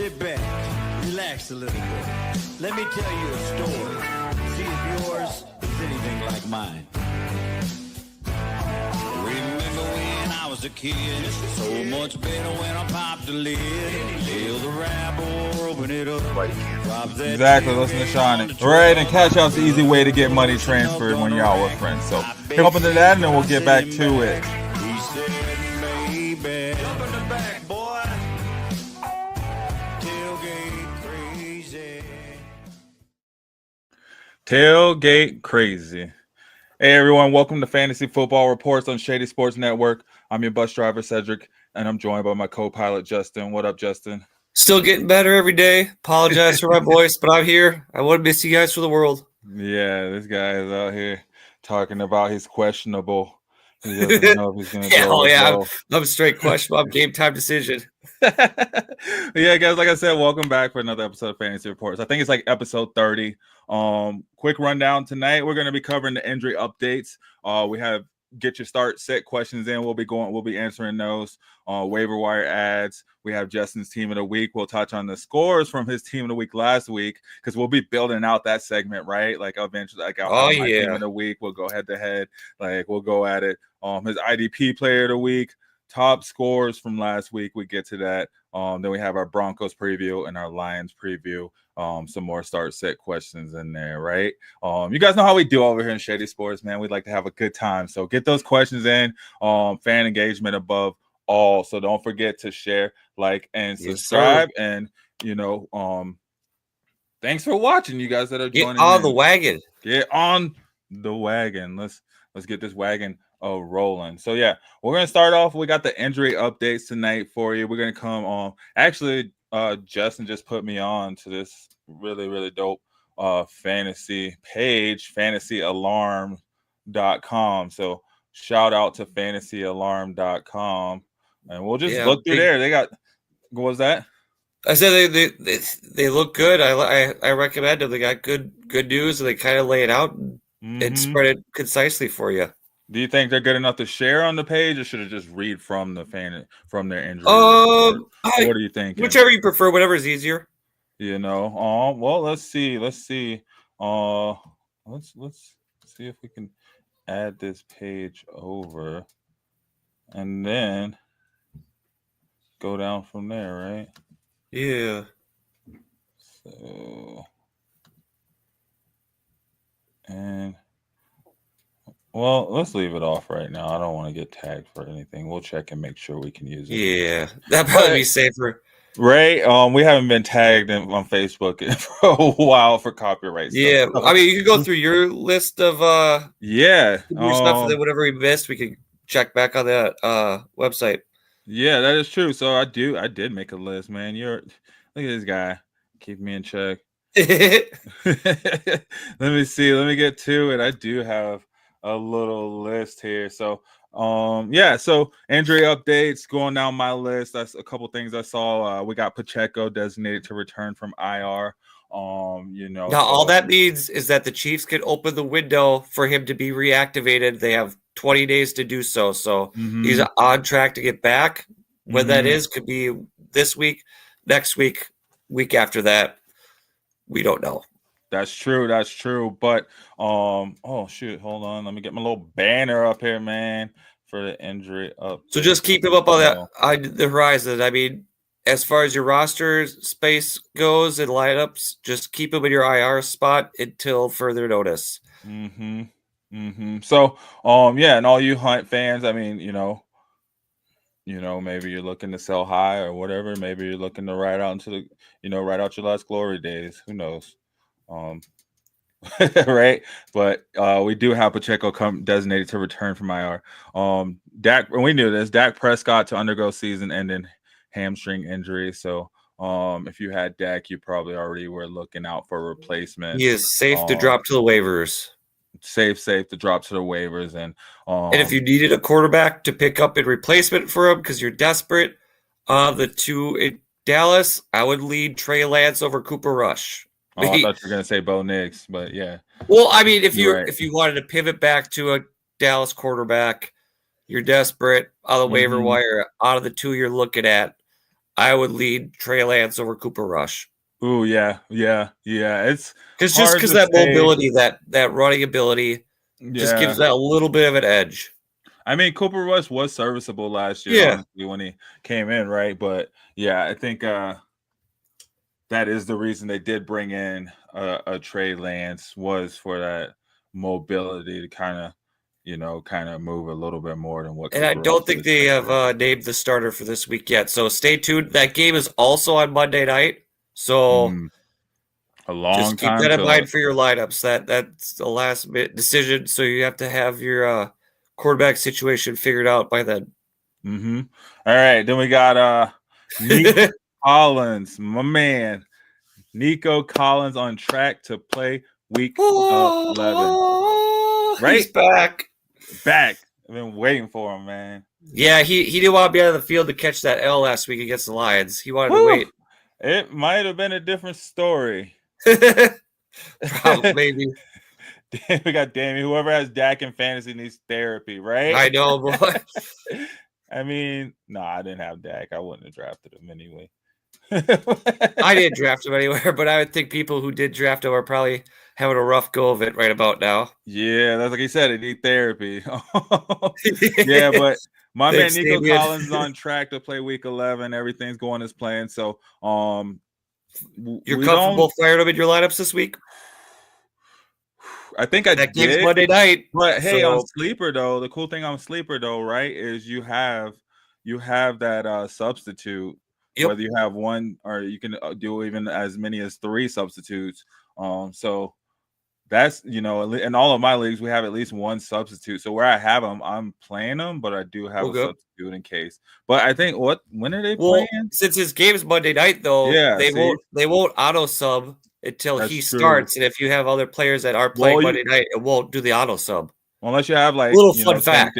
Sit back, relax a little bit. Let me tell you a story. See if yours is anything like mine. Remember when I was a kid? So much better when I popped the lid. Feel the rap or open it up. Exactly, listen to Sean. Right, and Cash Out's the easy way to get money transferred when you're out with friends. So jump into that and then we'll get back to it. He said, baby, jump in the back, boy. Tailgate crazy. Tailgate crazy. Hey everyone, welcome to Fantasy Football Reports on Shady Sports Network. I'm your bus driver, Cedric, and I'm joined by my co-pilot, Justin. What up, Justin? Still getting better every day. Apologize for my voice, but I'm here. I wouldn't miss you guys for the world. Yeah, this guy is out here talking about he's questionable. He doesn't know if he's going to go. Yeah, I'm straight questionable. I'm game time decision. Yeah, guys, like I said, welcome back for another episode of Fantasy Reports. I think it's like episode 30. Quick rundown tonight. We're going to be covering the injury updates. We have get your start set questions in. We'll be answering those. Waiver wire ads. We have Justin's team of the week. We'll touch on the scores from his team of the week last week because we'll be building out that segment, right? Like eventually, like my team of the week. We'll go head to head. Like we'll go at it. His IDP player of the week, top scores from last week. We get to that. Then we have our Broncos preview and our Lions preview. Some more start set questions in there, right? You guys know how we do over here in Shady Sports, man. We'd like to have a good time. So get those questions in. Fan engagement above all. So don't forget to share, like, and subscribe. And thanks for watching, you guys that are joining. Get on the wagon. Get on the wagon. Let's get this wagon rolling. So yeah, we're gonna start off. We got the injury updates tonight for you. We're gonna come on. Actually, Justin just put me on to this really dope fantasy page, fantasyalarm.com. So shout out to fantasyalarm.com, and we'll just look through there. They got, what was that? I said they look good. I recommend them. They got good news, and they kind of lay it out and spread it concisely for you. Do you think they're good enough to share on the page, or should it just read from the from their injury? What do you think? Whichever you prefer, whatever is easier. Well, let's see. Let's see if we can add this page over, and then go down from there, right? Yeah. So, well, let's leave it off right now. I don't want to get tagged for anything. We'll check and make sure we can use it. Yeah, that'd probably be safer. Right. We haven't been tagged on Facebook for a while for copyright stuff. Yeah. I mean, you can go through your list of stuff, and then whatever we missed, we can check back on that website. Yeah, that is true. So I did make a list, man. Look at this guy. Keep me in check. Let me see. Let me get to it. I do have a little list here. So so injury updates, going down my list. That's a couple things I saw. We got Pacheco designated to return from IR. Now all that means is that the Chiefs can open the window for him to be reactivated. They have 20 days to do so. So he's on track to get back. When that is, could be this week, next week, week after that. We don't know. That's true. But oh shoot, hold on. Let me get my little banner up here, man, for the injury up. So just keep him up on the horizon. I mean, as far as your roster space goes and lineups, just keep him in your IR spot until further notice. So and all you Hunt fans, I mean, maybe you're looking to sell high or whatever. Maybe you're looking to ride out into the, ride out your last glory days. Who knows? Right, but we do have Pacheco designated to return from IR. Dak, and we knew this. Dak Prescott to undergo season-ending hamstring injury. So, if you had Dak, you probably already were looking out for a replacement. He is safe to drop to the waivers. Safe to drop to the waivers, and if you needed a quarterback to pick up in replacement for him because you're desperate, the two in Dallas, I would lead Trey Lance over Cooper Rush. I thought you were gonna say Bo Nix, but yeah. Well, I mean, if you wanted to pivot back to a Dallas quarterback, you're desperate on the waiver wire. Out of the two you're looking at, I would lead Trey Lance over Cooper Rush. Ooh, yeah. It's Because that mobility, that running ability, just gives that a little bit of an edge. I mean, Cooper Rush was serviceable last year, honestly, when he came in, right? But yeah, I think that is the reason they did bring in a Trey Lance, was for that mobility to kind of move a little bit more than what. And Cooper I don't Rush think is they capable have of. named the starter for this week yet. So stay tuned. That game is also on Monday night. So A long just keep time that in till mind for your lineups. That's the last minute decision. So you have to have your quarterback situation figured out by then. All right. Then we got Nico Collins, my man. Nico Collins on track to play week 11. Right? He's back. I've been waiting for him, man. Yeah, he didn't want to be out of the field to catch that L last week against the Lions. He wanted to wait. It might have been a different story. Probably, maybe. We got Damien. Whoever has Dak in fantasy needs therapy, right? I know, boy. I mean, no, I didn't have Dak. I wouldn't have drafted him anyway. I didn't draft him anywhere, but I would think people who did draft him are probably having a rough go of it right about now. Yeah, that's like he said, they need therapy. Yeah, but my man Nico Collins is on track to play week 11. Everything's going as planned. So you're comfortable firing him in your lineups this week? I think that game's Monday night. But hey, on Sleeper though, the cool thing on Sleeper though, right, is you have that substitute. Yep. Whether you have one or you can do even as many as 3 substitutes. So that's, in all of my leagues, we have at least one substitute. So where I have them, I'm playing them, but I do have a substitute in case. But I think when are they playing? Since his game is Monday night, though, they won't auto sub until he starts. And if you have other players that are playing Monday night, it won't do the auto sub. Unless you have fun fact.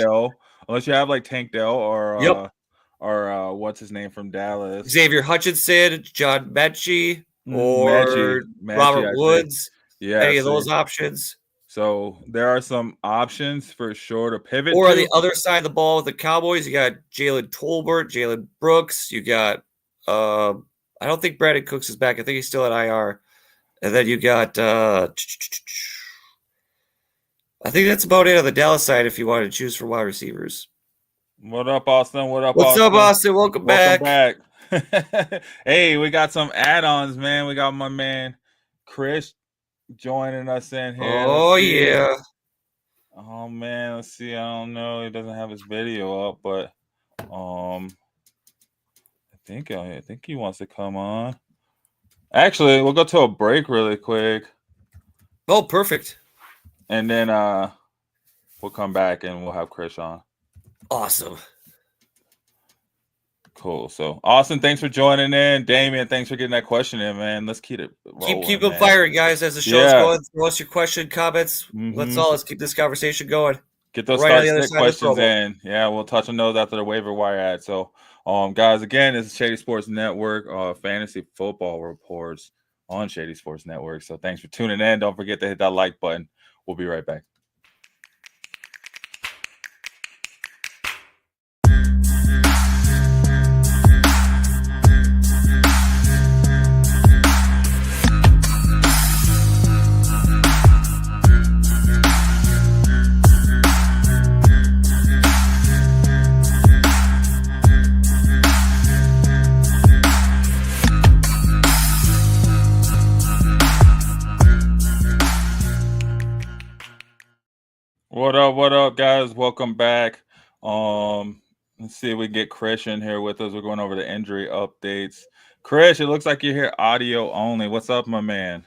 Unless you have Tank Dell or or what's his name from Dallas? Xavier Hutchinson, John Mechie, or Robert Woods. Yeah, any of those options. So there are some options for sure to pivot. Or on the other side of the ball with the Cowboys, you got Jalen Tolbert, Jalen Brooks. You got, I don't think Brandon Cooks is back. I think he's still at IR. And then you got, I think that's about it on the Dallas side if you want to choose for wide receivers. What up, Austin? What's up, Austin? Welcome back. Hey, we got some add-ons, man. We got my man Chris joining us in here. Oh, yeah. Oh, man. Let's see. I don't know. He doesn't have his video up, but I think he wants to come on. Actually, we'll go to a break really quick. Oh, perfect. And then we'll come back and we'll have Chris on. Awesome. Cool. So, Austin, thanks for joining in. Damien, thanks for getting that question in, man. Let's keep it rolling. Keep them firing, guys, as the show's going. Throw us your question, comments. Let's keep this conversation going. Get those start questions in. Yeah, we'll touch on those after the waiver wire ad. So, guys, again, this is Shady Sports Network, fantasy football reports on Shady Sports Network. So, thanks for tuning in. Don't forget to hit that like button. We'll be right back. What up, guys? Welcome back. Let's see if we can get Chris in here with us. We're going over the injury updates. Chris, it looks like you're here audio only. What's up, my man?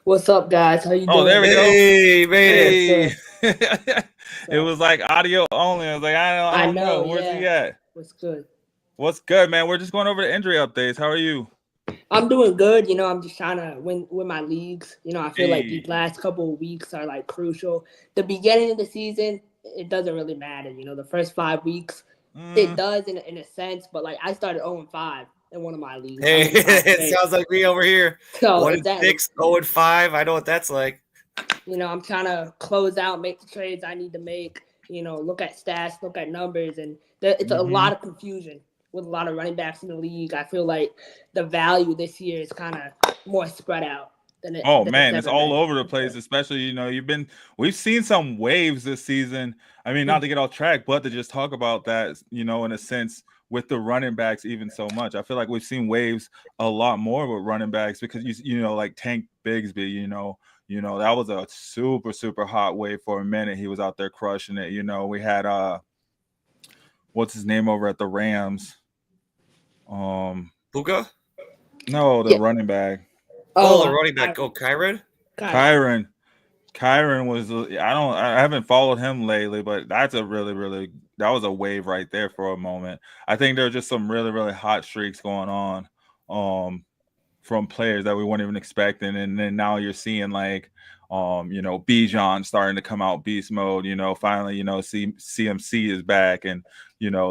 What's up, guys? How you doing? Oh, there we go. Hey, made it. It was like audio only. I was like, I don't know. Where's he at? What's good? What's good, man? We're just going over the injury updates. How are you? I'm doing good. I'm just trying to win my leagues. I feel like these last couple of weeks are like crucial. The beginning of the season, it doesn't really matter. The first 5 weeks, it does in a sense. But like I started 0-5 in one of my leagues. Hey, it sounds like me over here. So 1-6, 0-5. I know what that's like. I'm trying to close out, make the trades I need to make. Look at stats, look at numbers, and it's a lot of confusion with a lot of running backs in the league. I feel like the value this year is kind of more spread out. It's all over the place, especially, we've seen some waves this season. I mean, not to get off track, but to just talk about that, in a sense, with the running backs even so much. I feel like we've seen waves a lot more with running backs because, like Tank Bigsby, that was a super, super hot wave for a minute. He was out there crushing it. We had, what's his name over at the Rams? Puka? No, the running back. The running back. Kyron? Kyron was. I haven't followed him lately, but that's a really, really. That was a wave right there for a moment. I think there are just some really, really hot streaks going on, from players that we weren't even expecting, and then now you're seeing like, Bijan starting to come out beast mode. Finally, CMC is back and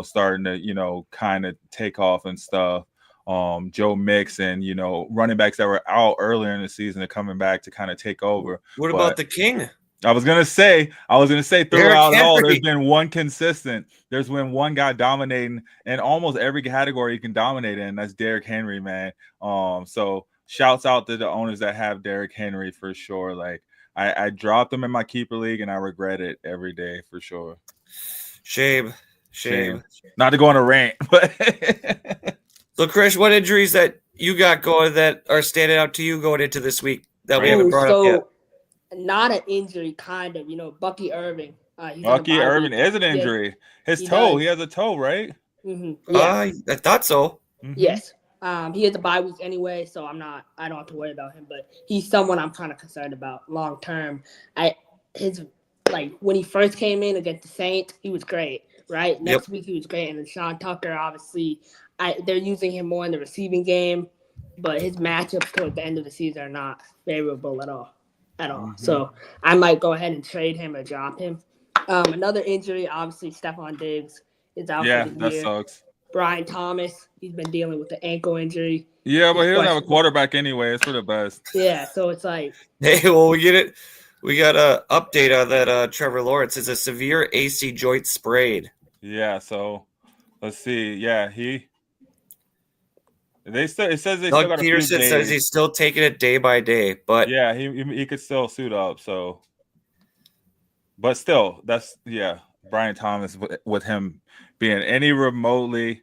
starting to kind of take off and stuff. Joe Mixon, running backs that were out earlier in the season are coming back to kind of take over. What about the King? I was gonna say throughout all, there's been one consistent. There's been one guy dominating in almost every category you can dominate in. That's Derrick Henry, man. So shouts out to the owners that have Derrick Henry for sure. Like I dropped him in my keeper league and I regret it every day for sure. Shame. Not to go on a rant, but so, Chris, what injuries that you got going that are standing out to you going into this week that we haven't brought up yet? Not an injury, kind of. Bucky Irving. Bucky Irving is an injury. His toe. He has a toe, right? Mm-hmm. Yeah. I thought so. Mm-hmm. Yes. He has a bye week anyway, so I don't have to worry about him. But he's someone I'm kind of concerned about long term. When he first came in against the Saints, he was great. Right. Next week he was great, and then Sean Tucker, obviously. They're using him more in the receiving game, but his matchups towards the end of the season are not favorable at all. Mm-hmm. So I might go ahead and trade him or drop him. Another injury, obviously, Stephon Diggs is out for the year. Yeah, that sucks. Brian Thomas, he's been dealing with the ankle injury. Yeah, but he doesn't have a quarterback anyway. It's for the best. Yeah, so it's like. Hey, well, we get it. We got an update on that. Trevor Lawrence is a severe AC joint sprain. Yeah, so let's see. Yeah, it says they Doug still got Peterson a few days. says he's still taking it day by day, but yeah, he could still suit up. So, but still, Brian Thomas with him being remotely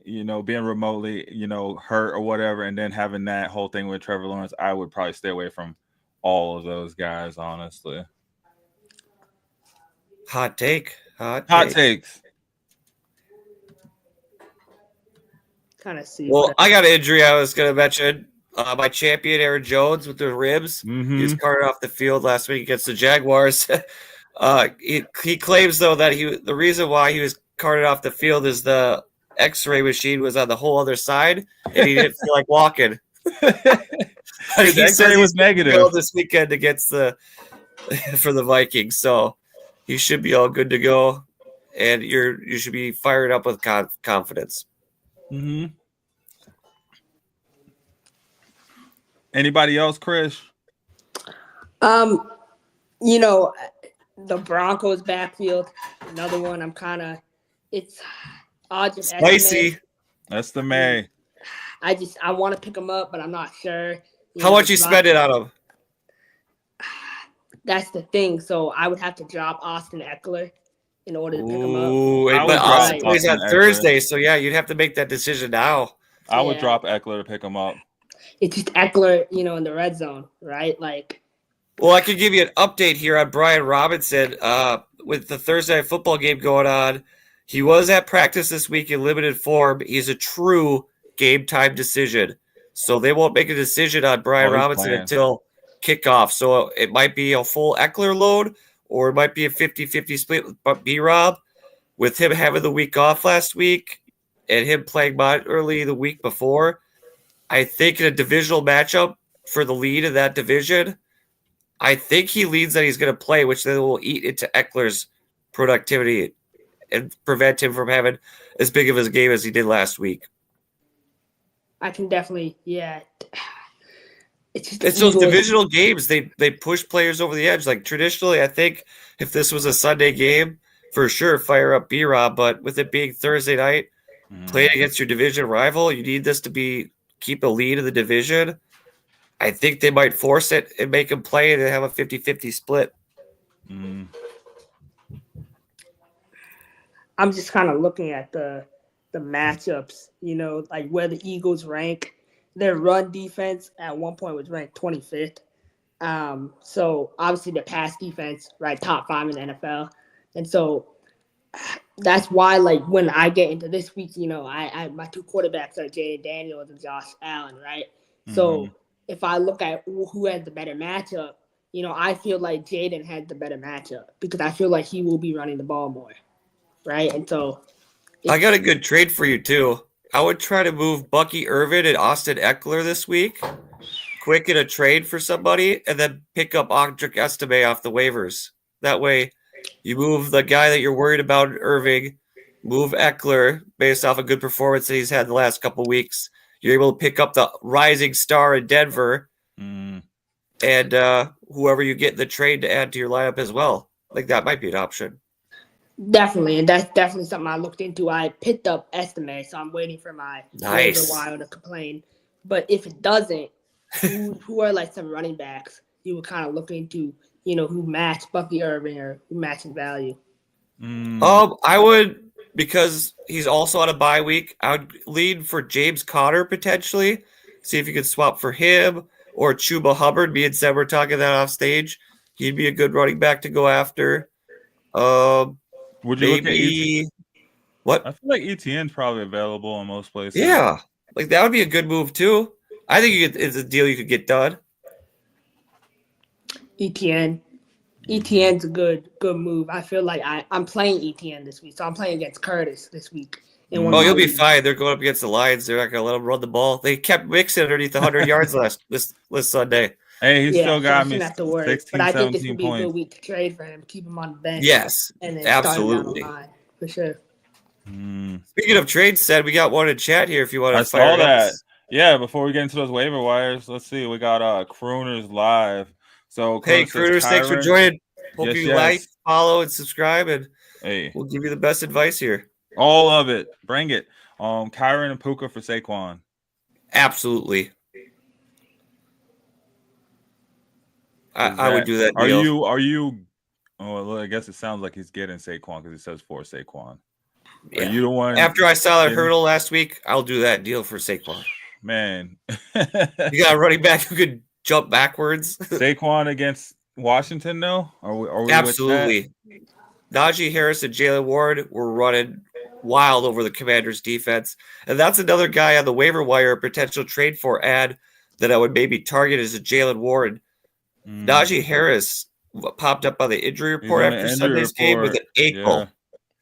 hurt or whatever, and then having that whole thing with Trevor Lawrence, I would probably stay away from all of those guys, honestly. Hot takes. Kind of see. Well, I got an injury I was going to mention. My champion, Aaron Jones, with the ribs. Mm-hmm. He was carted off the field last week against the Jaguars. He claims, though, that the reason why he was carted off the field is the X-ray machine was on the whole other side, and he didn't feel like walking. His X-ray was negative this weekend against for the Vikings, so he should be all good to go, and you should be fired up with confidence. Mm-hmm. Anybody else, Chris? The Broncos backfield, another one. I'm kind of I'll just spicy. That's the May. I want to pick him up, but I'm not sure. How much you spend it on him? That's the thing. So I would have to drop Austin Eckler in order to pick him up. Ooh, but Austin plays on Thursday, so yeah, you'd have to make that decision now. I would drop Eckler to pick him up. It's just Eckler, in the red zone, right? Well, I could give you an update here on Brian Robinson. With the Thursday night football game going on, he was at practice this week in limited form. He's a true game time decision. So they won't make a decision on Brian Robinson until kickoff. So it might be a full Eckler load, or it might be a 50-50 split with B-Rob. With him having the week off last week and him playing early the week before, I think in a divisional matchup for the lead in that division, I think he leads that he's going to play, which then will eat into Eckler's productivity and prevent him from having as big of a game as he did last week. I can definitely, It's those divisional games. They push players over the edge. Like traditionally, I think if this was a Sunday game, for sure, fire up B-Rob. But with it being Thursday night, playing against your division rival. You need this to keep a lead in the division. I think they might force it and make him play and have a 50-50 split. I'm just kind of looking at the matchups, like where the Eagles rank. Their run defense at one point was ranked 25th. So obviously the pass defense, right, top 5 in the NFL. And so that's why, like, when I get into this week, I my 2 quarterbacks are Jaden Daniels and Josh Allen, right? So if I look at who has the better matchup, I feel like Jaden has the better matchup because I feel like he will be running the ball more, right? And so I got a good trade for you too. I would try to move Bucky Irvin and Austin Eckler this week, quick in a trade for somebody, and then pick up Audric Estime off the waivers. That way, you move the guy that you're worried about, Irving, move Eckler based off a good performance that he's had the last couple weeks. You're able to pick up the rising star in Denver, and whoever you get in the trade to add to your lineup as well. Like, that might be an option. Definitely, and that's definitely something I looked into. I picked up Estime, so I'm waiting for my waiver wire to complain. But if it doesn't, who are like some running backs you would kind of look into, who match Bucky Irving or who match his value? I would, because he's also on a bye week, I would lead for James Conner potentially. See if you could swap for him or Chuba Hubbard. Me and Seb were talking that off stage. He'd be a good running back to go after. Would you look at what? I feel like ETN's probably available in most places. Yeah, like that would be a good move too. I think it's a deal you could get done. ETN's a good move. I feel like I'm playing ETN this week, so I'm playing against Curtis this week. You'll be fine. They're going up against the Lions. They're not going to let them run the ball. They kept Mixon underneath 100 yards this Sunday. Hey, he still got me 16, but I think this would be a good week to trade for him. Keep him on the bench. Yes, and then absolutely. Start him down the line, for sure. Speaking of trades, said we got one in chat here. If you want to, I saw that. Yeah, before we get into those waiver wires, let's see. We got Crooners live. So hey, Crooners, thanks for joining. Hope you like, follow, and subscribe, and we'll give you the best advice here. All of it. Bring it. Kyron and Puka for Saquon. Absolutely. I would do that deal. Are you well, I guess it sounds like he's getting Saquon because it says for Saquon. Yeah. Are you the one? After I saw that hurdle last week, I'll do that deal for Saquon. Man. You got a running back who could jump backwards. Saquon against Washington, though? Are we absolutely. Najee Harris and Jalen Ward were running wild over the Commanders' defense. And that's another guy on the waiver wire, potential trade for ad that I would maybe target as a Jalen Ward. Najee Harris popped up on the injury report after Sunday's game with an ankle. Yeah.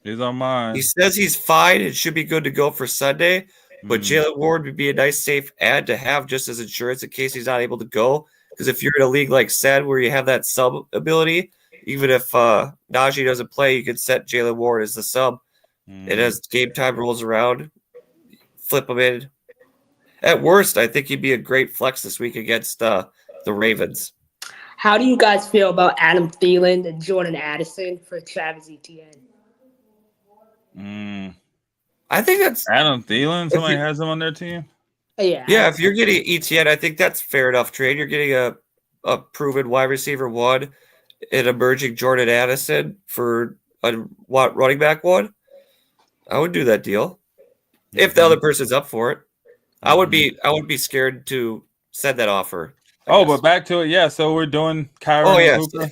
He's on mine. He says he's fine and should be good to go for Sunday, but Jalen Ward would be a nice, safe ad to have just as insurance in case he's not able to go. Because if you're in a league like said where you have that sub ability, even if Najee doesn't play, you can set Jalen Ward as the sub. And as game time rolls around, flip him in. At worst, I think he'd be a great flex this week against the Ravens. How do you guys feel about Adam Thielen and Jordan Addison for Travis Etienne? I think that's Adam Thielen. Somebody has him on their team. Yeah. Yeah, if you're getting Etienne, I think that's fair enough trade. You're getting a proven wide receiver one, an emerging Jordan Addison for a running back one. I would do that deal if the other person's up for it. I would be scared to send that offer. But back to it. Yeah, so we're doing Kyron and Puka.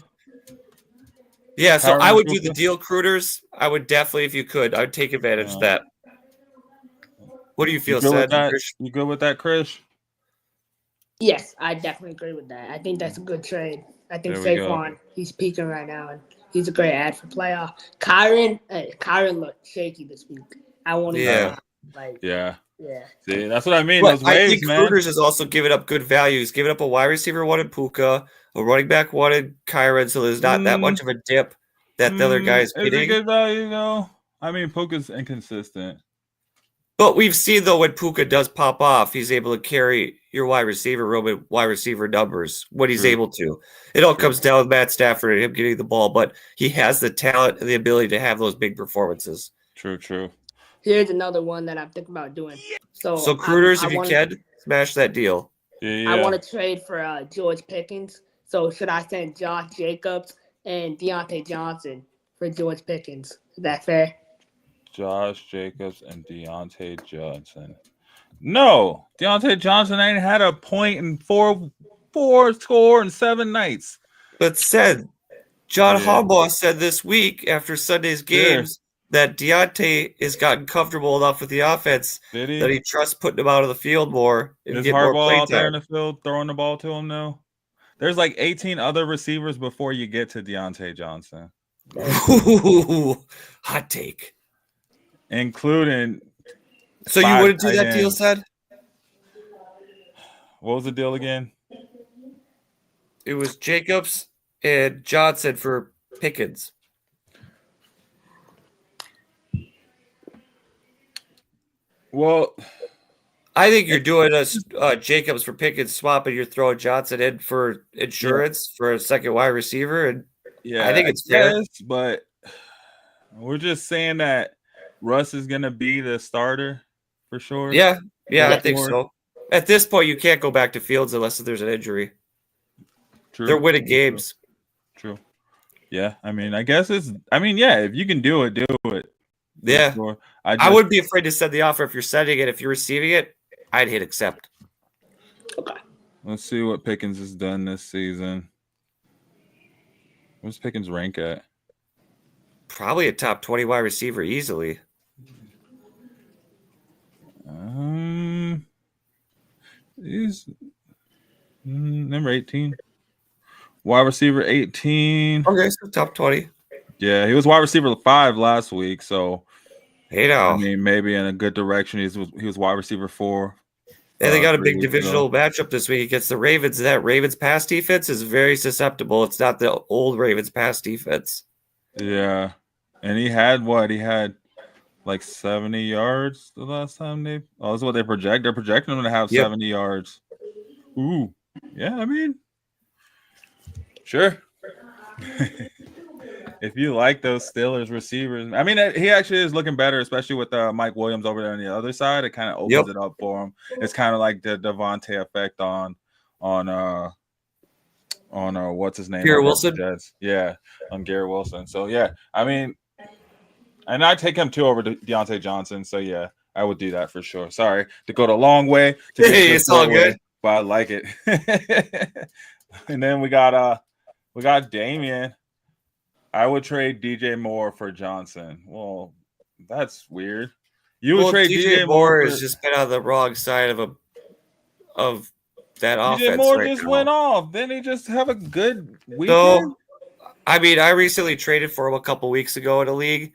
Yeah, so I would do the deal, Crooners. I would definitely, if you could, I would take advantage of that. What do you feel, Seth? You good with that, Chris? Yes, I definitely agree with that. I think that's a good trade. I think Saquon, he's peaking right now, and he's a great ad for playoff. Kyron looked shaky this week. I won't even Yeah. Yeah. See, that's what I mean. But those waves, I think man. Crooners is also giving up good value. He's giving up a wide receiver one in Puka, a running back one in Kyron, so there's not that much of a dip that the other guy's getting. getting. Is it good value, though? I mean, Puka's inconsistent. But we've seen, though, when Puka does pop off, he's able to carry your wide receiver room and wide receiver numbers when he's able to. It all comes down with Matt Stafford and him getting the ball, but he has the talent and the ability to have those big performances. True. here's another one that I'm thinking about doing. So Crooters, I if you wanna- can, smash that deal. Yeah. I want to trade for George Pickens. So should I send Josh Jacobs and Deontay Johnson for George Pickens? Is that fair? Josh Jacobs and Deontay Johnson. No, Deontay Johnson ain't had a point in four score in 7 nights. But John Harbaugh said this week after Sunday's games that Deontay has gotten comfortable enough with the offense that he trusts putting him out of the field more and Is get more Harbaugh play out there in time. the field throwing the ball to him now? There's like 18 other receivers before you get to Deontay Johnson, Ooh, hot take. including. So you 5 wouldn't do tight that deal, ends. said? What was the deal again? It was Jacobs and Johnson for Pickens. Well, I think you're doing a Jacobs for Pickens swap, and you're throwing Johnson in for insurance for a second wide receiver, and yeah, I think it's fair. yes, but we're just saying that Russ is gonna be the starter for sure. Yeah, I think Sure. so. At this point, you can't go back to Fields unless there's an injury. True. They're winning games. True. Yeah, I mean, I guess it's. I mean, yeah, if you can do it, do it. Yeah, Sure. I wouldn't be afraid to send the offer if you're sending it. If you're receiving it, I'd hit accept. Okay. Let's see what Pickens has done this season. What's Pickens rank at? Probably a top 20 wide receiver easily. He's number 18. Wide receiver 18. Okay, so top 20. Yeah, he was wide receiver 5 last week, so Hey now. I mean, maybe in a good direction. He was wide receiver 4. And they got a 3 big weeks divisional ago. matchup this week against the Ravens. That Ravens pass defense is very susceptible. It's not the old Ravens pass defense. Yeah, and he had what? He had like 70 yards the last time they. Oh, that's what they project. They're projecting him to have 70 yards. Ooh, yeah. I mean, sure. If you like those Steelers receivers, I mean, he actually is looking better, especially with Mike Williams over there on the other side. It kind of opens it up for him. It's kind of like the Devontae effect on what's his name? Garrett Wilson. Jets. Yeah, on Garrett Wilson. So yeah, I mean, and I take him too over Deontay Johnson. So yeah, I would do that for sure. Sorry to go the long way. Hey, it's all good, but I like it. And then we got Damian. I would trade DJ Moore for Johnson. Well, that's weird. You would trade DJ Moore has just been on the wrong side of that offense. DJ Moore right just now. went off. Didn't he just have a good weekend? So, I mean, I recently traded for him a couple weeks ago in a league,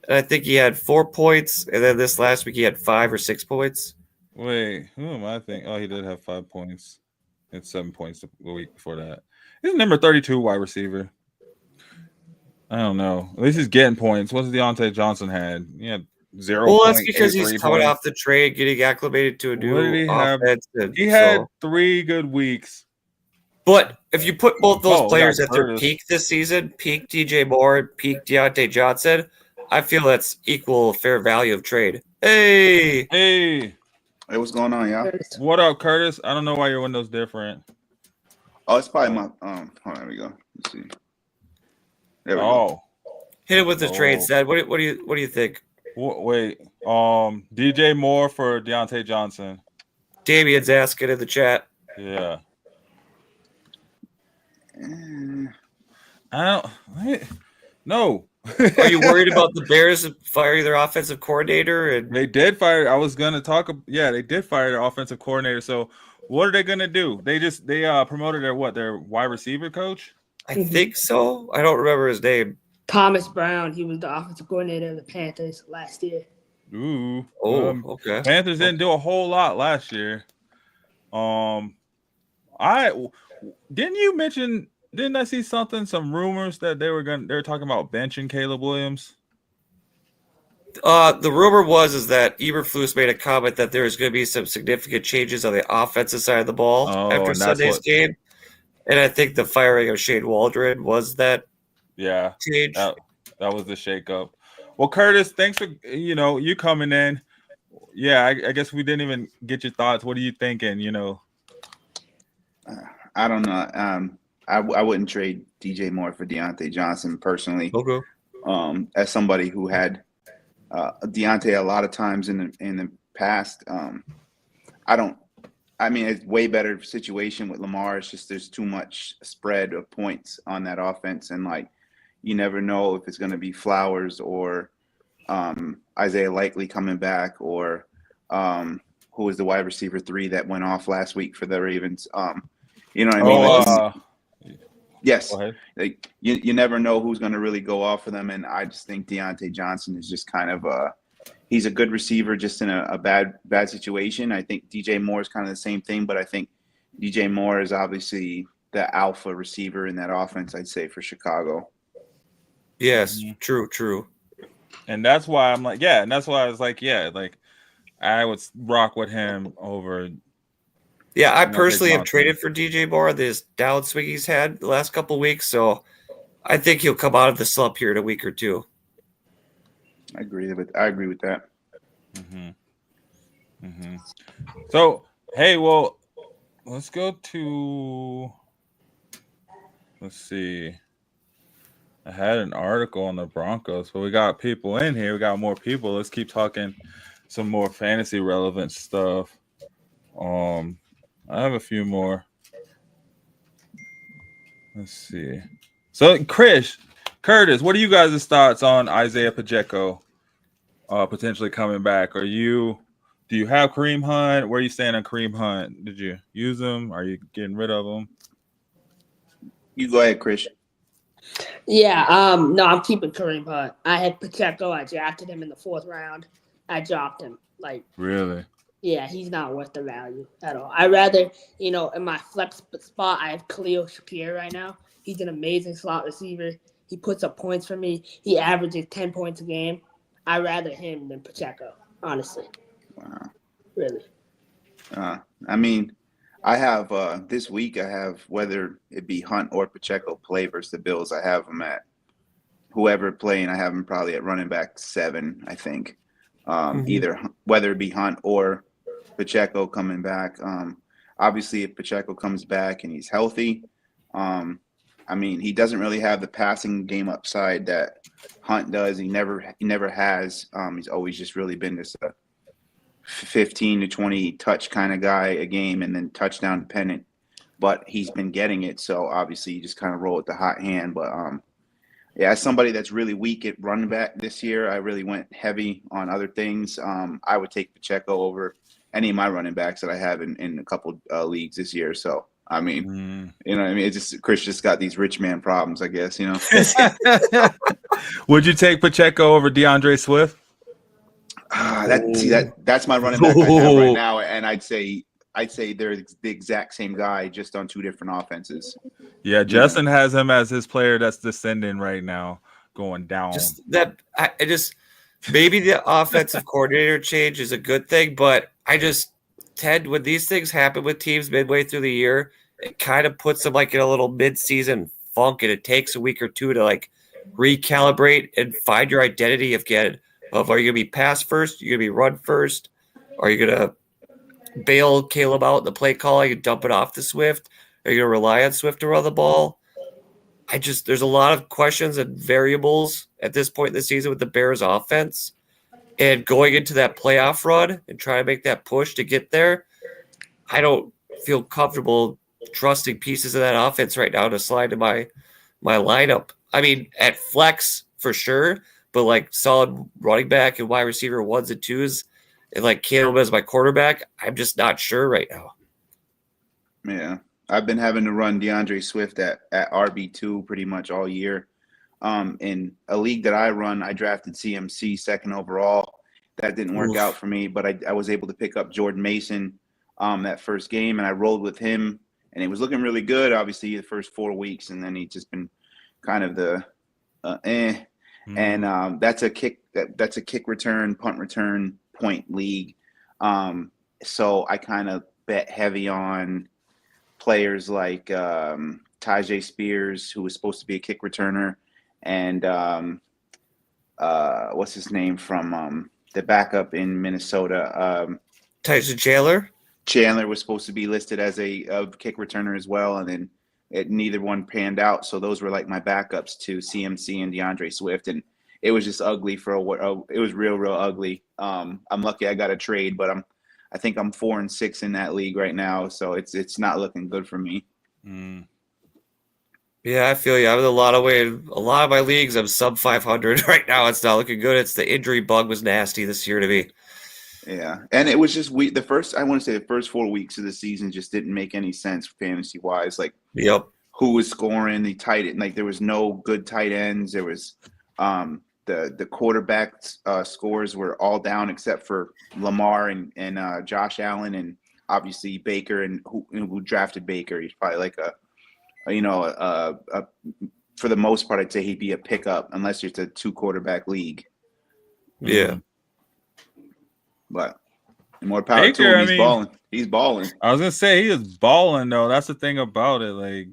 and I think he had 4 points, and then this last week he had 5 or 6 points. Wait, who am I thinking? Oh, he did have 5 points and 7 points the week before that. He's number 32 wide receiver. I don't know. At least he's getting points. What's Deontay Johnson had? He had 0. Well, that's because he's coming off the trade, getting acclimated to a new offense. He had 3 good weeks. But if you put both those players at their Curtis. peak this season, peak DJ Moore, peak Deontay Johnson, I feel that's equal fair value of trade. Hey, Hey, what's going on, y'all? What up, Curtis? I don't know why your window's different. Oh, it's probably my hold on, there we go. Let's see. There we go. Oh, hit it with the trade, Seth. What do you think? wait. DJ Moore for Deontay Johnson. Damien's asking in the chat. Yeah. I don't. No. Are you worried about the Bears firing their offensive coordinator? And They did fire. I was gonna talk. Yeah, they did fire their offensive coordinator. So what are they gonna do? They promoted their wide receiver coach. I think so. I don't remember his name. Thomas Brown. He was the offensive coordinator of the Panthers last year. Ooh. Okay. Panthers didn't do a whole lot last year. Didn't I see some rumors that they were talking about benching Caleb Williams? The rumor was that Eberflus made a comment that there was going to be some significant changes on the offensive side of the ball after Sunday's game, and I think the firing of Shane Waldron was that Yeah, change. that was the shakeup. Well, Curtis, thanks for you coming in. Yeah, I guess we didn't even get your thoughts. What are you thinking? I don't know. I wouldn't trade DJ Moore for Deontay Johnson personally. Okay. As somebody who had Deontay a lot of times in the past, I mean, it's way better situation with Lamar. It's just there's too much spread of points on that offense, and like you never know if it's going to be Flowers or Isaiah Likely coming back, or who was the wide receiver 3 that went off last week for the Ravens. You know what I mean? Yes. Like you never know who's going to really go off for them, and I just think Deontay Johnson is just kind of he's a good receiver just in a bad situation. I think DJ Moore is kind of the same thing, but I think DJ Moore is obviously the alpha receiver in that offense, I'd say, for Chicago. Yes, true. And that's why I'm like, yeah, and that's why I was like, yeah, like I would rock with him over. Yeah, I personally have traded for DJ Moore this down swing he's had the last couple of weeks, so I think he'll come out of the slump here in a week or two. I agree with that. So, hey, well, let's go to. Let's see. I had an article on the Broncos, but we got people in here. We got more people. Let's keep talking some more fantasy relevant stuff. I have a few more. Let's see. So, Curtis, what are you guys' thoughts on Isaiah Pacheco potentially coming back? Do you have Kareem Hunt? Where are you standing on Kareem Hunt? Did you use him? Are you getting rid of him? You go ahead, Chris. Yeah, no, I'm keeping Kareem Hunt. I had Pacheco. I drafted him in the 4th round. I dropped him. Like, really? Yeah, he's not worth the value at all. I rather, in my flex spot, I have Khalil Shakir right now. He's an amazing slot receiver. He puts up points for me. He averages 10 points a game. I'd rather him than Pacheco, honestly. Wow. Really. I mean, I have this week. I have whether it be Hunt or Pacheco play versus the Bills. I have them at whoever playing. I have them probably at running back 7. I think either whether it be Hunt or Pacheco coming back. Obviously, if Pacheco comes back and he's healthy, I mean, he doesn't really have the passing game upside that Hunt does. He never has. He's always just really been this 15 to 20 touch kind of guy a game and then touchdown dependent, but he's been getting it. So obviously you just kind of roll with the hot hand. But yeah, as somebody that's really weak at running back this year, I really went heavy on other things. I would take Pacheco over any of my running backs that I have in a couple leagues this year. So, I mean, you know what I mean? It's just Chris just got these rich man problems, I guess, Would you take Pacheco over DeAndre Swift? That's my running back I have right now, and I'd say they're the exact same guy, just on 2 different offenses. Yeah, Justin has him as his player that's descending right now, going down. Maybe the offensive coordinator change is a good thing, but Ted, when these things happen with teams midway through the year, it kind of puts them like in a little mid-season funk, and it takes a week or 2 to like recalibrate and find your identity again. Of are you going to be pass first? Are you going to be run first? Are you going to bail Caleb out in the play calling and dump it off to Swift? Are you going to rely on Swift to run the ball? There's a lot of questions and variables at this point in the season with the Bears offense. And going into that playoff run and trying to make that push to get there, I don't feel comfortable trusting pieces of that offense right now to slide to my lineup. I mean, at flex for sure, but like solid running back and wide receiver 1s and 2s, and like Caleb as my quarterback, I'm just not sure right now. Yeah, I've been having to run DeAndre Swift at RB2 pretty much all year. In a league that I run, I drafted CMC 2nd overall. That didn't work out for me, but I was able to pick up Jordan Mason that first game, and I rolled with him, and it was looking really good, obviously, the first 4 weeks, and then he's just been kind of the And that's a kick return, punt return point league. So I kind of bet heavy on players like Tajay Spears, who was supposed to be a kick returner, and what's his name from the backup in Minnesota. Tyson Chandler. Chandler was supposed to be listed as a kick returner as well, and then neither one panned out. So those were like my backups to CMC and DeAndre Swift, and it was just ugly for it was real ugly. I'm lucky I got a trade, but I think I'm 4-6 in that league right now, so it's not looking good for me. Yeah, I feel you. I'm in a lot of my leagues, I'm sub 500 right now. It's not looking good. It's the injury bug was nasty this year to me. Yeah, and it was just the first 4 weeks of the season just didn't make any sense fantasy wise. Like, Yep. who was scoring the tight end? Like, there was no good tight ends. There was the quarterback scores were all down except for Lamar and Josh Allen, and obviously Baker, and who drafted Baker. He's probably like for the most part, I'd say he'd be a pickup unless it's a 2 quarterback league. Yeah. But more power Baker, to him. I mean, Balling. He's balling. I was gonna say he is balling though. That's the thing about it. Like,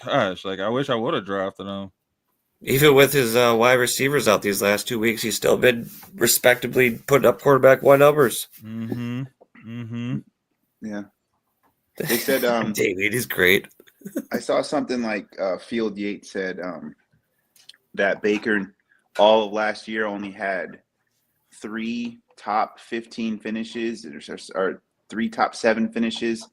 gosh, like I wish I would have drafted him. Even with his wide receivers out these last 2 weeks, he's still been respectably putting up quarterback 1 numbers. Yeah. They said David is great. I saw something like Field Yates said that Baker all of last year only had 3 top 15 finishes or 3 top 7 finishes,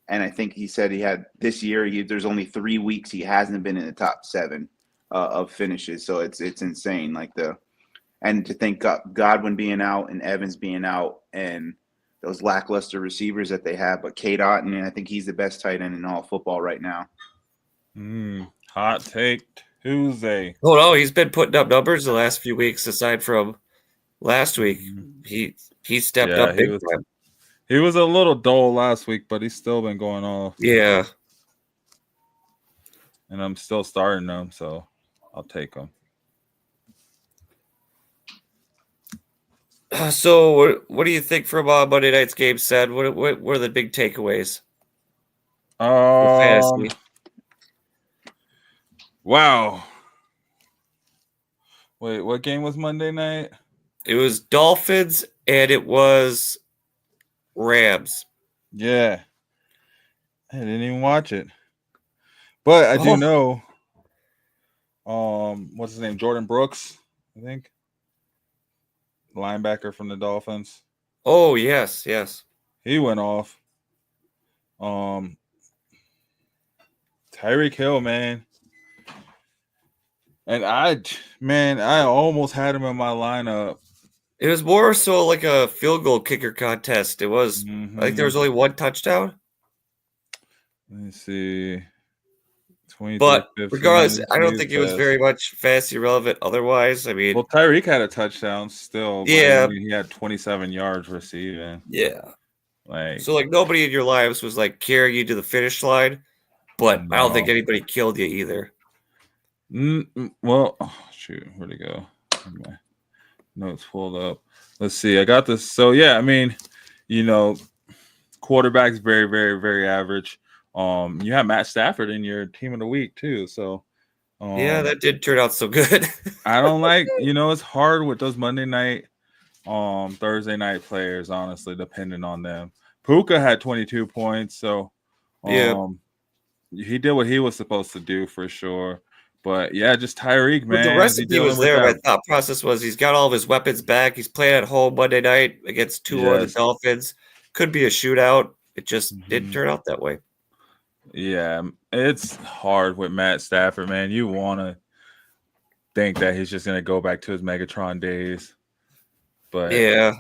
and I think he said he had this year. There's only 3 weeks he hasn't been in the top 7 of finishes. So it's insane. And to think Godwin being out and Evans being out and those lackluster receivers that they have, but K. Dot, and I think he's the best tight end in all football right now. Hot take Tuesday. Oh no, he's been putting up numbers the last few weeks. Aside from last week, he stepped up big time. He was a little dull last week, but he's still been going off. Yeah, and I'm still starting him, so I'll take him. So, what do you think from Monday night's game, Said? What are the big takeaways? Wow. Wait, what game was Monday night? It was Dolphins and it was Rams. Yeah. I didn't even watch it. But I do know what's his name? Jordan Brooks, I think. Linebacker from the Dolphins. Oh, yes. He went off. Tyreek Hill, man. And I almost had him in my lineup. It was more so like a field goal kicker contest. It was like there was only 1 touchdown. Let me see. But regardless, I don't think it was very much fantasy relevant otherwise. I mean, well, Tyreek had a touchdown still. Yeah. He had 27 yards receiving. Yeah. So nobody in your lives was like carrying you to the finish line, but I don't think anybody killed you either. Well, shoot, where'd it go? My notes pulled up. Let's see. I got this. So yeah, I mean, quarterback's very, very, very average. You have Matt Stafford in your team of the week too. So yeah, that did turn out so good. I don't like, it's hard with those Monday night, Thursday night players, honestly, depending on them. Puka had 22 points, so he did what he was supposed to do for sure. But yeah, just Tyreek, man. The recipe was there. My thought process was he's got all of his weapons back. He's playing at home Monday night against Tua and the Dolphins. Could be a shootout. It just didn't turn out that way. Yeah, it's hard with Matt Stafford, man. You want to think that he's just going to go back to his Megatron days. But yeah,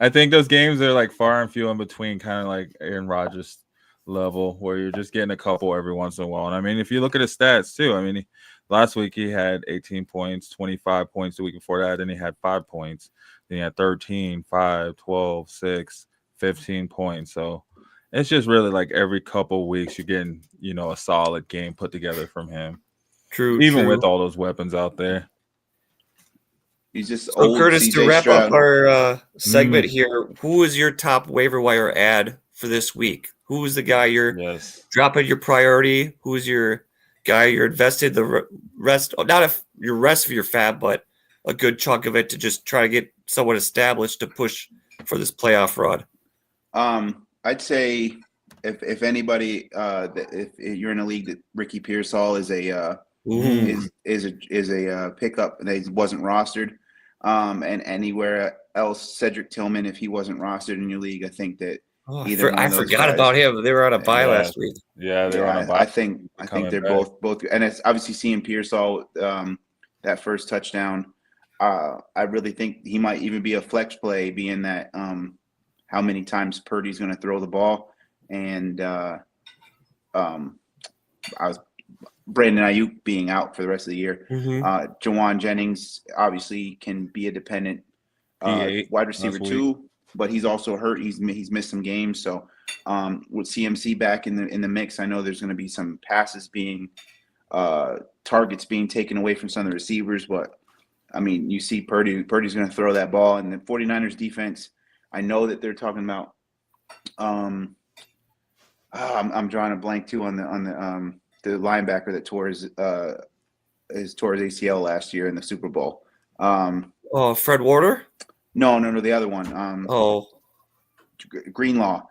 I think those games are like far and few in between, kind of like Aaron Rodgers level, where you're just getting a couple every once in a while. And I mean, if you look at his stats too, I mean, last week he had 18 points, 25 points the week before that, then he had 5 points. Then he had 13, 5, 12, 6, 15 points. So it's just really like every couple weeks you're getting, a solid game put together from him. True. Even with all those weapons out there. He's just so old. Curtis, to wrap up our segment here, who is your top waiver wire ad for this week? Who is the guy you're dropping your priority? Who's your guy you're invested the rest, not your rest of your fab, but a good chunk of it to just try to get someone established to push for this playoff run? I'd say if anybody, if you're in a league that Ricky Pearsall is a pickup that he wasn't rostered, and anywhere else, Cedric Tillman, if he wasn't rostered in your league, I think that either one I of those forgot guys, about him. They were on a bye last week. Yeah, they were on a bye. I think they're both, and it's obviously seeing Pearsall that first touchdown. I really think he might even be a flex play, being that how many times Purdy's going to throw the ball, and Brandon Ayuk being out for the rest of the year. Jawan Jennings obviously can be a dependent wide receiver too, but he's also hurt. He's missed some games. So with CMC back in the mix, I know there's going to be some passes being targets being taken away from some of the receivers. But I mean, you see Purdy's going to throw that ball, and the 49ers defense, I know that they're talking about. I'm drawing a blank too on the linebacker that tore his ACL last year in the Super Bowl. Fred Warner? No, the other one. Greenlaw.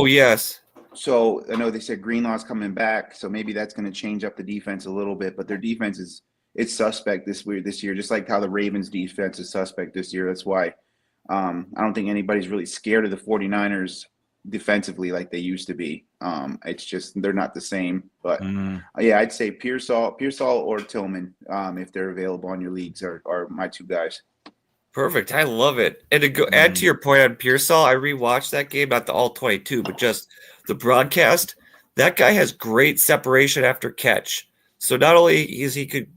Yes. So I know they said Greenlaw's coming back, so maybe that's going to change up the defense a little bit. But their defense it's suspect this year, just like how the Ravens' defense is suspect this year. That's why I don't think anybody's really scared of the 49ers defensively like they used to be. It's just they're not the same. But yeah, I'd say Pearsall or Tillman, if they're available on your leagues, are my two guys. Perfect. I love it. And to go add to your point on Pearsall, I rewatched that game, not the all 22, but just the broadcast. That guy has great separation after catch. So not only is he could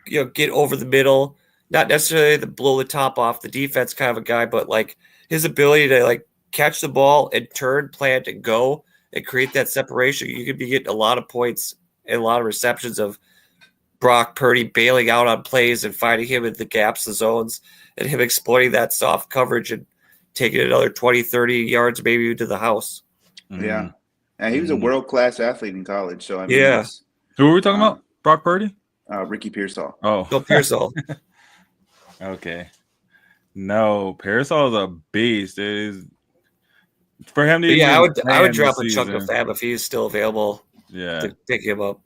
get over the middle, not necessarily to blow the top off the defense kind of a guy, but like his ability to like catch the ball and turn, plant, and go and create that separation. You could be getting a lot of points and a lot of receptions of Brock Purdy bailing out on plays and finding him in the gaps, the zones, and him exploiting that soft coverage and taking another 20, 30 yards maybe into the house. Yeah. And he was a world-class athlete in college. So, I mean, who were we talking about? Brock Purdy? Ricky Pearsall. Oh, Pearsall. Okay. No, Pearsall is a beast. It is for him to. I would drop a chunk of fab if he's still available. Yeah, to pick him up.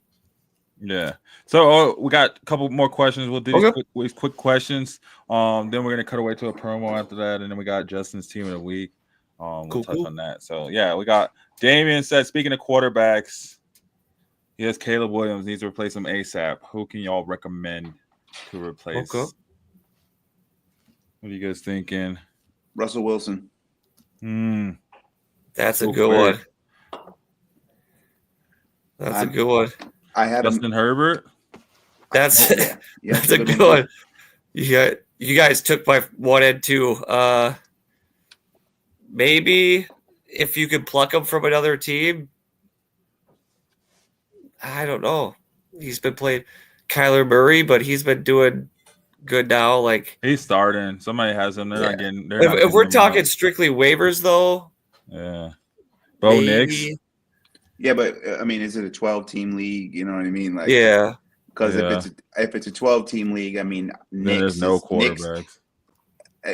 Yeah. So we got a couple more questions. We'll do these quick questions. Then we're gonna cut away to a promo after that, and then we got Justin's team of the week. We'll touch on that. So yeah, we got Damian said. Speaking of quarterbacks, he has Caleb Williams. Needs to replace him ASAP. Who can y'all recommend to replace? What are you guys thinking? Russell Wilson. That's a good one. That's a good one. I have Justin Herbert. That's that's a good one. You guys took my 1 and 2. Maybe if you could pluck him from another team. I don't know. He's been playing Kyler Murray, but he's been doing good now. Like he's starting. Somebody has him. They're not getting. If we're talking strictly waivers, though. Yeah. Bo Nix. Yeah, but I mean, is it a 12-team league? You know what I mean? Like, yeah. Because if it's a 12-team league, I mean, there's no quarterbacks.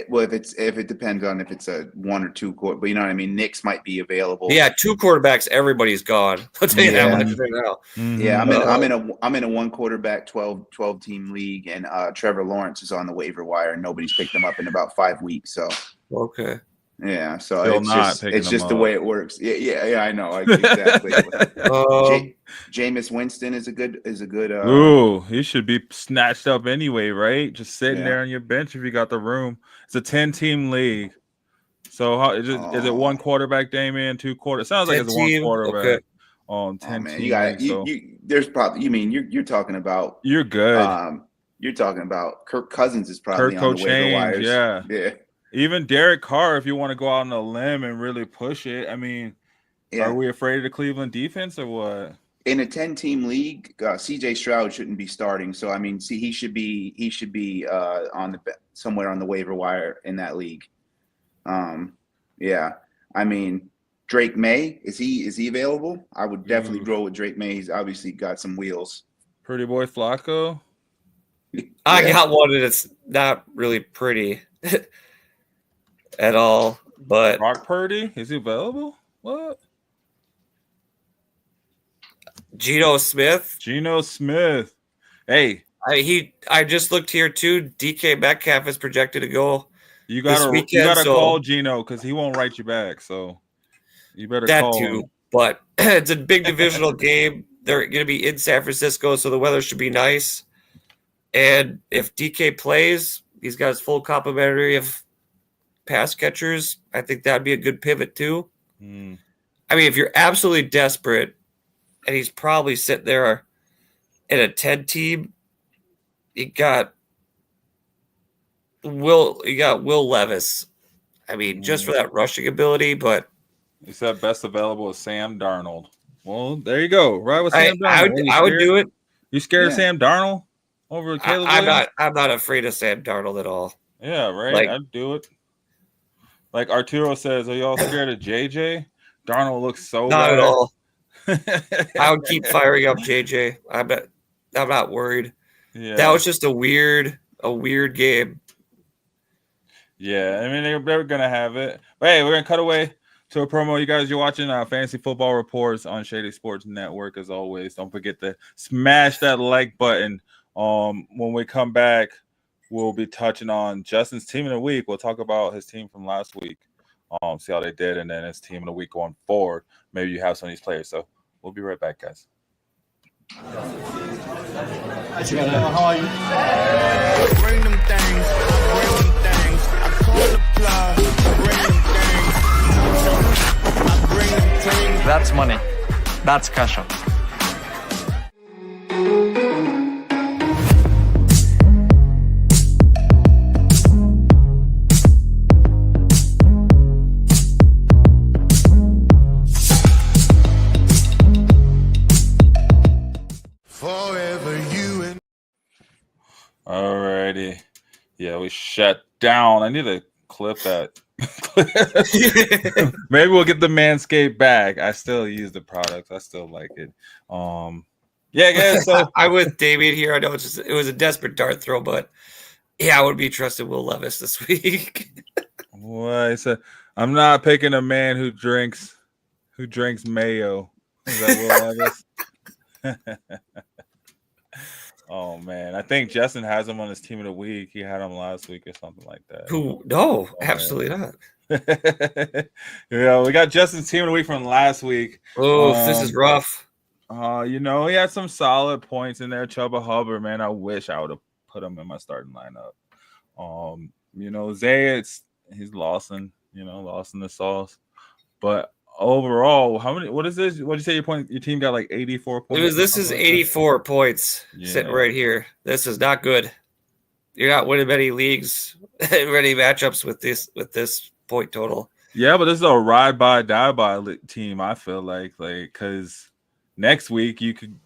Well, if it depends on if it's a 1 or 2 quarter, but you know what I mean. Knicks might be available. Yeah, 2 quarterbacks, everybody's gone. I'll tell you that much right now. Yeah, I'm in a 1 quarterback 12-team league, and Trevor Lawrence is on the waiver wire, and nobody's picked him up in about 5 weeks. So okay. Yeah, so it's just the way it works. Yeah, I know exactly. Jameis Winston is a good. Ooh, he should be snatched up anyway, right? Just sitting there on your bench if you got the room. It's a 10-team league. So how is it 1 quarterback, Damian, 2 quarters? Sounds like it's 1 quarterback. Okay. 10 man, team. You got there's probably. You mean you're talking about? You're good. You're talking about Kirk Cousins is probably on the waiver wires. Yeah. Even Derek Carr, if you want to go out on a limb and really push it, I mean, are we afraid of the Cleveland defense or what? In a 10-team league, C.J. Stroud shouldn't be starting. So I mean, he should be somewhere on the waiver wire in that league. Yeah, I mean, Drake May is he available? I would definitely roll with Drake May. He's obviously got some wheels. Pretty boy Flacco. I got one, and it's not really pretty at all. But Brock Purdy, is he available? What? Geno Smith. Geno Smith. Hey, I just looked here too. DK Metcalf is projected to go you this gotta weekend, so call Geno because he won't write you back. So you better that call too. him. But it's a big divisional game. They're going to be in San Francisco, so the weather should be nice. And if DK plays, he's got his full complementary of pass catchers. I think that'd be a good pivot too. Mm. I mean, if you're absolutely desperate, and he's probably sitting there in a 10 team, you got Will Levis. I mean, just for that rushing ability, but he said best available is Sam Darnold. Well, there you go. Right with Sam Darnold. I would do it. You scared of Sam Darnold over Caleb Williams? I'm not afraid of Sam Darnold at all. Yeah, right. Like, I'd do it. Like Arturo says, are y'all scared of JJ? Darnold looks so not bad. At all. I would keep firing up JJ. I'm not worried. Yeah. That was just a weird game. Yeah, I mean they're gonna have it. But hey, we're gonna cut away to a promo. You guys, you're watching Fantasy Football Reports on Shady Sports Network. As always, don't forget to smash that like button. When we come back, we'll be touching on Justin's team of the week. We'll talk about his team from last week. See how they did, and then his team of the week going forward. Maybe you have some of these players. So we'll be right back, guys. How are you? Bring them things, bring them things. I call the plug, bring them things. I bring them things. That's money. That's cash out. Alrighty. Yeah, we shut down. I need to clip that. Maybe we'll get the Manscaped back. I still use the product. I still like it. Yeah, guys. So I'm with David here. I know it was a desperate dart throw, but yeah, I would be trusting Will Levis this week. Why? So I'm not picking a man who drinks mayo. Is that Will Levis? Oh man, I think Justin has him on his team of the week. He had him last week or something like that. Who? No, absolutely not. Yeah, we got Justin's team of the week from last week. Oh, this is rough. He had some solid points in there. Chuba Hubbard, man, I wish I would have put him in my starting lineup. Zay, he's lost in the sauce. But overall, what is this? What did you say your team got like 84 points? This is 84 points sitting right here. This is not good. You're not winning many leagues, many matchups with this point total. Yeah, but this is a ride by die by team. I feel like because next week you could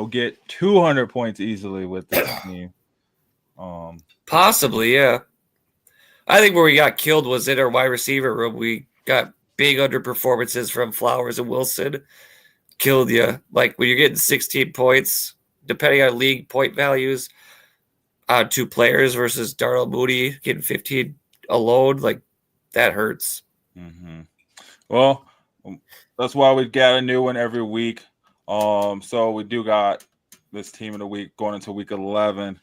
get 200 points easily with this team. Possibly, yeah. I think where we got killed was in our wide receiver room. We got big underperformances from Flowers and Wilson. Killed you. Like when you're getting 16 points, depending on league point values, on two players versus Darnell Mooney getting 15 alone, like that hurts. Mm-hmm. Well, that's why we got a new one every week. So we do got this team of the week going into week 11.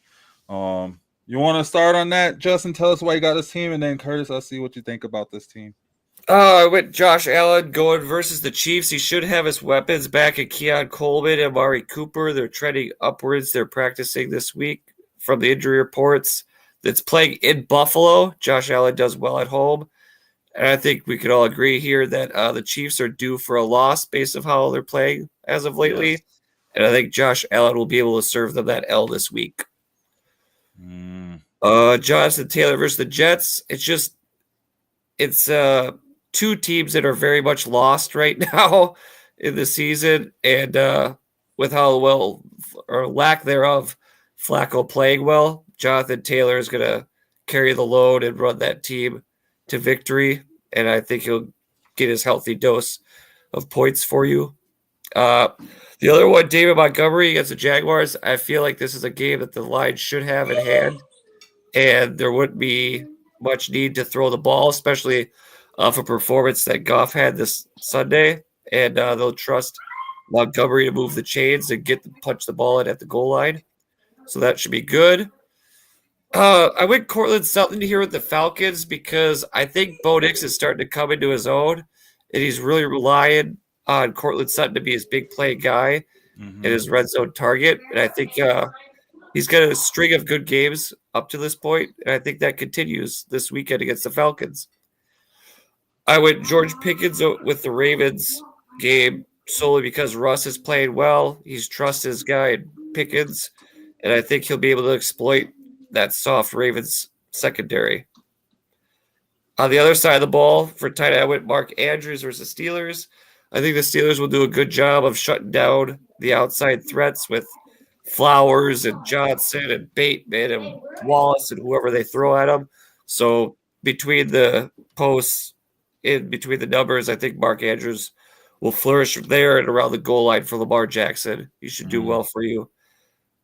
You want to start on that, Justin? Tell us why you got this team, and then Curtis, I'll see what you think about this team. I went Josh Allen going versus the Chiefs. He should have his weapons back at Keon Coleman and Amari Cooper. They're trending upwards. They're practicing this week from the injury reports. That's playing in Buffalo. Josh Allen does well at home. And I think we could all agree here that the Chiefs are due for a loss based on how they're playing as of lately. Yes. And I think Josh Allen will be able to serve them that L this week. Jonathan Taylor versus the Jets. It's two teams that are very much lost right now in the season. And with how well or lack thereof Flacco playing well, Jonathan Taylor is going to carry the load and run that team to victory. And I think he'll get his healthy dose of points for you. The other one, David Montgomery against the Jaguars, I feel like this is a game that the Lions should have in hand, and there wouldn't be much need to throw the ball, especially off a performance that Goff had this Sunday, and they'll trust Montgomery to move the chains and punch the ball in at the goal line. So that should be good. I went Cortland Sutton here with the Falcons because I think Bo Nix is starting to come into his own, and he's really relying on Cortland Sutton to be his big play guy and his red zone target. And I think he's got a string of good games up to this point, and I think that continues this weekend against the Falcons. I went George Pickens with the Ravens game solely because Russ is playing well. He's trusted his guy Pickens, and I think he'll be able to exploit that soft Ravens secondary. On the other side of the ball, for tight end, I went Mark Andrews versus Steelers. I think the Steelers will do a good job of shutting down the outside threats with Flowers and Johnson and Bateman and Wallace and whoever they throw at them. So between the posts, in between the numbers, I think Mark Andrews will flourish there and around the goal line for Lamar Jackson. He should do well for you.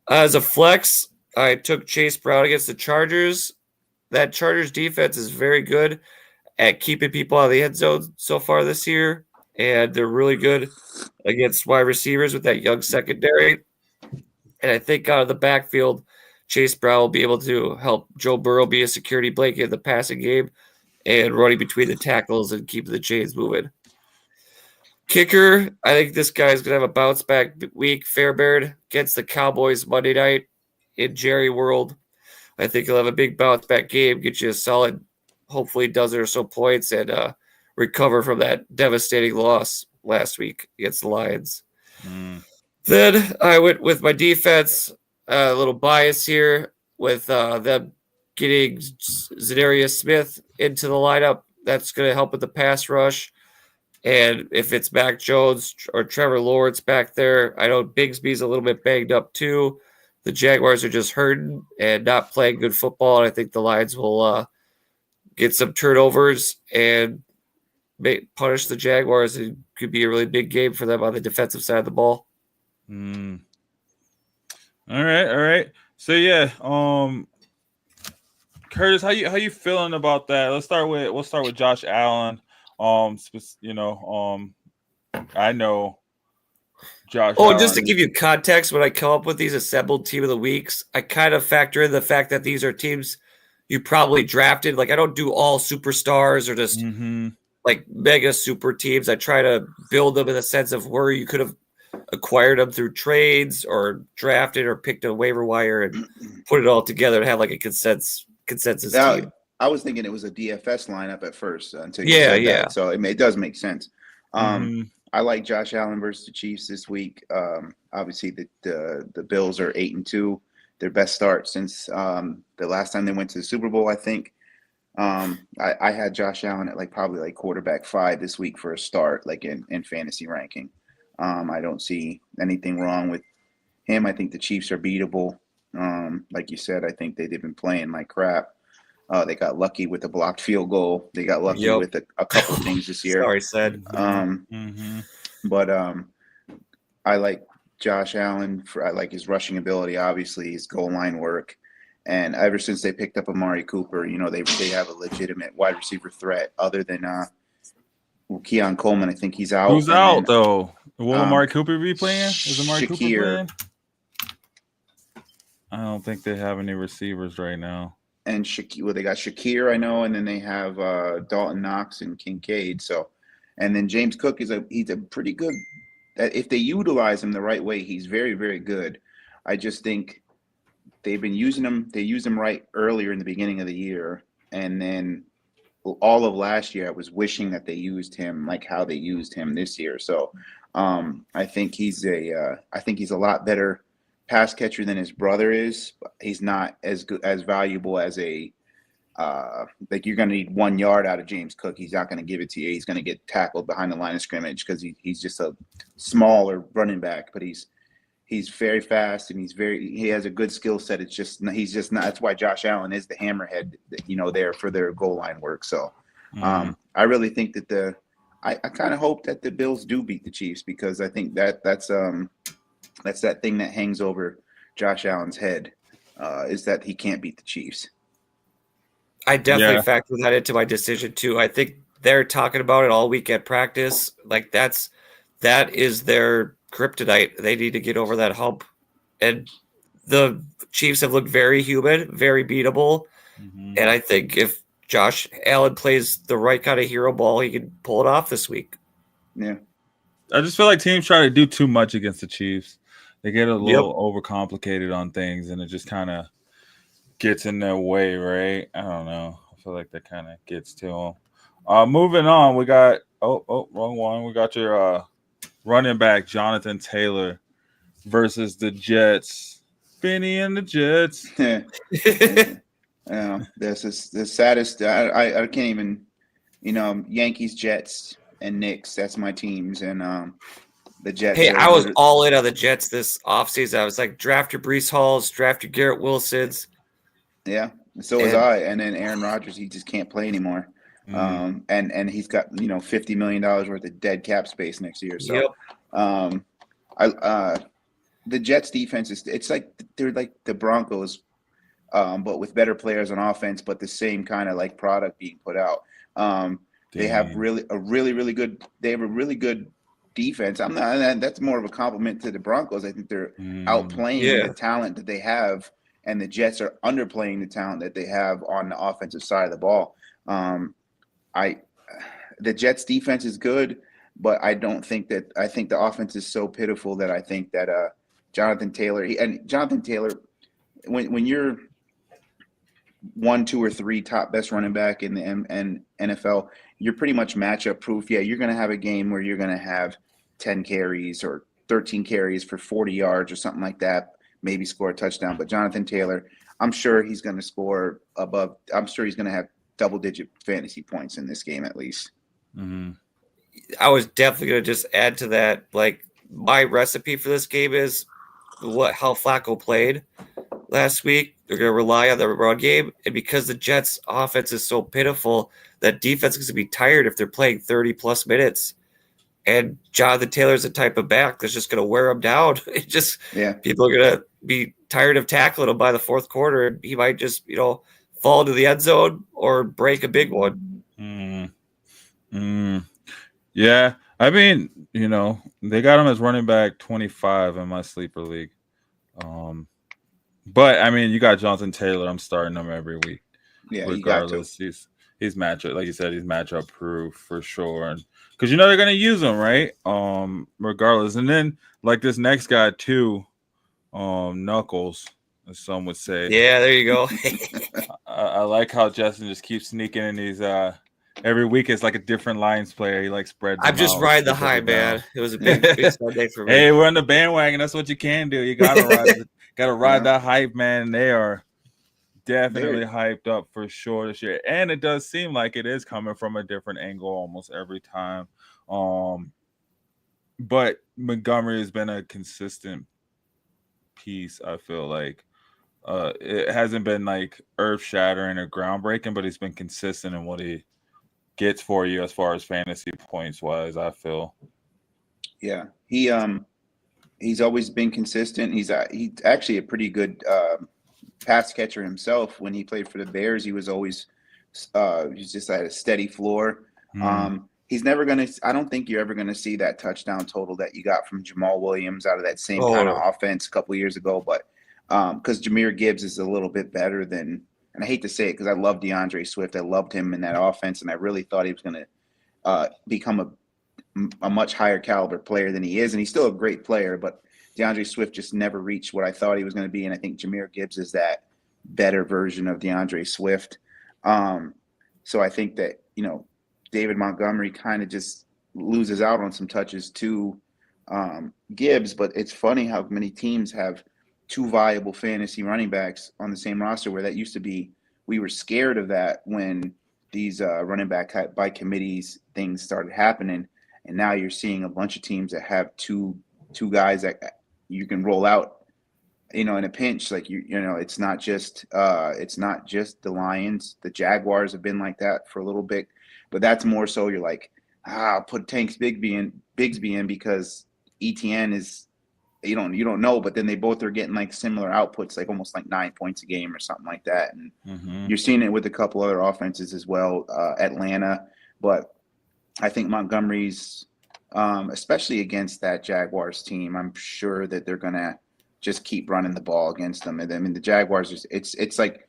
As a flex, I took Chase Brown against the Chargers. That Chargers defense is very good at keeping people out of the end zone so far this year, and they're really good against wide receivers with that young secondary. And I think out of the backfield, Chase Brown will be able to help Joe Burrow be a security blanket in the passing game and running between the tackles and keeping the chains moving. Kicker, I think this guy's going to have a bounce back week. Fairbairn against the Cowboys Monday night in Jerry World. I think he'll have a big bounce back game, get you a solid, hopefully dozen or so points, and recover from that devastating loss last week against the Lions. Then I went with my defense, a little bias here with them getting Zadarius Smith into the lineup. That's going to help with the pass rush. And if it's Mac Jones or Trevor Lawrence back there, I know Bigsby's a little bit banged up too. The Jaguars are just hurting and not playing good football. And I think the Lions will get some turnovers and punish the Jaguars. It could be a really big game for them on the defensive side of the ball. All right. So yeah, Curtis, how you feeling about that? We'll start with Josh Allen. I know Josh. Allen. Just to give you context, when I come up with these assembled team of the weeks, I kind of factor in the fact that these are teams you probably drafted. Like I don't do all superstars or just like mega super teams. I try to build them in the sense of where you could have acquired them through trades or drafted or picked a waiver wire and put it all together to have like a consensus team. I was thinking it was a DFS lineup at first until you said that. So it does make sense. I like Josh Allen versus the Chiefs this week. Obviously, the Bills are 8-2, their best start since the last time they went to the Super Bowl. I think I had Josh Allen at probably quarterback 5 this week for a start, in fantasy ranking. I don't see anything wrong with him. I think the Chiefs are beatable. Like you said, I think they've been playing like crap. They got lucky with the blocked field goal. They got lucky with a couple of things this year. Sorry, said. But I like Josh Allen. I like his rushing ability, obviously, his goal line work. And ever since they picked up Amari Cooper, they have a legitimate wide receiver threat other than Keon Coleman. I think he's out. Who's out, though? Will Amari Cooper be playing? Is Amari Cooper playing? I don't think they have any receivers right now. And they got Shakir, I know, and then they have Dalton Knox and Kincaid. So, and then James Cook he's a pretty good. If they utilize him the right way, he's very, very good. I just think they've been using him. They used him right earlier in the beginning of the year, and then all of last year, I was wishing that they used him like how they used him this year. So, I think he's a lot better pass catcher than his brother is. He's not as valuable as you're going to need 1 yard out of James Cook. He's not going to give it to you. He's going to get tackled behind the line of scrimmage because he's just a smaller running back, but he's very fast and he has a good skill set. He's just not. That's why Josh Allen is the hammerhead, there for their goal line work. So I really think that I kind of hope that the Bills do beat the Chiefs, because I think that's that thing that hangs over Josh Allen's head, is that he can't beat the Chiefs. I definitely factor that into my decision too. I think they're talking about it all week at practice. Like that is their kryptonite. They need to get over that hump. And the Chiefs have looked very human, very beatable. Mm-hmm. And I think if Josh Allen plays the right kind of hero ball, he can pull it off this week. Yeah. I just feel like teams try to do too much against the Chiefs. They get a little overcomplicated on things, and it just kind of gets in their way, right? I don't know. I feel like that kind of gets to them. Moving on, we got wrong one. We got your running back Jonathan Taylor versus the Jets. Benny and the Jets. This is the saddest. I can't even. Yankees, Jets, and Knicks. That's my teams, and the Jets. Hey, I was all in on the Jets this offseason. I was like, draft your Breece Halls, draft your Garrett Wilsons. Yeah, so was I. And then Aaron Rodgers, he just can't play anymore. Mm-hmm. And he's got $50 million worth of dead cap space next year. So, the Jets defense it's like they're like the Broncos, but with better players on offense, but the same kind of like product being put out. They have a really good defense. That's more of a compliment to the Broncos. I think they're outplaying the talent that they have, and the Jets are underplaying the talent that they have on the offensive side of the ball. The Jets defense is good, but I think the offense is so pitiful that I think that Jonathan Taylor, when you're 1, 2, or 3 top best running back in the NFL, you're pretty much matchup proof. Yeah, you're going to have a game where you're going to have 10 carries or 13 carries for 40 yards or something like that, maybe score a touchdown. But Jonathan Taylor, I'm sure he's going to score above. I'm sure he's going to have double-digit fantasy points in this game at least. Mm-hmm. I was definitely going to just add to that. Like, my recipe for this game is how Flacco played last week. They're going to rely on the run game, and because the Jets' offense is so pitiful, that defense is going to be tired if they're playing 30-plus minutes. And Jonathan Taylor's the type of back that's just going to wear them down. People are going to be tired of tackling him by the fourth quarter, and he might just fall into the end zone or break a big one. Yeah, I mean, they got him as running back 25 in my sleeper league. But I mean, you got Jonathan Taylor. I'm starting him every week. Yeah, regardless. He's matchup, like you said, he's matchup proof for sure. And because they're gonna use him, right? Regardless. And then like this next guy too, Knuckles, as some would say. Yeah, there you go. I like how Justin just keeps sneaking in these. Every week it's like a different Lions player. He like spreads. I'm just riding the high, man. It was a big Sunday for me. Hey, we're on the bandwagon. That's what you can do. You gotta ride that hype, man. They are definitely hyped up for sure this year, and it does seem like it is coming from a different angle almost every time. But Montgomery has been a consistent piece. I feel like it hasn't been like earth-shattering or groundbreaking, but he's been consistent in what he gets for you as far as fantasy points wise. I feel. Yeah, he's always been consistent. He's actually a pretty good pass catcher himself. When he played for the Bears, he was always he's just at a steady floor. He's never gonna. I don't think you're ever gonna see that touchdown total that you got from Jamal Williams out of that same kind of offense a couple of years ago. But because Jahmyr Gibbs is a little bit better than, and I hate to say it because I love DeAndre Swift. I loved him in that offense, and I really thought he was gonna become a much higher caliber player than he is, and he's still a great player. But DeAndre Swift just never reached what I thought he was going to be, and I think Jahmyr Gibbs is that better version of DeAndre Swift. So I think that David Montgomery kind of just loses out on some touches to Gibbs, but it's funny how many teams have two viable fantasy running backs on the same roster, where that used to be, we were scared of that when these running back by committees things started happening. And now you're seeing a bunch of teams that have two guys that you can roll out, in a pinch. Like it's not just the Lions. The Jaguars have been like that for a little bit, but that's more so you're like, I'll put Bigsby in because ETN is you don't know, but then they both are getting like similar outputs, like almost like 9 points a game or something like that. And you're seeing it with a couple other offenses as well, Atlanta. But I think Montgomery's, especially against that Jaguars team, I'm sure that they're gonna just keep running the ball against them. And I mean, the Jaguars, it's like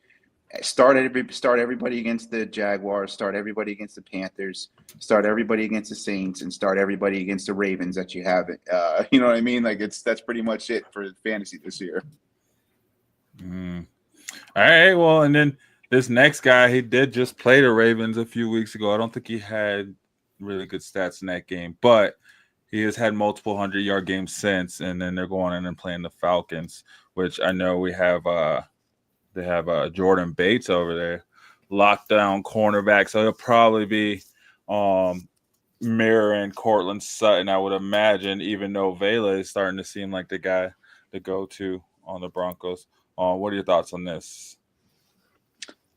start everybody against the Jaguars, start everybody against the Panthers, start everybody against the Saints, and start everybody against the Ravens that you have. You know what I mean? Like that's pretty much it for fantasy this year. All right. Well, and then this next guy, he did just play the Ravens a few weeks ago. I don't think he had really good stats in that game, but he has had multiple 100-yard games since. And then they're going in and playing the Falcons, which I know we have. They have Jordan Bates over there, lockdown cornerback. So he'll probably be mirroring Cortland Sutton, I would imagine, even though Vela is starting to seem like the guy to go to on the Broncos. What are your thoughts on this?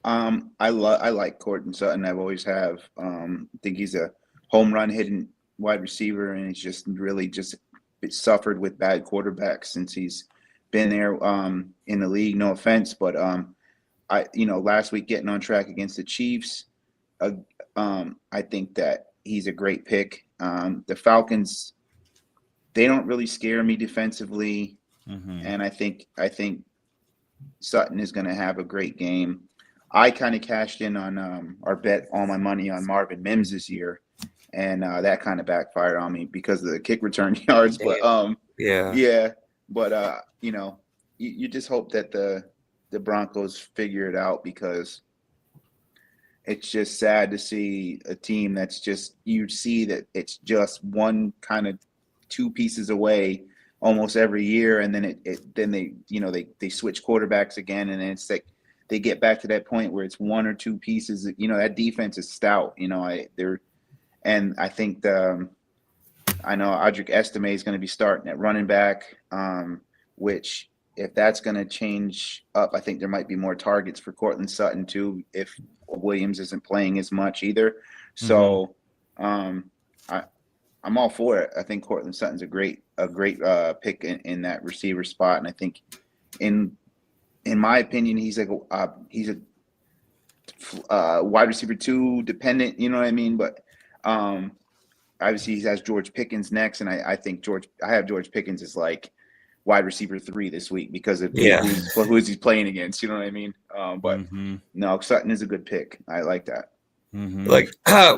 I like Cortland Sutton. I've always have. Think he's a home run hitting wide receiver, and he's just really just suffered with bad quarterbacks since he's been there in the league. No offense, but last week getting on track against the Chiefs, I think that he's a great pick. The Falcons, they don't really scare me defensively, and I think Sutton is going to have a great game. I kind of cashed in on or bet all my money on Marvin Mims this year, and that kind of backfired on me because of the kick return yards. But But you just hope that the Broncos figure it out, because it's just sad to see a team that's just, you see that it's just one kind of two pieces away almost every year, and then they switch quarterbacks again, and then it's like they get back to that point where it's one or two pieces. That defense is stout. I think I know Audric Estime is going to be starting at running back, which if that's going to change up, I think there might be more targets for Cortland Sutton too if Williams isn't playing as much either. So I'm all for it. I think Cortland Sutton's a great pick in that receiver spot, and I think in my opinion he's a wide receiver 2 dependent. You know what I mean? But obviously he has George Pickens next, and I think I have George Pickens as like wide receiver 3 this week because of who he's playing against. You know what I mean? No, Sutton is a good pick. I like that. Like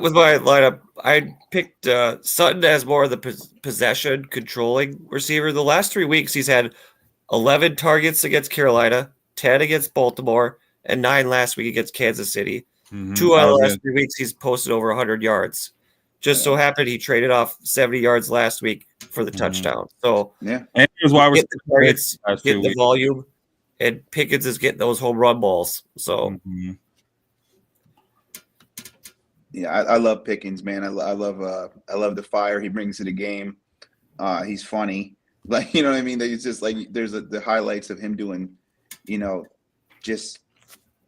with my lineup, I picked Sutton as more of the possession controlling receiver. The last 3 weeks, he's had 11 targets against Carolina, 10 against Baltimore, and 9 last week against Kansas City. 2 out of the last 3 weeks, he's posted over 100 yards. Just so happened he traded off 70 yards last week for the touchdown. So and here's why we're getting the targets, getting the volume, and Pickens is getting those home run balls. So yeah, I love Pickens, man. I love the fire he brings to the game. He's funny, like, you know what I mean. It's just like there's the highlights of him doing, just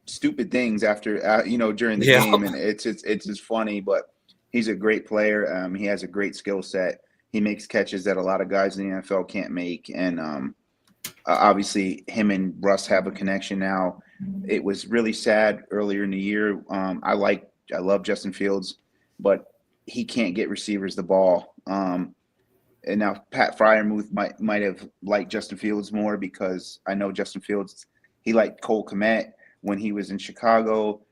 stupid things after during the game, and it's just funny. But he's a great player. He has a great skill set. He makes catches that a lot of guys in the NFL can't make, and obviously him and Russ have a connection now. It was really sad earlier in the year. I love Justin Fields, but he can't get receivers the ball. And now Pat Freiermuth might have liked Justin Fields more, because I know Justin Fields, he liked Cole Kmet when he was in Chicago.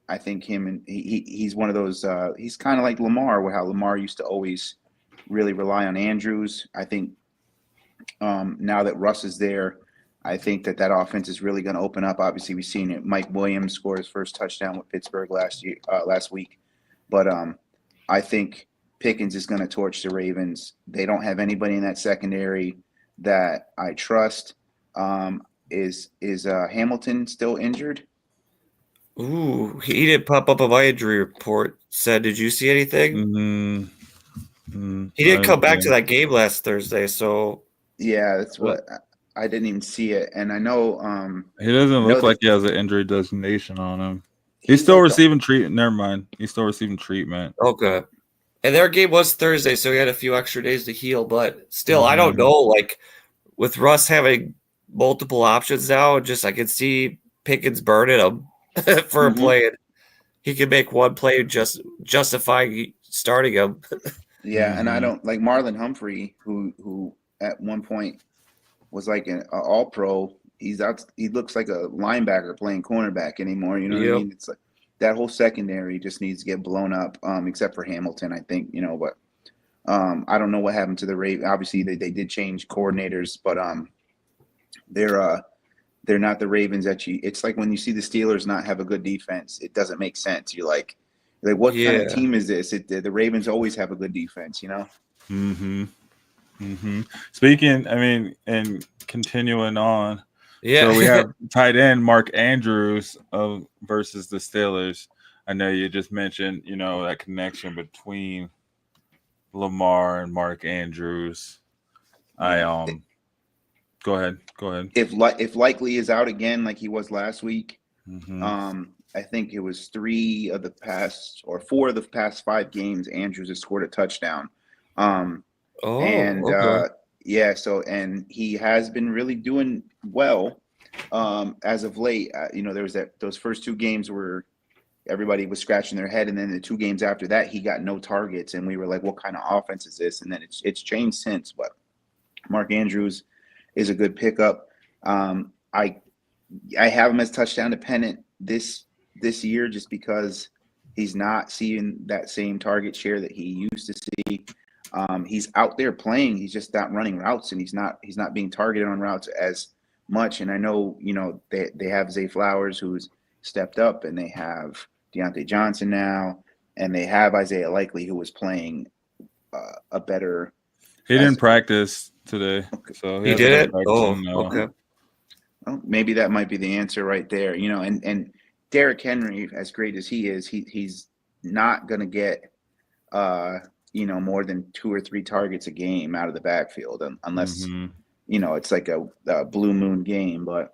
I think he's one of those. He's kind of like Lamar, how Lamar used to always really rely on Andrews. I think now that Russ is there, I think that offense is really going to open up. Obviously, we've seen it. Mike Williams scored his first touchdown with Pittsburgh last week. But I think Pickens is going to torch the Ravens. They don't have anybody in that secondary that I trust. Is Hamilton still injured? Ooh, he didn't pop up on my injury report. Did you see anything? He didn't come back to that game last Thursday, so yeah, that's what I didn't even see it. And I know he doesn't look like he has an injury designation on him. He's still receiving treatment. Never mind. He's still receiving treatment. Okay. And their game was Thursday, so he had a few extra days to heal. But still, I don't know. Like with Russ having multiple options now, I could see Pickens burning him for a play. And he can make one play just justifying starting him. Yeah, and I don't like Marlon Humphrey, who at one point was like an all pro. He's out. He looks like a linebacker playing cornerback anymore. You know what I mean? It's like that whole secondary just needs to get blown up, except for Hamilton, I think. But I don't know what happened to the Ravens. Obviously, they did change coordinators, but they're not the Ravens that you. It's like when you see the Steelers not have a good defense, it doesn't make sense. You're like what kind of team is this? The Ravens always have a good defense, Speaking, and continuing on. Yeah. So we have tight end Mark Andrews versus the Steelers. I know you just mentioned, that connection between Lamar and Mark Andrews. Go ahead. If Likely is out again, like he was last week, I think it was 4 of the past 5 games, Andrews has scored a touchdown. And he has been really doing well as of late. There was those first 2 games where everybody was scratching their head, and then the 2 games after that, he got no targets, and we were like, "What kind of offense is this?" And then it's changed since. But Mark Andrews is a good pickup. I have him as touchdown dependent this year, just because he's not seeing that same target share that he used to see. He's out there playing. He's just not running routes, and he's not being targeted on routes as much. And I know, they have Zay Flowers, who's stepped up, and they have Deontay Johnson now, and they have Isaiah Likely, who was playing a better. He didn't practice today, so he did it. Okay. Well, maybe that might be the answer right there. And Derrick Henry, as great as he is, he's not going to get more than 2 or 3 targets a game out of the backfield, unless it's like a blue moon game. But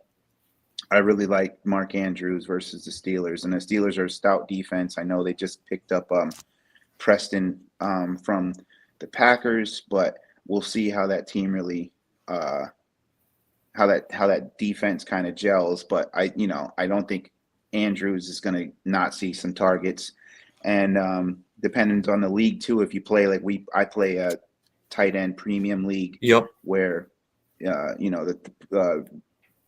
I really like Mark Andrews versus the Steelers, and the Steelers are a stout defense. I know they just picked up Preston from the Packers, but we'll see how that team really how that defense kind of gels. But I don't think Andrews is going to not see some targets, and dependent on the league too. If you play I play a tight end premium league, where the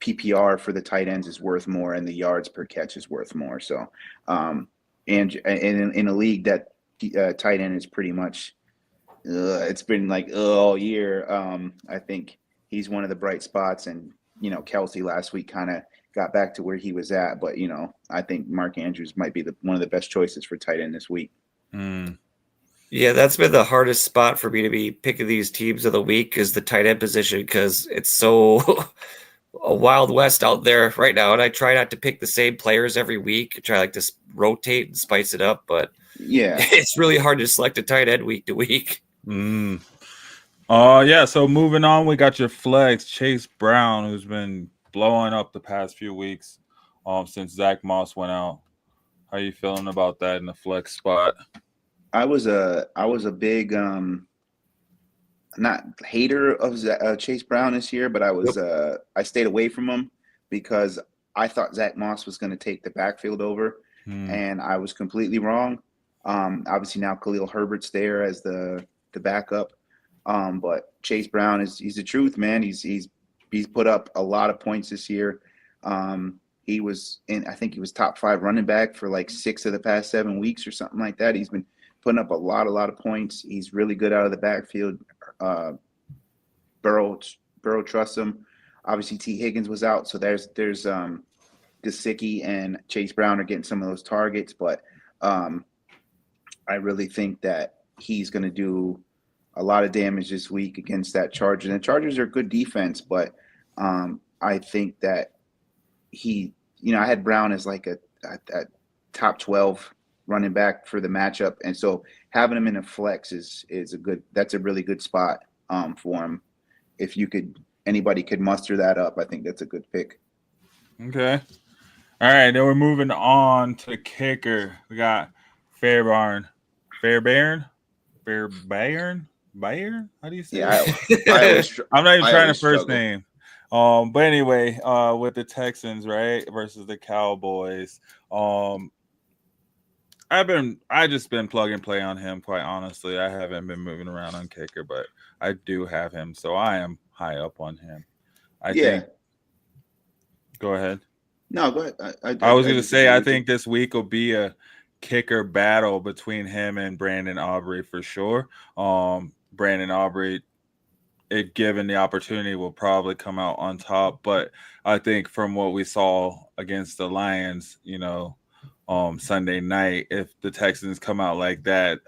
PPR for the tight ends is worth more and the yards per catch is worth more. So, and in a league that tight end is pretty much it's been like all year. I think he's one of the bright spots, and Kelsey last week kind of got back to where he was at, but I think Mark Andrews might be one of the best choices for tight end this week. Yeah, that's been the hardest spot for me to be picking these teams of the week, is the tight end position, because it's so a wild west out there right now, and I try not to pick the same players every week. I try to rotate and spice it up, but it's really hard to select a tight end week to week. So moving on, we got your flex, Chase Brown, who's been blowing up the past few weeks since Zach Moss went out. How are you feeling about that in the flex spot? I was a big not hater of Chase Brown this year, but I stayed away from him because I thought Zach Moss was going to take the backfield over, and I was completely wrong. Obviously now Khalil Herbert's there as the backup, but Chase Brown he's the truth, man. He's put up a lot of points this year. He was I think he was top 5 running back for like 6 of the past 7 weeks or something like that. He's been putting up a lot of points. He's really good out of the backfield. Burrow trusts him. Obviously T. Higgins was out, so there's Gesicki and Chase Brown are getting some of those targets, but I really think that he's going to do a lot of damage this week against that Chargers. And the Chargers are a good defense, but I think that I had Brown as like a top 12 running back for the matchup, and so having him in a flex is that's a really good spot for him. If anybody could muster that up, I think that's a good pick. Okay. All right, then we're moving on to the kicker. We got Fairbairn. Fairbairn? Bayern? How do you say Yeah, it? I always, I'm not even I trying to always first struggle. name. But anyway, with the Texans, right, versus the Cowboys. I just been plug and play on him, quite honestly. I haven't been moving around on kicker, but I do have him, so I am high up on him. I Yeah. think go ahead. No, go ahead. I was I gonna just say agree I with you. think this week will be a kicker battle between him and Brandon Aubrey for sure. Brandon Aubrey, it given the opportunity, will probably come out on top. But I think from what we saw against the Lions, Sunday night, if the Texans come out like that,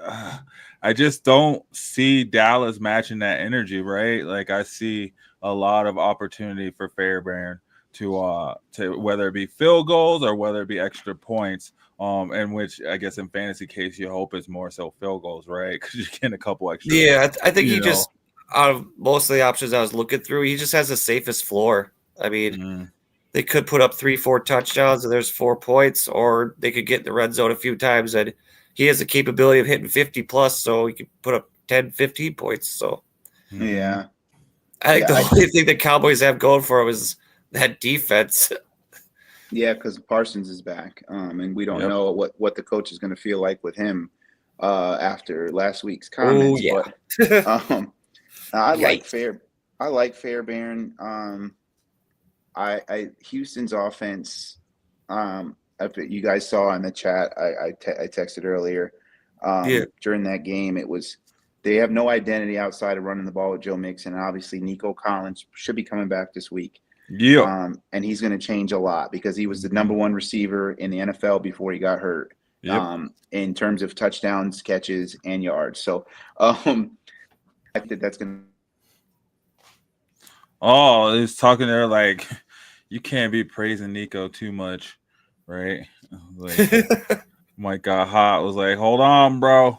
I just don't see Dallas matching that energy, right? Like I see a lot of opportunity for Fairbairn to whether it be field goals or whether it be extra points. In which I guess in fantasy case you hope it's more so field goals, right? Because you're getting a couple extra. Yeah, I think you he know. just out of most of the options I was looking through, he just has the safest floor. I mean, they could put up 3-4 touchdowns and there's 4 points, or they could get in the red zone a few times, and he has the capability of hitting 50 plus, so he could put up 10, 15 points. So Yeah. I think Yeah. the only thing the Cowboys have going for them is that defense. Yeah, because Parsons is back, and we don't Yep. know what the coach is going to feel like with him after last week's Oh comments. yeah. But I like Yikes. I like Fairbairn. Houston's offense. If you guys saw in the chat, I texted earlier. Yeah. During that game, they have no identity outside of running the ball with Joe Mixon. And obviously, Nico Collins should be coming back this week. Yeah. And he's going to change a lot because he was the number one receiver in the NFL before he got hurt. Yep. In terms of touchdowns, catches, and yards. So I think that's going to. Oh, he's talking there like you can't be praising Nico too much, right? Like Mike got hot. Was like, hold on, bro.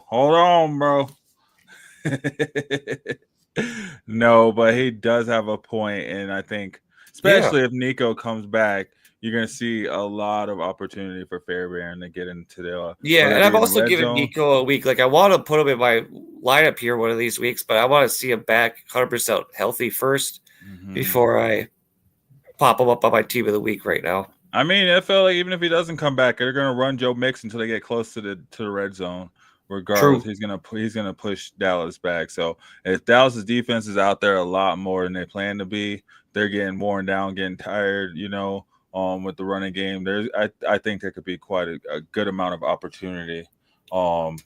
No, but he does have a point, and I think especially if Nico comes back, you're gonna see a lot of opportunity for Fairbairn to get into the And I've also given zone. Nico a week. Like I want to put him in my lineup here one of these weeks, but I want to see him back 100% healthy first before I pop him up on my team of the week right now. I mean, I feel like even if he doesn't come back, they're gonna run Joe Mixon until they get close to the red zone. Regardless, he's gonna push Dallas back. So if Dallas's defense is out there a lot more than they plan to be, they're getting worn down, getting tired. With the running game, I think there could be quite a good amount of opportunity, for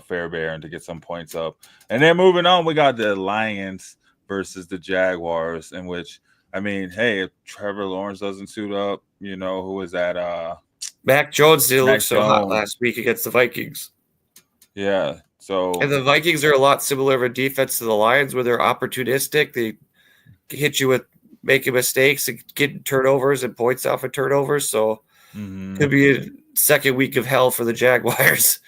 Fairbairn to get some points up. And then moving on, we got the Lions versus the Jaguars, in which. I mean, hey, if Trevor Lawrence doesn't suit up, who is that? Mac Jones didn't Mac look so hot Jones. last week against the Vikings. Yeah. So And the Vikings are a lot similar of a defense to the Lions, where they're opportunistic. They hit you with making mistakes and getting turnovers and points off of turnovers. So could be a second week of hell for the Jaguars.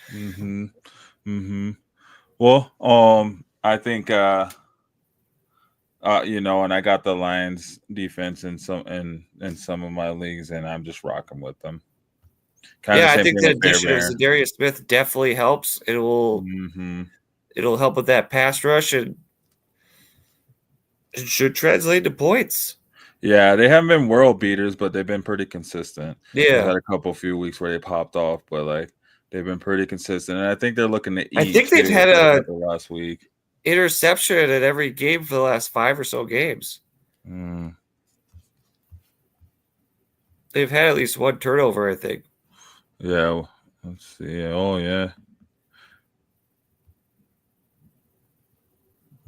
Well, I think and I got the Lions defense in some of my leagues, and I'm just rocking with them. I think the addition of Zadarius Smith definitely helps. It'll help with that pass rush, and it should translate to points. Yeah, they haven't been world beaters, but they've been pretty consistent. Yeah, they had a few weeks where they popped off, but they've been pretty consistent, and I think they're looking to eat. I think they've had a last week interception at every game for the last 5 or so games. They've had at least one turnover, I think. Yeah, let's see. Oh, yeah.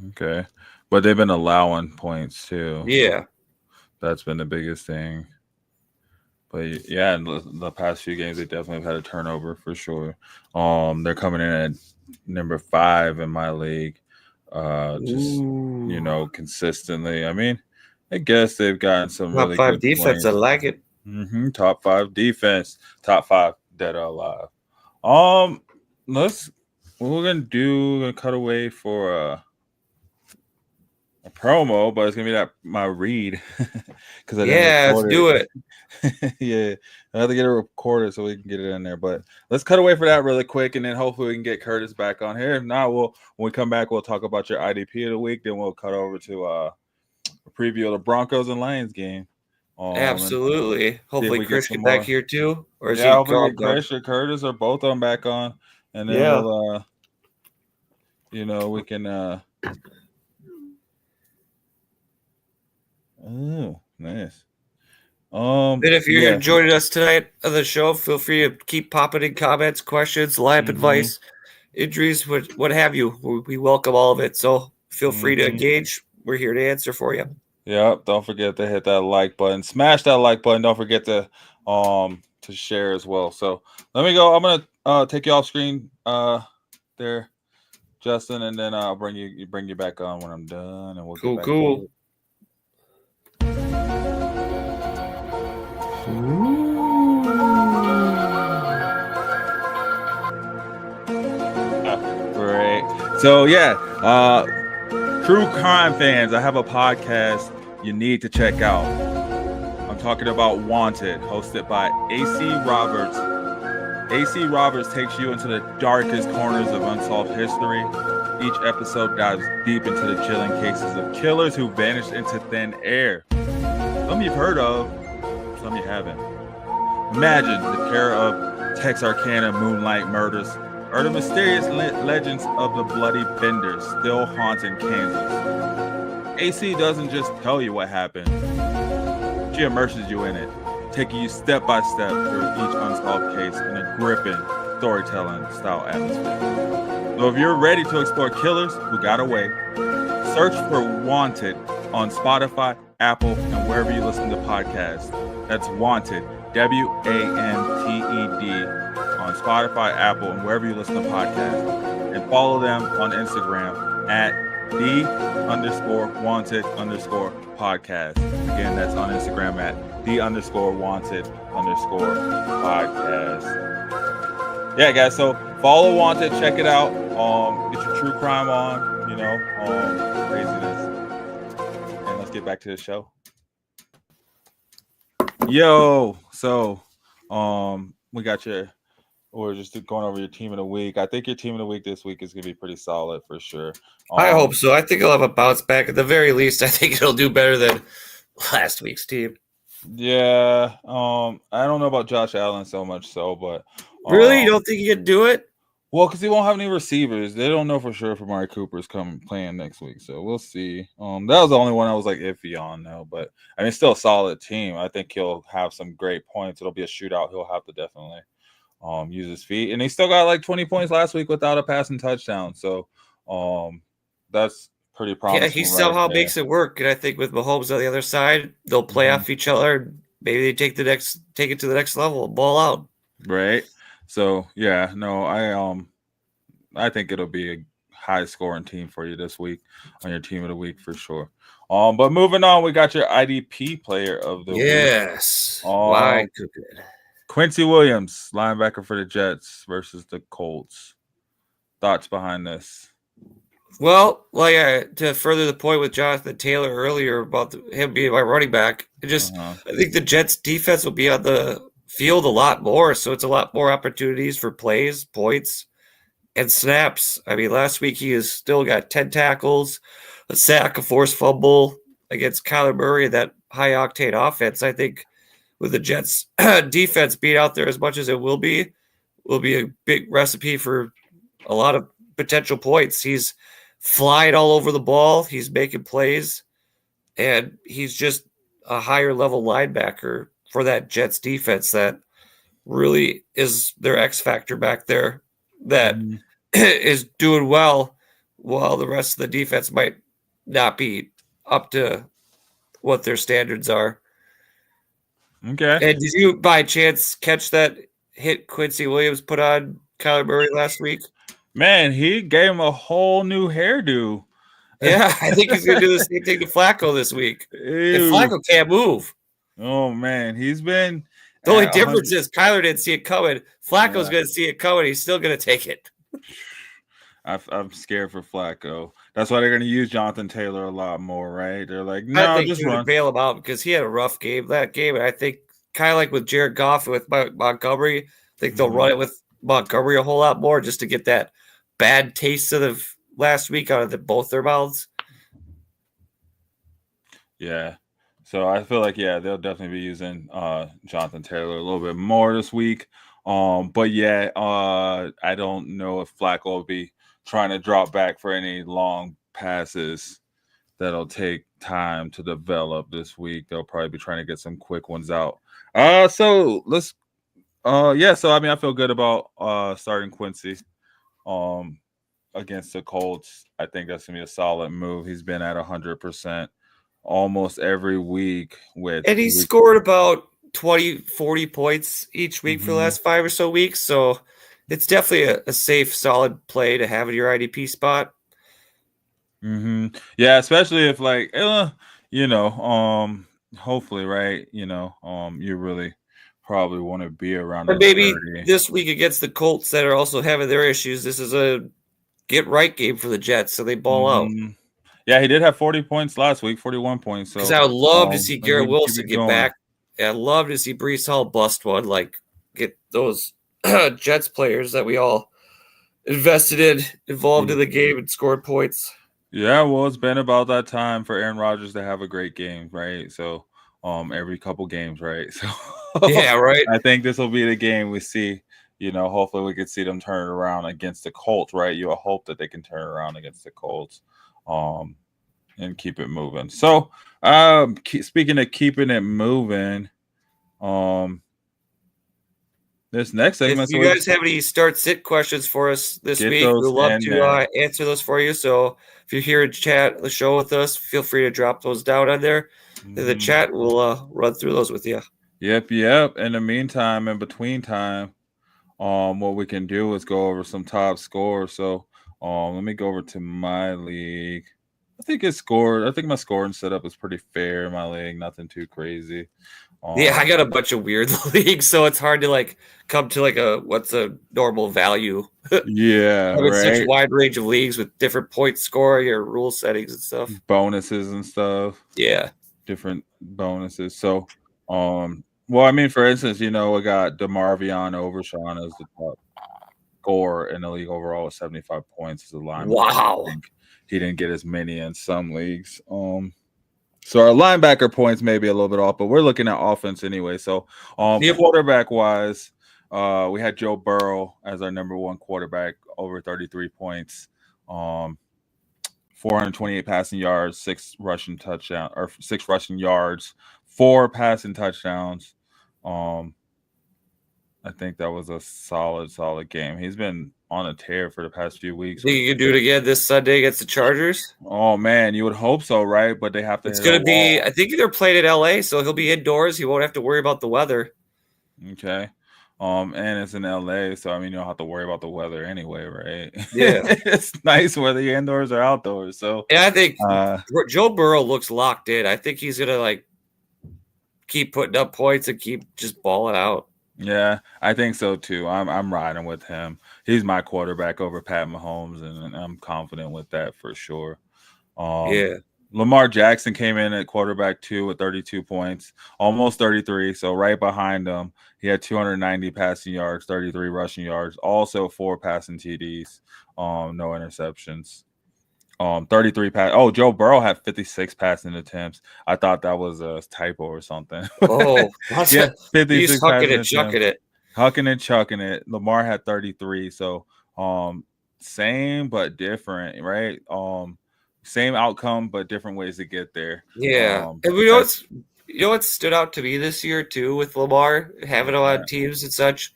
Okay, but they've been allowing points too. Yeah, that's been the biggest thing. But yeah, in the past few games, they definitely have had a turnover for sure. They're coming in at number 5 in my league. Consistently. I mean, I guess they've gotten some top really 5 good defense. points. I like it. Top 5 defense. Top 5 dead or alive. We're gonna cut away for a promo, but it's gonna be my read because let's do it. Yeah, I have to get it recorded so we can get it in there. But let's cut away for that really quick, and then hopefully we can get Curtis back on here. If not, when we come back, we'll talk about your IDP of the week. Then we'll cut over to a preview of the Broncos and Lions game. Absolutely. Hopefully Chris get back here too, or is hopefully Chris or Curtis or both of them back on, and then we'll we can. Oh, nice. And if you're joining us tonight on the show, feel free to keep popping in comments, questions, lineup advice, injuries, what have you. We welcome all of it. So feel free to engage. We're here to answer for you. Yep. Don't forget to hit that like button. Smash that like button. Don't forget to share as well. So let me go. I'm gonna take you off screen there, Justin, and then I'll bring you back on when I'm done, and we'll get back to it. Great. So true crime fans, I have a podcast you need to check out. I'm talking about Wanted, hosted by AC Roberts. AC Roberts takes you into the darkest corners of unsolved history. Each episode dives deep into the chilling cases of killers who vanished into thin air. Some you've heard of, some you haven't. Imagine the terror of Texarkana moonlight murders, or the mysterious legends of the Bloody Benders still haunting Kansas. AC doesn't just tell you what happened. She immerses you in it, taking you step by step through each unsolved case in a gripping storytelling style atmosphere. So if you're ready to explore killers who got away, search for Wanted on Spotify, Apple, and wherever you listen to podcasts. That's Wanted, WANTED, on Spotify, Apple, and wherever you listen to podcasts. And follow them on Instagram at _wanted_podcast. Again, that's on Instagram at _wanted_podcast. Yeah, guys, so follow Wanted, check it out. Get your true crime on, craziness. And let's get back to the show. Yo, so we got we're just going over your team of the week. I think your team of the week this week is going to be pretty solid for sure. I hope so. I think it'll have a bounce back. At the very least, I think it'll do better than last week's team. Yeah. I don't know about Josh Allen so much so, but really? You don't think he can do it? Well, because he won't have any receivers. They don't know for sure if Amari Cooper's playing next week, so we'll see. That was the only one I was like iffy on though, but I mean, still a solid team. I think he'll have some great points. It'll be a shootout. He'll have to definitely use his feet, and he still got like 20 points last week without a passing touchdown. So that's pretty promising. Yeah, he somehow makes it work, and I think with Mahomes on the other side, they'll play off each other. And maybe they take it to the next level, ball out. Right. So yeah, no, I think it'll be a high scoring team for you this week on your team of the week for sure. But moving on, we got your IDP player of the week. Yes. Why good? Quincy Williams, linebacker for the Jets versus the Colts. Thoughts behind this? Well, to further the point with Jonathan Taylor earlier about him being my running back, I think the Jets defense will be on the field a lot more, so it's a lot more opportunities for plays, points, and snaps. I mean, last week he has still got 10 tackles, a sack, a forced fumble against Kyler Murray, that high-octane offense. I think with the Jets' defense being out there as much as it will be a big recipe for a lot of potential points. He's flying all over the ball. He's making plays, and he's just a higher-level linebacker for that Jets defense that really is their X factor back there that is doing well while the rest of the defense might not be up to what their standards are. Okay. And did you by chance catch that hit Quincy Williams put on Kyler Murray last week? Man, he gave him a whole new hairdo. Yeah, I think he's going to do the same thing to Flacco this week. Ew. And Flacco can't move. Oh, man. He's been... The only difference is Kyler didn't see it coming. Flacco's going to see it coming. He's still going to take it. I'm scared for Flacco. That's why they're going to use Jonathan Taylor a lot more, right? They're like, I no, think just he would run. bail him out because he had a rough game that game. And I think kind of like with Jared Goff and with Montgomery, I think they'll run it with Montgomery a whole lot more just to get that bad taste of the last week out of both their mouths. Yeah. So I feel like, they'll definitely be using Jonathan Taylor a little bit more this week. But I don't know if Flacco will be trying to drop back for any long passes that'll take time to develop this week. They'll probably be trying to get some quick ones out. So let's so I mean I feel good about starting Quincy against the Colts. I think that's gonna be a solid move. He's been at 100% almost every week and he scored about 20, 40 points each week for the Mhm. last 5 or so weeks. So it's definitely a safe, solid play to have in your IDP spot. Yeah, especially if hopefully, right, you really probably want to be around Or the maybe 30. this week against the Colts that are also having their issues, this is a get right game for the Jets, so they ball out. Yeah, he did have 40 points last week, 41 points. So Because I would love to see maybe Garrett keep Wilson it get going. back. And I'd love to see Brees Hall bust one, like get those Jets players that we all invested in involved in the game and scored points. Yeah, well, it's been about that time for Aaron Rodgers to have a great game, right? So, every couple games, right? So, Yeah, right. I think this will be the game we see. Hopefully we can see them turn it around against the Colts, right? You hope that they can turn it around against the Colts, and keep it moving. So, speaking of keeping it moving, this next segment. If you guys have any start-sit questions for us this week, we'd love to answer those for you. So if you're here to chat the show with us, feel free to drop those down on there in the chat. We'll run through those with you. Yep. In the meantime, in between time, what we can do is go over some top scores. So let me go over to my league. I think my scoring setup is pretty fair in my league. Nothing too crazy. Yeah, I got a bunch of weird leagues, so it's hard to come to what's a normal value. Yeah, having right. such a wide range of leagues with different point scoring or rule settings and stuff, bonuses and stuff. Yeah, different bonuses. So, well, I mean, for instance, we got DeMarvion Overshawn as the top scorer in the league overall with 75 points as a linebacker. Wow. I think he didn't get as many in some leagues. So our linebacker points may be a little bit off, but we're looking at offense anyway. So quarterback wise, we had Joe Burrow as our number one quarterback, over 33 points, 428 passing yards, 6 rushing yards, 4 passing touchdowns. I think that was a solid game. He's been on a tear for the past few weeks. Think you can do it again this Sunday against the Chargers? Oh man, you would hope so, right? But they have to. It's going to be. I think they're playing in LA, so he'll be indoors. He won't have to worry about the weather. Okay. And it's in LA, so I mean you don't have to worry about the weather anyway, right? Yeah. It's nice whether you're indoors or outdoors. So yeah, I think Joe Burrow looks locked in. I think he's gonna keep putting up points and keep just balling out. Yeah, I think so too. I'm riding with him. He's my quarterback over Pat Mahomes, and I'm confident with that for sure. Yeah. Lamar Jackson came in at quarterback 2 with 32 points, almost 33. So right behind him, he had 290 passing yards, 33 rushing yards, also 4 passing TDs, no interceptions. 33 pass. Oh, Joe Burrow had 56 passing attempts. I thought that was a typo or something. Oh, yeah, 56 he's hucking and chucking it. Hucking and chucking it. Lamar had 33. So same but different, right? Same outcome but different ways to get there. Yeah. And we know what stood out to me this year too with Lamar having a lot of teams and such.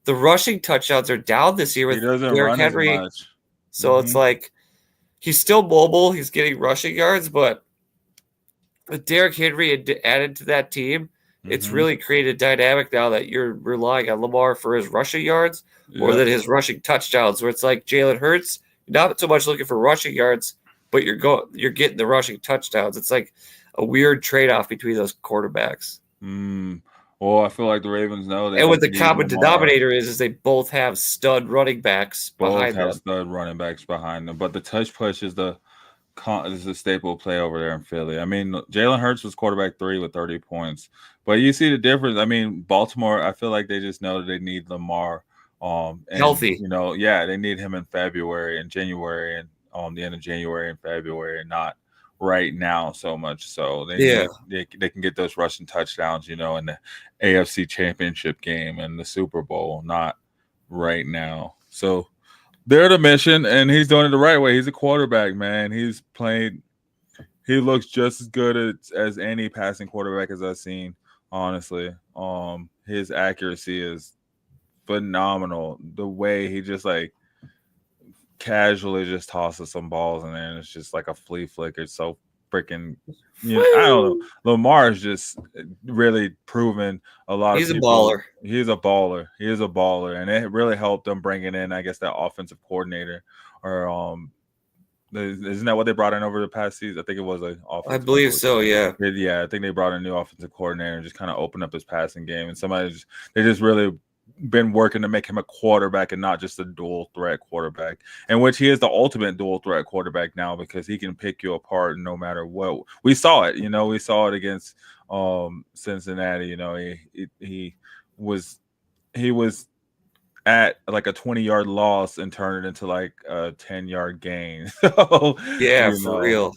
The rushing touchdowns are down this year with Derrick Henry. So it's he's still mobile. He's getting rushing yards, but with Derrick Henry added to that team, it's really created a dynamic now that you're relying on Lamar for his rushing yards more than his rushing touchdowns. Where it's like Jalen Hurts, not so much looking for rushing yards, but you're getting the rushing touchdowns. It's like a weird trade-off between those quarterbacks. Well, I feel like the Ravens know And what the need common Lamar. denominator is they both have stud running backs Both behind have them. stud running backs behind them, but the touch push is the staple play over there in Philly. I mean, Jalen Hurts was quarterback 3 with 30 points, but you see the difference. I mean, Baltimore, I feel like they just know that they need Lamar and, Healthy. They need him in February and January and the end of January and February, and not right now so much. So they can get those rushing touchdowns, in the AFC Championship game and the Super Bowl, not right now. So they're the mission, and he's doing it the right way. He's a quarterback, man. He looks just as good as any passing quarterback as I've seen, honestly. His accuracy is phenomenal. The way he just casually just tosses some balls in there, and it's just like a flea flicker. It's so freaking, I don't know. Lamar is just really proven a lot He's of people. He's a baller. He's a baller. He is a baller, and it really helped them bringing in, I guess, that offensive coordinator, or isn't that what they brought in over the past season? I think it was I believe so. Yeah. Yeah, I think they brought in a new offensive coordinator and just kind of opened up his passing game, and they just really been working to make him a quarterback and not just a dual threat quarterback, in which he is the ultimate dual threat quarterback now, because he can pick you apart no matter what. We saw it, we saw it against Cincinnati. He was at like a 20-yard loss and turned it into like a 10-yard gain. So for real.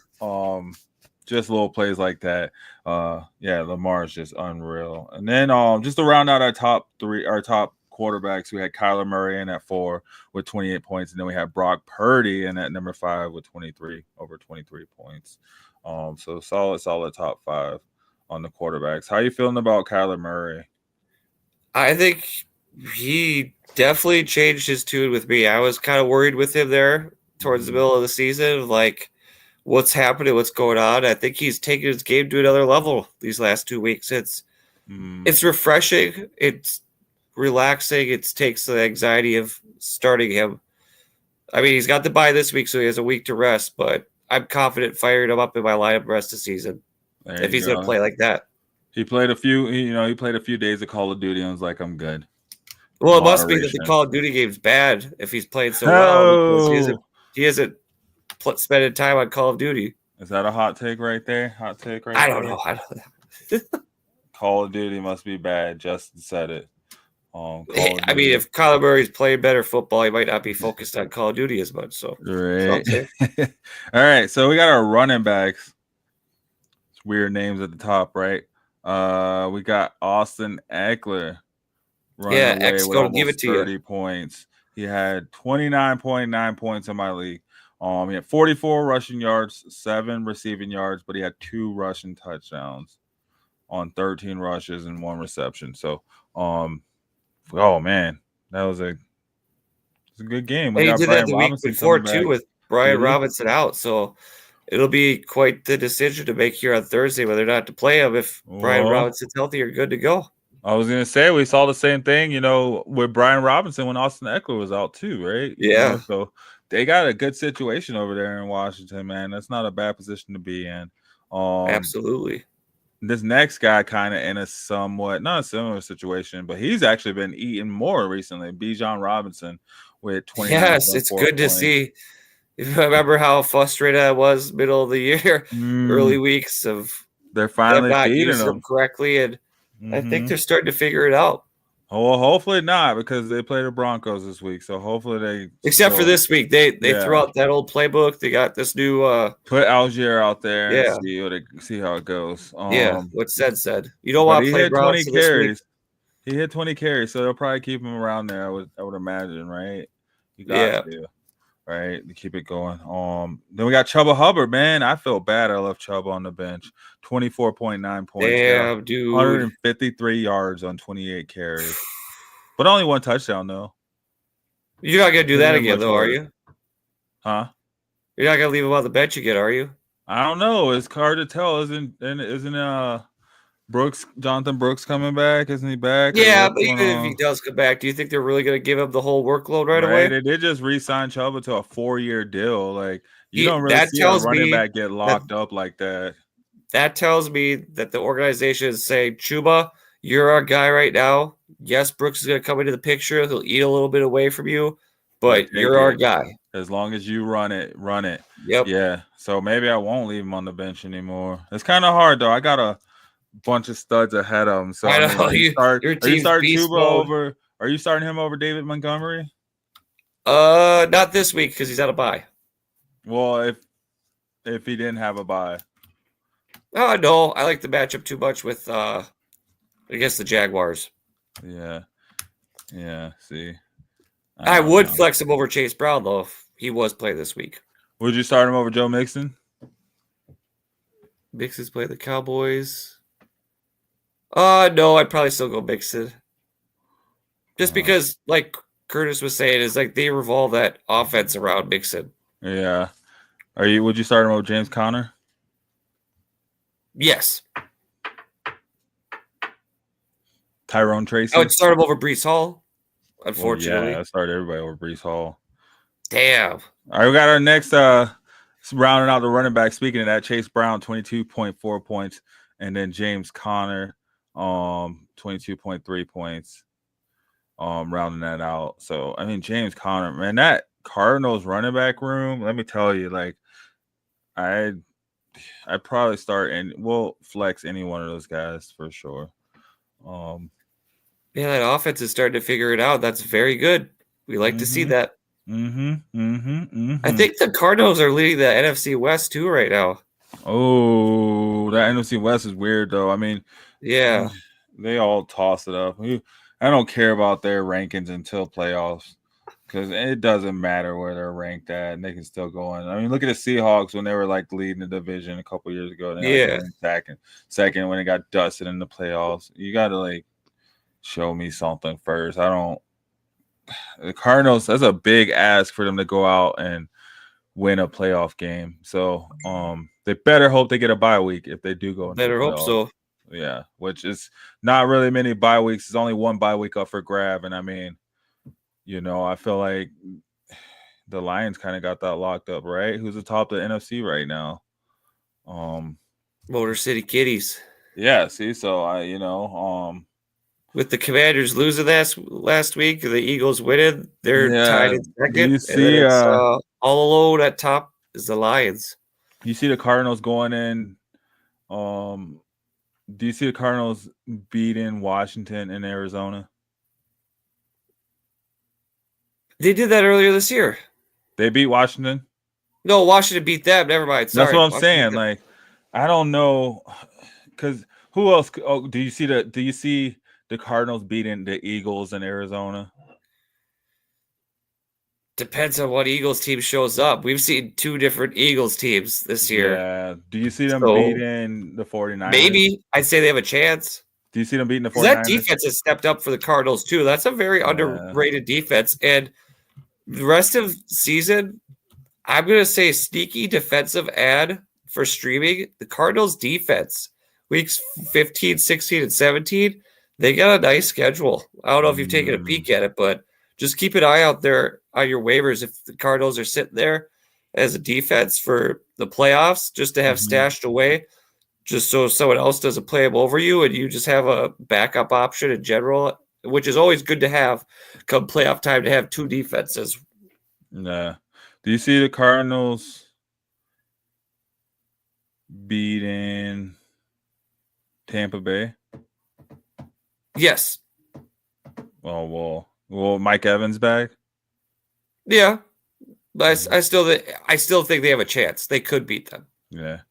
Just little plays like that. Lamar is just unreal. And then just to round out our top quarterbacks, we had Kyler Murray in at 4 with 28 points, and then we had Brock Purdy in at number 5 with over 23 points. So solid top 5 on the quarterbacks. How are you feeling about Kyler Murray? I think he definitely changed his tune with me. I was kind of worried with him there towards the middle of the season, like, what's happening, what's going on. I think he's taken his game to another level these last 2 weeks. It's refreshing. It's relaxing. It takes the anxiety of starting him. I mean, he's got the bye this week, so he has a week to rest, but I'm confident firing him up in my lineup the rest of the season if he's going to play like that. He played a few days of Call of Duty and was like, I'm good. Well, it must be that the Call of Duty game's bad if he's playing so well, because he hasn't spending time on Call of Duty. Is that a hot take right there? I don't know. Call of Duty must be bad. Justin said it. I mean, if Kyler Murray's playing better football, he might not be focused on Call of Duty as much. So, right. All right. So we got our running backs. It's weird names at the top, right? We got Austin Eckler. Eck's going to give it to 30 points. He had 29.9 points in my league. He had 44 rushing yards, 7 receiving yards, but he had 2 rushing touchdowns on 13 rushes and 1 reception. So, man, that was a good game. He did that the week before too, with Brian Robinson out. So it'll be quite the decision to make here on Thursday whether or not to play him. If Brian Robinson's healthy, you're good to go. I was going to say, we saw the same thing, with Brian Robinson when Austin Eckler was out too, right? Yeah. So they got a good situation over there in Washington, man. That's not a bad position to be in. Absolutely. This next guy kind of in a somewhat, not a similar situation, but he's actually been eating more recently. Bijan Robinson with 20. Yes, it's good to see. If I remember how frustrated I was middle of the year, early weeks of they're finally not feeding using them correctly, and I think they're starting to figure it out. Oh, well, hopefully not, because they play the Broncos this week. So hopefully they. Except for this week, they threw out that old playbook. They got this new. Put Algier out there and see how it goes. What said. You don't want to play Bronson 20 carries. He hit 20 carries, so they'll probably keep him around there. I would imagine, right? You got to. Right, to keep it going. Then we got Chuba Hubbard, man. I feel bad. I left Chuba on the bench. 24.9 points. Damn, dude. 153 yards on 28 carries, but only 1 touchdown though. You're not gonna do that again, though, are you? Huh? You're not gonna leave him on the bench again, are you? I don't know. It's hard to tell. Isn't Jonathan Brooks coming back? Isn't he back? Yeah, but even if he does come back, do you think they're really going to give him the whole workload right away? They did just re-sign Chuba to a 4-year deal. Like, you don't really see a running back get locked up like that. That tells me that the organization is saying, Chuba, you're our guy right now. Yes, Brooks is going to come into the picture. He'll eat a little bit away from you, but you're our guy. As long as you run it. Yep. Yeah. So maybe I won't leave him on the bench anymore. It's kind of hard though. I got a bunch of studs ahead of him. So I know. are you starting beast Chuba mode. over? Are you starting him over David Montgomery? Not this week because he's out of bye. Well, if he didn't have a bye. Oh no, I like the matchup too much with against the Jaguars. Yeah. See, I would flex him over Chase Brown though if he was playing this week. Would you start him over Joe Mixon? Mixon's play the Cowboys. No, I'd probably still go Mixon. Just because, like Curtis was saying, is like they revolve that offense around Mixon. Yeah. Would you start him over James Conner? Yes. Tyrone Tracy? I would start him over Breece Hall, unfortunately. Yeah, I started everybody over Breece Hall. Damn. All right, we got our next rounding out the running back. Speaking of that, Chase Brown, 22.4 points, and then James Conner, 22.3 points, rounding that out. So, I mean, James Conner, man, that Cardinals running back room, let me tell you, like, I'd probably start and we'll flex any one of those guys for sure. Yeah, that offense is starting to figure it out. That's very good. We like to see that. I think the Cardinals are leading the NFC West too right now. Oh, that NFC West is weird though. I mean, yeah, they all toss it up. I don't care about their rankings until playoffs because it doesn't matter where they're ranked at, and they can still go in. I mean, look at the Seahawks when they were like leading the division a couple years ago. They second when they got dusted in the playoffs. You got to like show me something first. The Cardinals, that's a big ask for them to go out and win a playoff game. So they better hope they get a bye week if they do go into better hope so. Yeah, which is not really many bye weeks. There's only one bye week up for grab. And I mean, I feel like the Lions kind of got that locked up, right? Who's atop the NFC right now? Motor City Kitties. Yeah, see, so with the Commanders losing last week, the Eagles winning, they're tied in second. Do you see all alone at top is the Lions. You see the Cardinals going in. Do you see the Cardinals beating Washington and Arizona? They did that earlier this year. They beat Washington? No, Washington beat them. Never mind. Sorry. That's what I'm saying. Like, I don't know, because who else? Oh, do you see the Cardinals beating the Eagles in Arizona? Depends on what Eagles team shows up. We've seen two different Eagles teams this year. Yeah. Do you see them beating the 49ers? Maybe. I'd say they have a chance. Do you see them beating the 49ers? That defense has stepped up for the Cardinals, too. That's a very underrated defense. And the rest of the season, I'm going to say sneaky defensive ad for streaming. The Cardinals defense, weeks 15, 16, and 17, they got a nice schedule. I don't know if you've taken a peek at it, but just keep an eye out there on your waivers if the Cardinals are sitting there as a defense for the playoffs, just to have stashed away, just so someone else doesn't play them over you, and you just have a backup option in general, which is always good to have come playoff time to have two defenses. Nah. Do you see the Cardinals beating Tampa Bay? Yes. Well, Mike Evans back? Yeah. But I still think they have a chance. They could beat them. Yeah.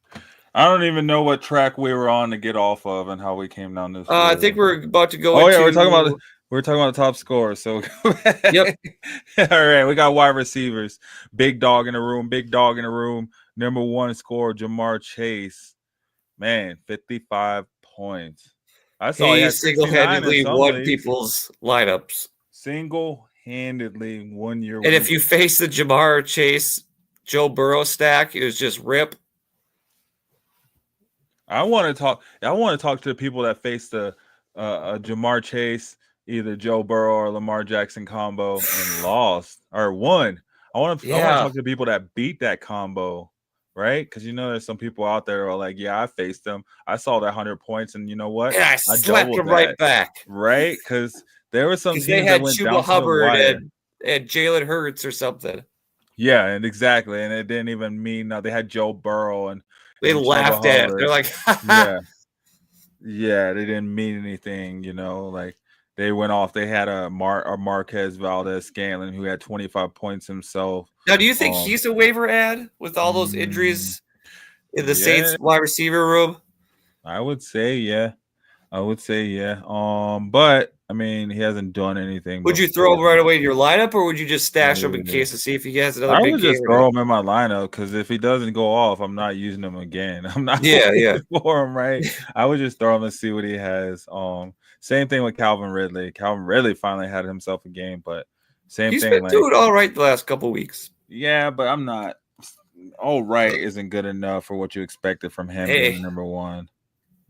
I don't even know what track we were on to get off of and how we came down this. I think we're about to go. We're talking about the top score. So yep. All right, we got wide receivers. Big dog in the room. Number one scorer, Jamar Chase. Man, 55 points. I saw he single-handedly won people's lineups. Single-handedly won your. And if you face the Jamar Chase, Joe Burrow stack, it was just rip. I want to talk to the people that face the Jamar Chase, either Joe Burrow or Lamar Jackson combo and lost or won. I want to talk to the people that beat that combo right? Because there's some people out there who are like, yeah, I faced them. I saw that 100 points, and you know what? And I slapped doubled him right that, back. right? Because there were some Because teams they that had went Chuba down to the Hubbard wire. and Jalen Hurts or something. Yeah, and exactly, and it didn't even mean they had Joe Burrow and They laughed at it. They're like, yeah, they didn't mean anything, like they went off. They had a Marquez Valdez-Scantling who had 25 points himself. Now, do you think he's a waiver ad with all those injuries in the Saints wide receiver room? I would say, yeah. But I mean, he hasn't done anything. Would you throw him right away in your lineup, or would you just stash him in case to see if he has another big game? I would just throw him in my lineup because if he doesn't go off, I'm not using him again. I'm not for him, right? I would just throw him and see what he has. Same thing with Calvin Ridley. Calvin Ridley finally had himself a game, but He's been doing all right the last couple weeks. Yeah, but I'm not. All right isn't good enough for what you expected from him being number one.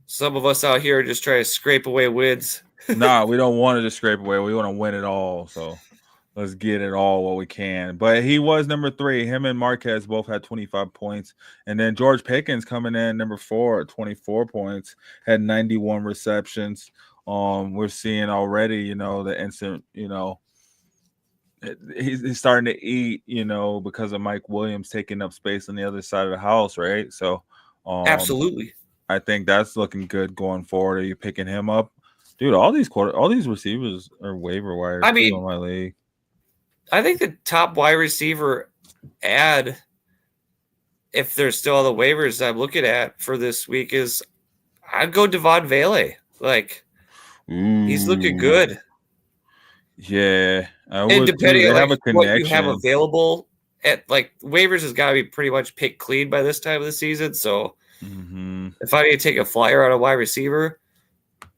Some of us out here are just trying to scrape away wins. Nah, we don't want to just scrape away. We want to win it all. So let's get it all what we can. But he was number 3. Him and Marquez both had 25 points. And then George Pickens coming in number 4 at 24 points, had 91 receptions. We're seeing already, the instant, he's starting to eat, because of Mike Williams taking up space on the other side of the house, right? So absolutely. I think that's looking good going forward. Are you picking him up? Dude, all these receivers are waiver wires in my league. I think the top wide receiver ad, if there's still other waivers I'm looking at for this week, is I'd go Devon Vele. Like, he's looking good. Yeah. And depending on what you have available, at waivers has got to be pretty much picked clean by this time of the season. So if I need to take a flyer on a wide receiver,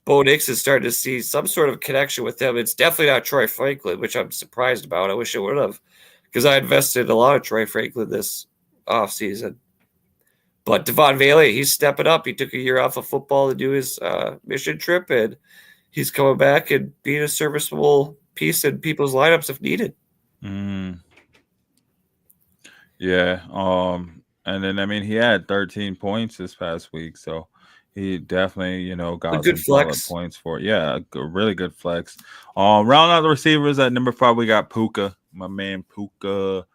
Bo Nix is starting to see some sort of connection with him. It's definitely not Troy Franklin, which I'm surprised about. I wish it would have, because I invested a lot of Troy Franklin this offseason. But Devon Vele, he's stepping up. He took a year off of football to do his mission trip, and he's coming back and being a serviceable piece in people's lineups if needed. Yeah. And then, I mean, he had 13 points this past week, so he definitely, got some solid points for it. Yeah, a really good flex. Round out the receivers at number 5, we got Puka. My man Puka,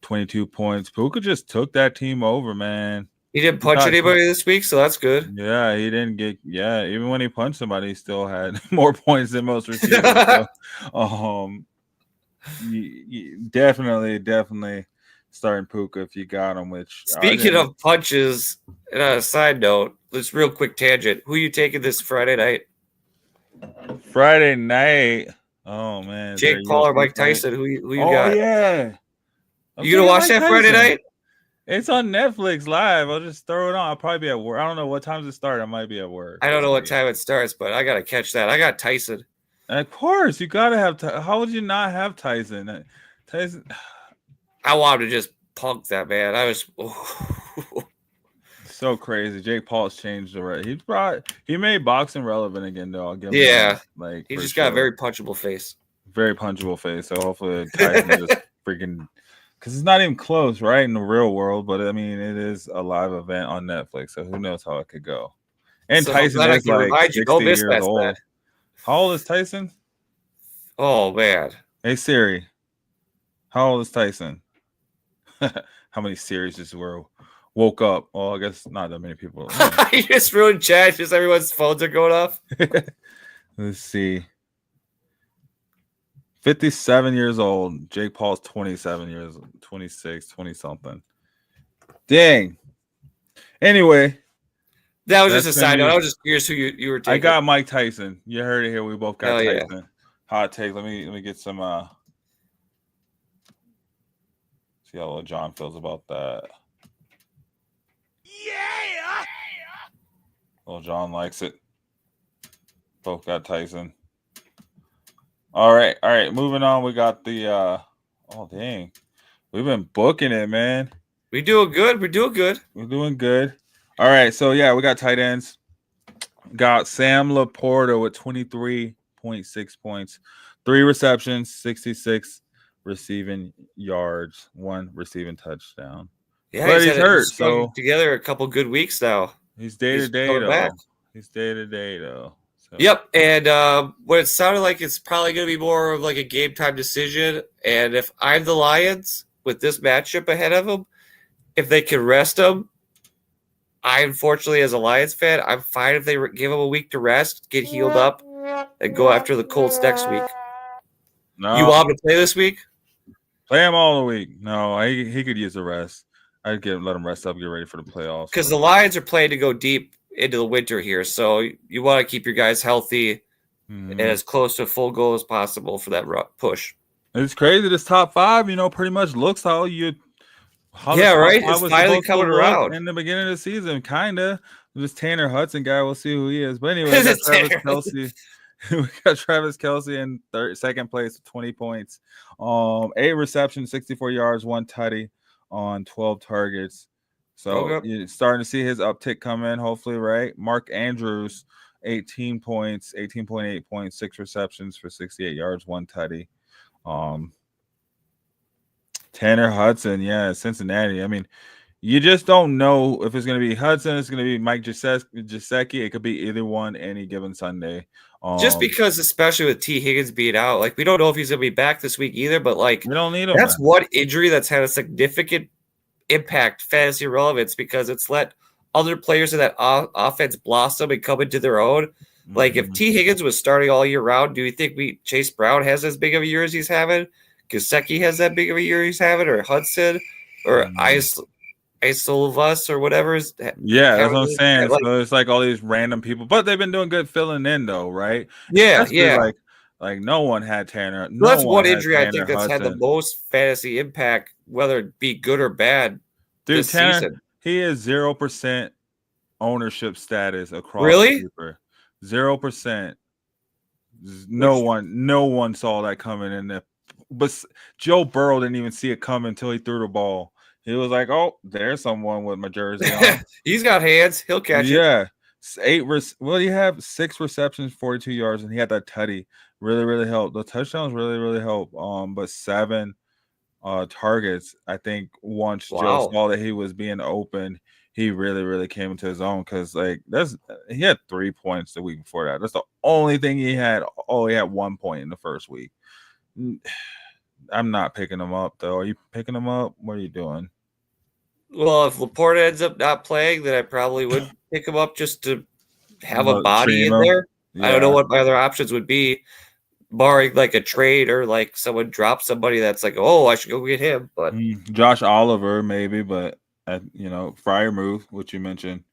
22 points. Puka just took that team over, man. He didn't punch anybody this week, so that's good. Yeah, he didn't get. Yeah, even when he punched somebody, he still had more points than most receivers. So, definitely starting Puka if you got him. Which speaking of punches, and on a side note, let's real quick tangent. Who are you taking this Friday night? Friday night. Oh man, Jake Paul or Mike Tyson? Who you got? Oh yeah. You gonna watch that Friday night? It's on Netflix live. I'll just throw it on. I'll probably be at work. I don't know what time it starts. I might be at work. I don't know what time it starts, but I gotta catch that. I got Tyson. Of course, you gotta have. How would you not have Tyson? Tyson. I wanted to just punk that man. I was so crazy. Jake Paul's changed already. He made boxing relevant again, though. I'll give him that. He just got a very punchable face. Very punchable face. So hopefully Tyson just freaking. Because it's not even close, right, in the real world. But, I mean, it is a live event on Netflix, so who knows how it could go. And so Tyson is like 60 years old. How old is Tyson? Oh, man. Hey, Siri. How old is Tyson? How many Siris just woke up? Well, I guess not that many people. You just ruined chat. Just everyone's phones are going off. Let's see. 57 years old. Jake Paul's 27 years, 26, 20-something. Dang. Anyway. That was just a side note. I was just curious who you were taking. I got Mike Tyson. You heard it here. We both got Tyson. Yeah. Hot take. Let me get some see how little John feels about that. Yeah. Little John likes it. Both got Tyson. All right. Moving on. We got the oh dang. We've been booking it, man. We're doing good. We're doing good. All right. So yeah, we got tight ends. Got Sam Laporta with 23.6 points, 3 receptions, 66 receiving yards, 1 receiving touchdown. Yeah, but he's hurt, he's strung so together a couple good weeks now. he's day to day coming though. back. He's day to day though. So. Yep, and what it sounded like it's probably going to be more of like a game time decision. And if I'm the Lions with this matchup ahead of them, if they can rest him, I unfortunately, as a Lions fan, I'm fine if they give him a week to rest, get healed up, and go after the Colts next week. No, You want him to play this week? play him all the week. No, he could use a rest. I'd let him rest up, get ready for the playoffs. Because the Lions are playing to go deep into the winter here, so you want to keep your guys healthy and as close to a full goal as possible for that push. It's crazy. This top 5, pretty much looks how right? the It's was finally supposed to coming look around. in the beginning of the season. Kinda. This Tanner Hudson guy, we'll see who he is. But anyway, we got Travis Kelce. We got Travis Kelce in second place with 20 points. 8 receptions, 64 yards, 1 tutty on 12 targets. So you're starting to see his uptick come in, hopefully, right? Mark Andrews, 18 points, 18.8 points, 6 receptions for 68 yards, 1 tutty. Tanner Hudson, Cincinnati. I mean, you just don't know if it's going to be Hudson, it's going to be Mike Gesicki. It could be either one any given Sunday. Just because, especially with T. Higgins being out, like we don't know if he's going to be back this week either, but like we don't need him. That's one injury that's had a significant impact fantasy relevance because it's let other players in that offense blossom and come into their own. Like if T. Higgins was starting all year round, do you think Chase Brown has as big of a year as he's having? Gesicki has that big of a year he's having, or Hudson, or Isolvus, or whatever. That's what I'm saying. So it's like all these random people, but they've been doing good filling in, though, right? Yeah. Like no one had Tanner. That's one injury I think that's had the most fantasy impact, whether it be good or bad. Dude, this Tanner, season. he is 0% ownership status across. Really? 0%. No one saw that coming in there. But Joe Burrow didn't even see it coming until he threw the ball. He was like, "Oh, there's someone with my jersey on." He's got hands. He'll catch it. Yeah. 8 he have 6 receptions, 42 yards, and he had that tutty. Really, really helped. The touchdowns really, really helped. But 7 targets. I think once Joe saw that he was being open, he really, really came into his own because he had 3 points the week before that. That's the only thing he had. Oh, he had 1 point in the first week. I'm not picking him up though. Are you picking him up? What are you doing? Well, if Laporta ends up not playing, then I probably would pick him up just to have a body in there. Yeah. I don't know what my other options would be, barring like a trade or like someone drops somebody that's like, oh, I should go get him. But Josh Oliver maybe, but Freiermuth, which you mentioned,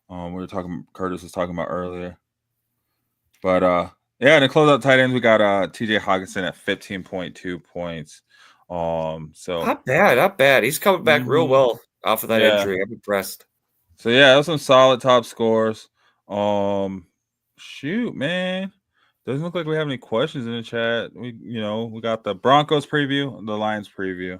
Curtis was talking about earlier. But and to close out tight ends, we got TJ Hawkinson at 15.2 points. So not bad. He's coming back real well off of that injury. I'm impressed. So those some solid top scores. Shoot, man. Doesn't look like we have any questions in the chat. We got the Broncos preview and the Lions preview.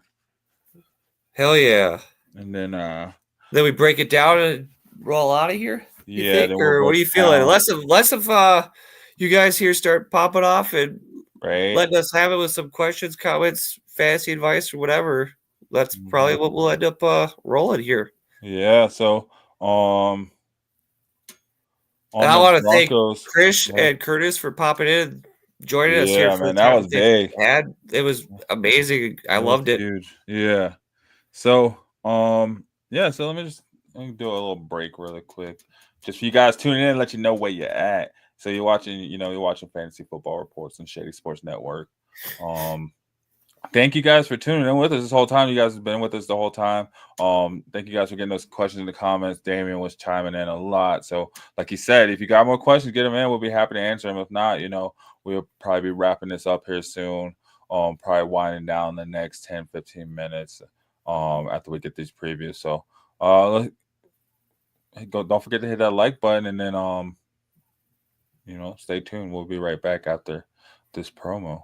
Hell yeah. And then we break it down and roll out of here? Yeah. Or what do you feel like? Less of you guys here start popping off and letting us have it with some questions, comments, fantasy advice, or whatever. That's probably what we'll end up rolling here. Yeah. So, and I want to thank Chris and Curtis for popping in, joining us here. Yeah, man, that was big. It was amazing. I loved it. Huge. Yeah. So, so let me do a little break really quick, just for you guys tuning in, let you know where you're at. So you're watching Fantasy Football Reports on Shady Sports Network. Thank you guys for tuning in with us this whole time. You guys have been with us the whole time. Thank you guys for getting those questions in the comments. Damian was chiming in a lot. So like he said, if you got more questions, get them in. We'll be happy to answer them. If not, we'll probably be wrapping this up here soon. Probably winding down the next 10, 15 minutes after we get these previews. So don't forget to hit that like button, and then stay tuned. We'll be right back after this promo.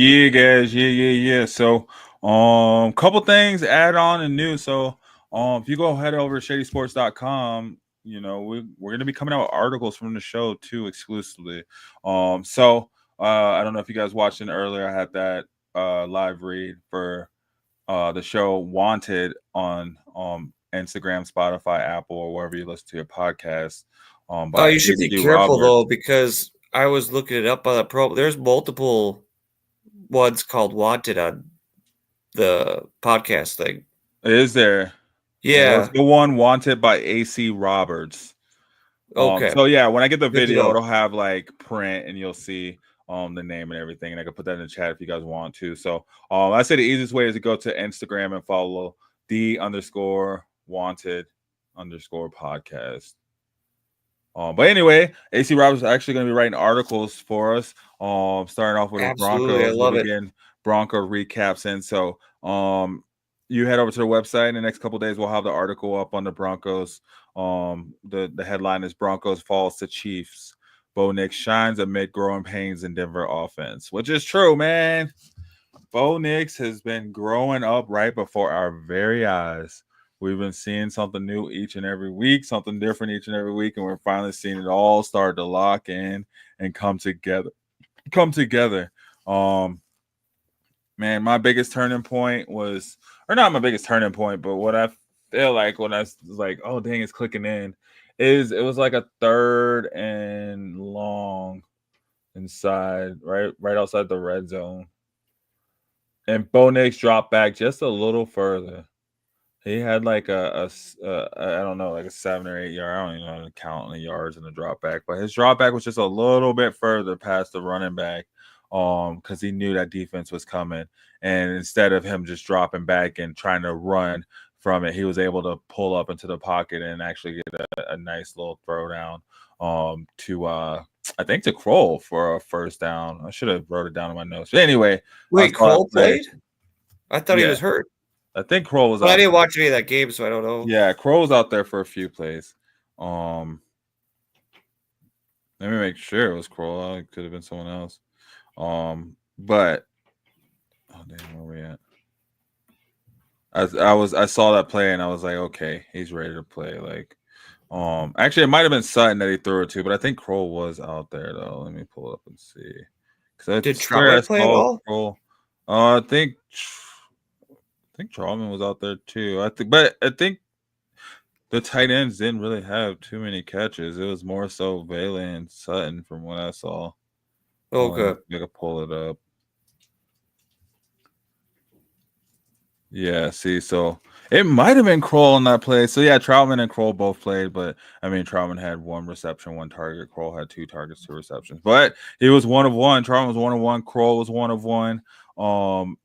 Yeah, guys. Yeah. So, couple things add on and new. So, if you go head over to shadysports.com, we're gonna be coming out with articles from the show too, exclusively. I don't know if you guys watched it earlier. I had that live read for the show Wanted on Instagram, Spotify, Apple, or wherever you listen to your podcast. By You should be AC careful Roberts. though, because I was looking it up on the pro. There's multiple ones called Wanted on the podcast thing. Is there? Yeah. It's the one Wanted by AC Roberts. Okay. So yeah, when I get the Good to video, know. it'll have like print and you'll see the name and everything, and I can put that in the chat if you guys want to. So I say the easiest way is to go to Instagram and follow _wanted_podcast. But anyway, AC Roberts is actually going to be writing articles for us. Starting off with the Absolutely, I Broncos, love it. again Bronco recaps, and so you head over to the website in the next couple of days. We'll have the article up on the Broncos. The headline is Broncos falls to Chiefs. Bo Nix shines amid growing pains in Denver offense, which is true, man. Bo Nix has been growing up right before our very eyes. We've been seeing something new each and every week, something different each and every week, and we're finally seeing it all start to lock in and come together. Man, my biggest turning point was, or not my biggest turning point, but what I feel like when I was like, oh dang, it's clicking in, is it was like a 3rd and long inside, right outside the red zone. And Bo Nix dropped back just a little further. He had like I don't know, like a 7 or 8 yard. I don't even know how to count the yards in the drop back, but his drop back was just a little bit further past the running back, because he knew that defense was coming. And instead of him just dropping back and trying to run from it, he was able to pull up into the pocket and actually get a nice little throw down to I think to Kroll for a first down. I should have wrote it down in my notes. But anyway, Wait, Cole played? I thought he was hurt. I think Kroll was But out. I didn't watch any of that game, so I don't know. Yeah, Kroll was out there for a few plays. Let me make sure it was Kroll. It could have been someone else. But oh damn, where we at? I saw that play and I was like, okay, he's ready to play. Like, actually, it might have been Sutton that he threw it to, but I think Kroll was out there though. Let me pull it up and see. Did Troutman play at all? Kroll. I think Troutman was out there too. I think the tight ends didn't really have too many catches. It was more so Vele and Sutton from what I saw. Okay. I could pull it up. Yeah, see, so it might have been Kroll in that play. So yeah, Troutman and Kroll both played, but I mean Troutman had 1 reception, 1 target. Kroll had 2 targets, 2 receptions. But he was 1 of 1. Troutman was 1 of 1. Kroll was 1 of 1.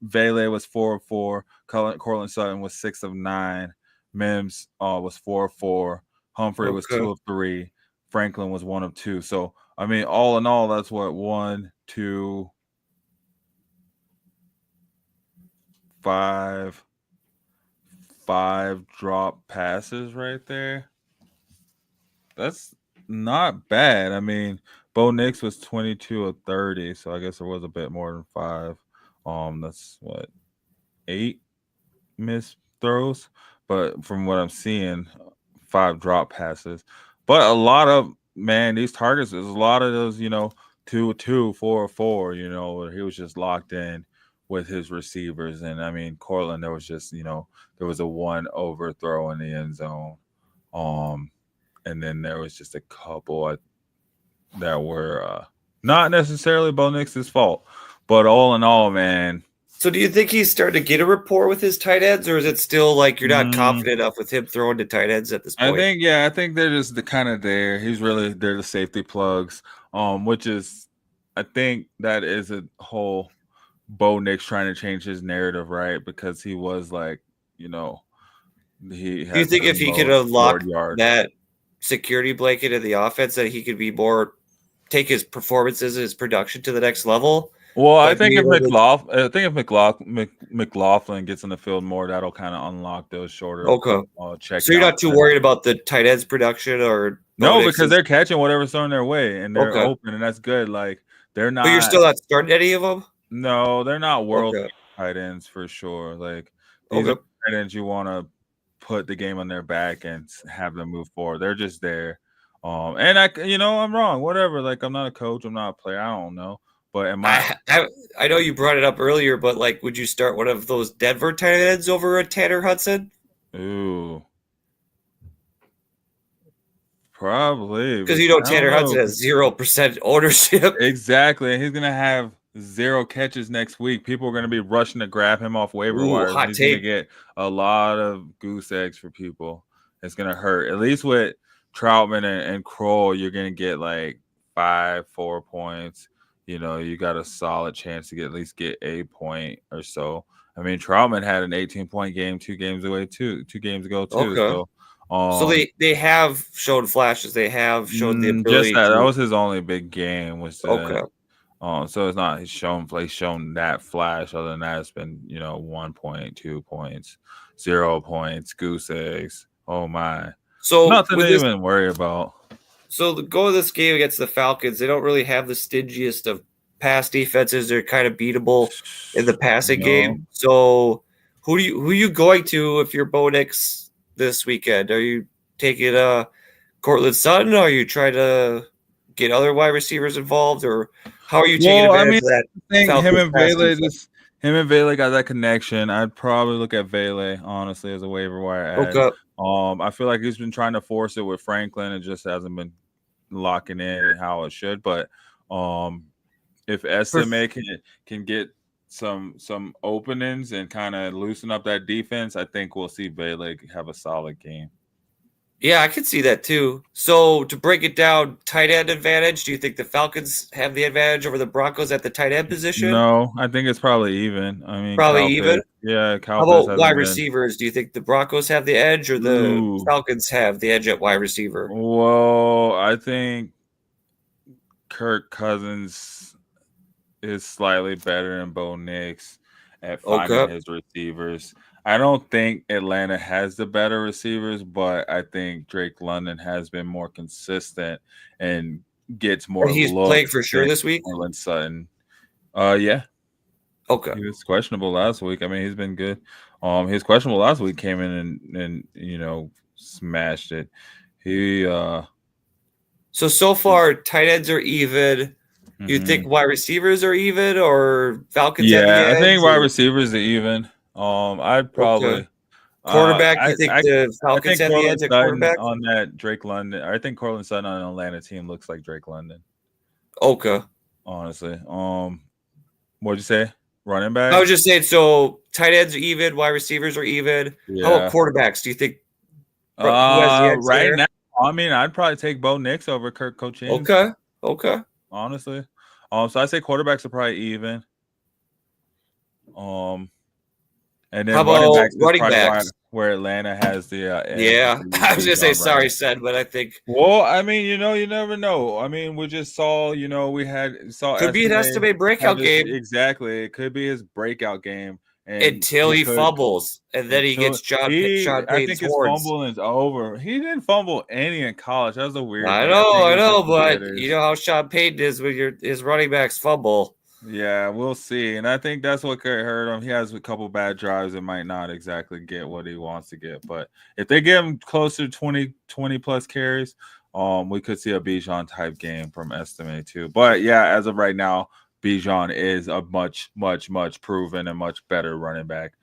Vele was 4 of 4. Cortland Sutton was 6 of 9. Mims was 4 of 4. Humphrey was 2 of 3. Franklin was 1 of 2. So I mean, all in all, that's what 1, 2, 5 drop passes right there. That's not bad. I mean, Bo Nix was 22 of 30, so I guess there was a bit more than 5. That's what, 8 missed throws, but from what I'm seeing, 5 drop passes. But a lot of these targets, there's a lot of those, 2 of 2, 4 of 4, where he was just locked in with his receivers. And I mean, Cortland, there was just, there was a 1 overthrow in the end zone. And then there was just a couple that were not necessarily Bo Nix's fault. But all in all, man. So do you think he's starting to get a rapport with his tight ends, or is it still like you're not confident enough with him throwing to tight ends at this point? I think they're just kind of there. They're the safety plugs, which is, I think that is a whole Bo Nix trying to change his narrative, right? Because he was like, he do you think if he could unlock that security blanket in the offense, that he could be more, take his performances and his production to the next level? Well, I think if McLaughlin gets in the field more, that'll kind of unlock those shorter check. So you're not too worried about the tight ends production, or no, because they're catching whatever's thrown their way and they're open, and that's good. Like they're not. But you're still not starting any of them. No, they're not world Okay. tight ends for sure. Like these are tight ends you want to put the game on their back and have them move forward. They're just there. And I'm wrong. Whatever. Like I'm not a coach. I'm not a player. I don't know. But I know you brought it up earlier, but like, would you start one of those Denver tight ends over a Tanner Hudson? Ooh. Probably. Because Tanner Hudson has 0% ownership. Exactly. He's going to have 0 catches next week. People are going to be rushing to grab him off waiver wires. He's going to get a lot of goose eggs for people. It's going to hurt. At least with Troutman and Kroll, you're going to get like 4 points. You got a solid chance to at least get a point or so. I mean, Troutman had an 18-point game 2 games ago too. Okay. So they have shown flashes. They have shown the ability. That was his only big game. So it's not he's shown that flash. Other than that, it's been 1 point, 2 points, 0 points, goose eggs. Oh my! So nothing to even worry about. So go to this game against the Falcons. They don't really have the stingiest of pass defenses. They're kind of beatable in the passing game. So who are you going to if you're Bo Nix this weekend? Are you taking Cortland Sutton? Or are you trying to get other wide receivers involved, or how are you taking advantage of that? I think him and Vele got that connection. I'd probably look at Vele honestly as a waiver wire ad. Okay. I feel like he's been trying to force it with Franklin. It just hasn't been locking in how it should. But if SMA can get some openings and kind of loosen up that defense, I think we'll see Vele have a solid game. Yeah, I can see that too. So to break it down, tight end advantage, do you think the Falcons have the advantage over the Broncos at the tight end position? No, I think it's probably even. I mean, probably even? Yeah. How about wide receivers? Do you think the Broncos have the edge or the Falcons have the edge at wide receiver? Well, I think Kirk Cousins is slightly better than Bo Nix at finding his receivers. I don't think Atlanta has the better receivers, but I think Drake London has been more consistent and gets more. He's playing for sure this week. Cortland Sutton, yeah. Okay. He was questionable last week. I mean, he's been good. He was questionable last week. Came in and smashed it. So far, tight ends are even. You think wide receivers are even, or Falcons? Yeah, I think wide receivers are even. I'd probably quarterback. You think the Falcons have the edge at quarterback on that Drake London? I think Cortland Sutton on an Atlanta team looks like Drake London. Okay. Honestly, what'd you say? Running back? I was just saying. So tight ends are even, wide receivers are even. Yeah. How about quarterbacks? Do you think? Who has the edge right now, I mean, I'd probably take Bo Nix over Kirk Cousins. Okay. Honestly, so I say quarterbacks are probably even. And then how about running backs? Where Atlanta has the I was gonna say sorry, said, but I think. Well, I mean, you never know. I mean, we just saw, could be an estimate breakout game. Exactly, it could be his breakout game until he fumbles, and then he gets Sean Payton's I think his fumbling is over. He didn't fumble any in college. That was a weird. I know, but you know how Sean Payton is when his running backs fumble. Yeah, we'll see. And I think that's what could hurt him. He has a couple bad drives and might not exactly get what he wants to get. But if they give him closer to 20 plus carries, we could see a Bijan type game from Estimate too. But yeah, as of right now, Bijan is a much, much, much proven and much better running back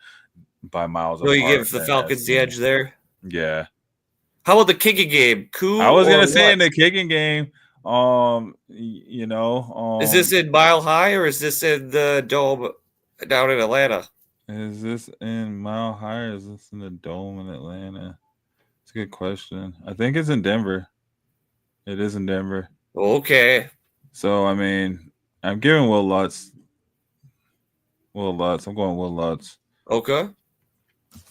by miles. So you give the Falcons the edge there? Yeah. How about the kicking game? I was going to say in the kicking game, is this in Mile High or is this in the Dome down in Atlanta? Is this in Mile High or is this in the Dome in Atlanta? It's a good question. I think it's in Denver. It is in Denver. Okay. So, I mean, I'm giving Will Lutz. I'm going Will Lutz. Okay.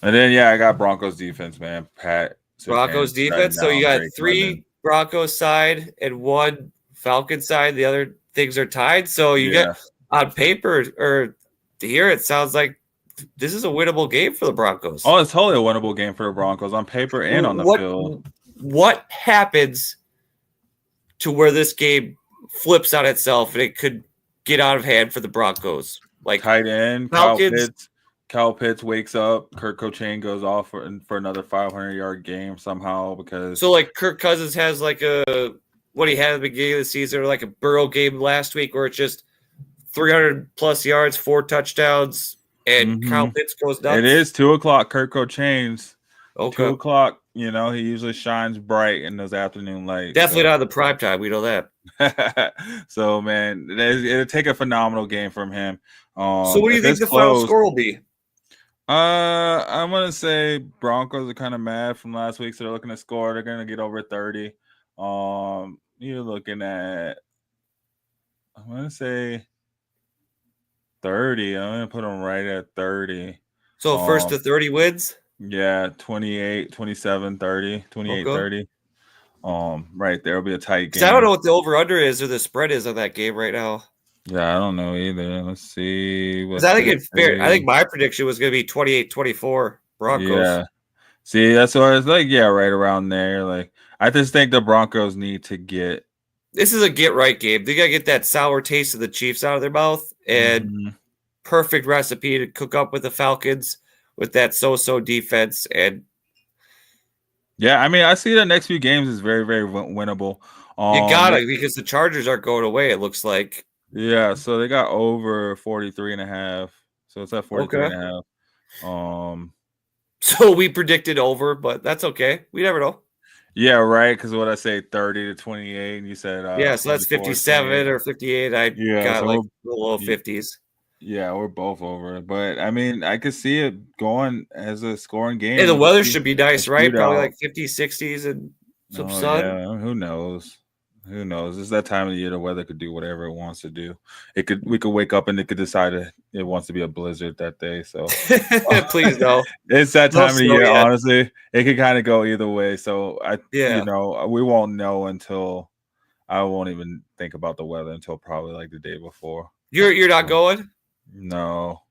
And then, yeah, I got Broncos defense, man. Broncos defense. So you got three Broncos side and one Falcon side. The other things are tied. So you get on paper or here, it sounds like this is a winnable game for the Broncos. Oh, it's totally a winnable game for the Broncos on paper and on the field. What happens to where this game flips on itself and it could get out of hand for the Broncos? Like tight end, Falcons. Kyle Pitts wakes up. Kirk Cochain goes off for another 500-yard game somehow because. So like Kirk Cousins has like what he had at the beginning of the season, or like a Burrow game last week where it's just 300 plus yards, 4 touchdowns, and Kyle Pitts goes nuts. It is 2:00. Kirk Cochain's. Okay. 2:00. You know, he usually shines bright in those afternoon lights. Definitely not the prime time. We know that. So man, it'll take a phenomenal game from him. So what do you think the final score will be? I'm gonna say Broncos are kind of mad from last week, so they're looking to score. They're gonna get over 30. You're looking at, I'm gonna say 30. I'm gonna put them right at 30. So first to 30 wins? Yeah, 28, 27, 30, 28, 30. Right there will be a tight game. I don't know what the over-under is or the spread is on that game right now. Yeah, I don't know either. Let's see. I think it's fair. I think my prediction was going to be 28-24 Broncos. Yeah. See, that's what I was like. Yeah, right around there. Like, I just think the Broncos need to get. This is a get-right game. They got to get that sour taste of the Chiefs out of their mouth, and perfect recipe to cook up with the Falcons with that so-so defense. And yeah, I mean, I see the next few games is very, very winnable. You got it, because the Chargers aren't going away, it looks like. Yeah, so they got over 43.5. So it's at 43.5. So we predicted over, but that's okay. We never know. Yeah, right. Because what I say, 30 to 28, and you said so that's 57 or 58. I got like the low 50s. Yeah, we're both over. But I mean, I could see it going as a scoring game. Hey, the weather should be nice, right? Probably like 50s, 60s, and some sun. Yeah, who knows? Who knows? It's that time of the year the weather could do whatever it wants to do. We could wake up and it could decide it wants to be a blizzard that day. So please no. It's that time of the year, honestly. It could kind of go either way. So you know, we won't know until I won't even think about the weather until probably like the day before. You're not going? No.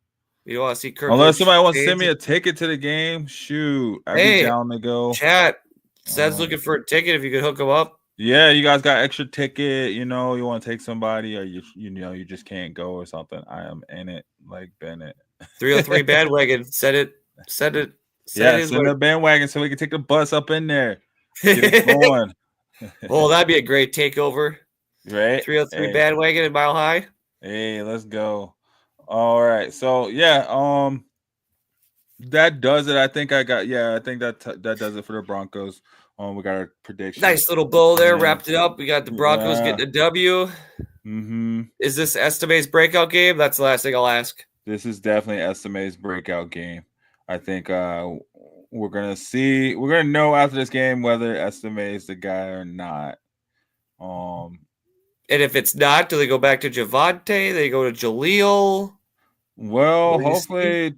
You don't want to see Kirk? Unless somebody wants to send me a ticket to the game, shoot. I'd be down to go. Chat. Sed's looking for a ticket if you could hook him up. Yeah, you guys got extra ticket, you know, you want to take somebody or you know, you just can't go or something. I am in it like Bennett. 303 bandwagon. Send it. Send the bandwagon so we can take the bus up in there. Get it going. Well, that'd be a great takeover. Right? 303 bandwagon in Mile High. Hey, let's go. All right. So that does it. I think I think that does it for the Broncos. We got our prediction. Nice little bow there. Wrapped it up. We got the Broncos getting a W. Is this Esteme's breakout game? That's the last thing I'll ask. This is definitely Esteme's breakout game. I think we're gonna know after this game whether Estime is the guy or not. And if it's not, do they go back to Javonte? They go to Jaleel? Well, hopefully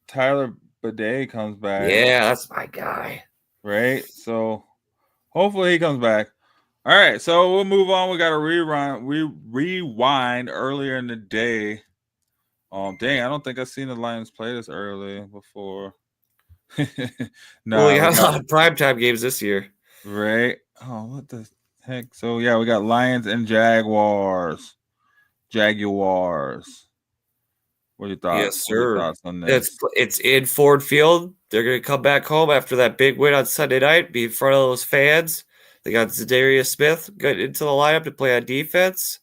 Tyler Bidet comes back. Yeah, that's my guy. Right? So hopefully he comes back. All right, so we'll move on. We got to rewind earlier in the day. Dang, I don't think I've seen the Lions play this early before. No, we got a lot of primetime games this year. Right? Oh, what the heck? So, yeah, we got Lions and Jaguars. What are your thoughts? Yes, sir. Thoughts on this? It's in Ford Field. They're going to come back home after that big win on Sunday night, be in front of those fans. They got Zadarius Smith get into the lineup to play on defense.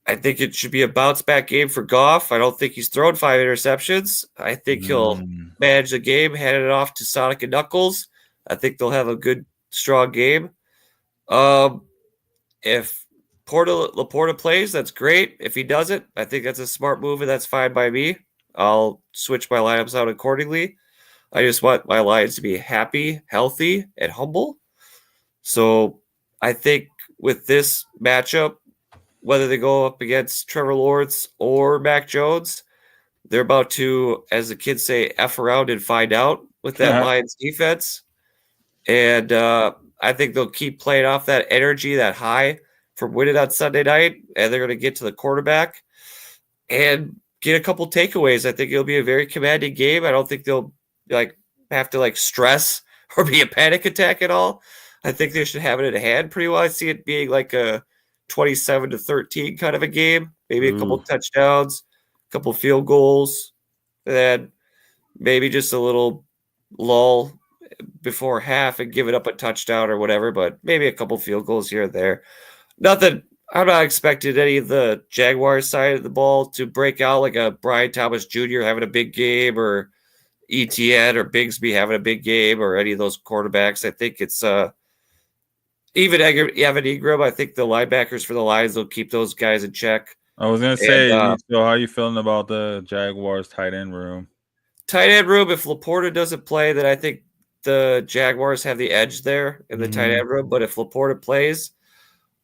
I think it should be a bounce-back game for Goff. I don't think he's thrown 5 interceptions. I think he'll manage the game, hand it off to Sonic and Knuckles. I think they'll have a good, strong game. If Laporta plays, that's great. If he doesn't, I think that's a smart move, and that's fine by me. I'll switch my lineups out accordingly. I just want my Lions to be happy, healthy, and humble. So I think with this matchup, whether they go up against Trevor Lawrence or Mac Jones, they're about to, as the kids say, F around and find out with that Lions defense. And I think they'll keep playing off that energy, that high from winning on Sunday night, and they're going to get to the quarterback and get a couple takeaways. I think it'll be a very commanding game. I don't think they'll have to stress or be a panic attack at all. I think they should have it in hand pretty well. I see it being like a 27-13 kind of a game, maybe a couple touchdowns, couple field goals, and then maybe just a little lull before half and give it up a touchdown or whatever, but maybe a couple field goals here and there. Nothing. I'm not expecting any of the Jaguars side of the ball to break out like a Brian Thomas Jr. having a big game or ETN or Bigsby having a big game or any of those quarterbacks. I think it's even Evan Ingram. I think the linebackers for the Lions will keep those guys in check. I was gonna say, so how are you feeling about the Jaguars tight end room? Tight end room. If Laporta doesn't play, then I think the Jaguars have the edge there in the tight end room. But if Laporta plays,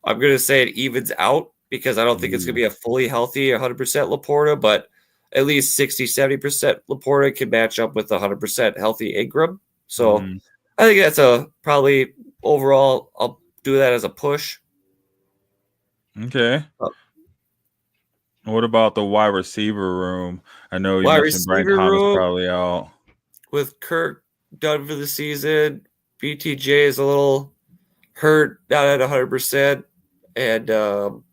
I'm going to say it evens out because I don't think it's going to be a fully healthy 100% Laporta, but at least 60, 70% Laporta can match up with 100% healthy Ingram. So I think that's probably overall, I'll do that as a push. Okay. What about the wide receiver room? I know you mentioned Brian Thomas probably out. With Kirk done for the season, BTJ is a little hurt, not at 100%. And I don't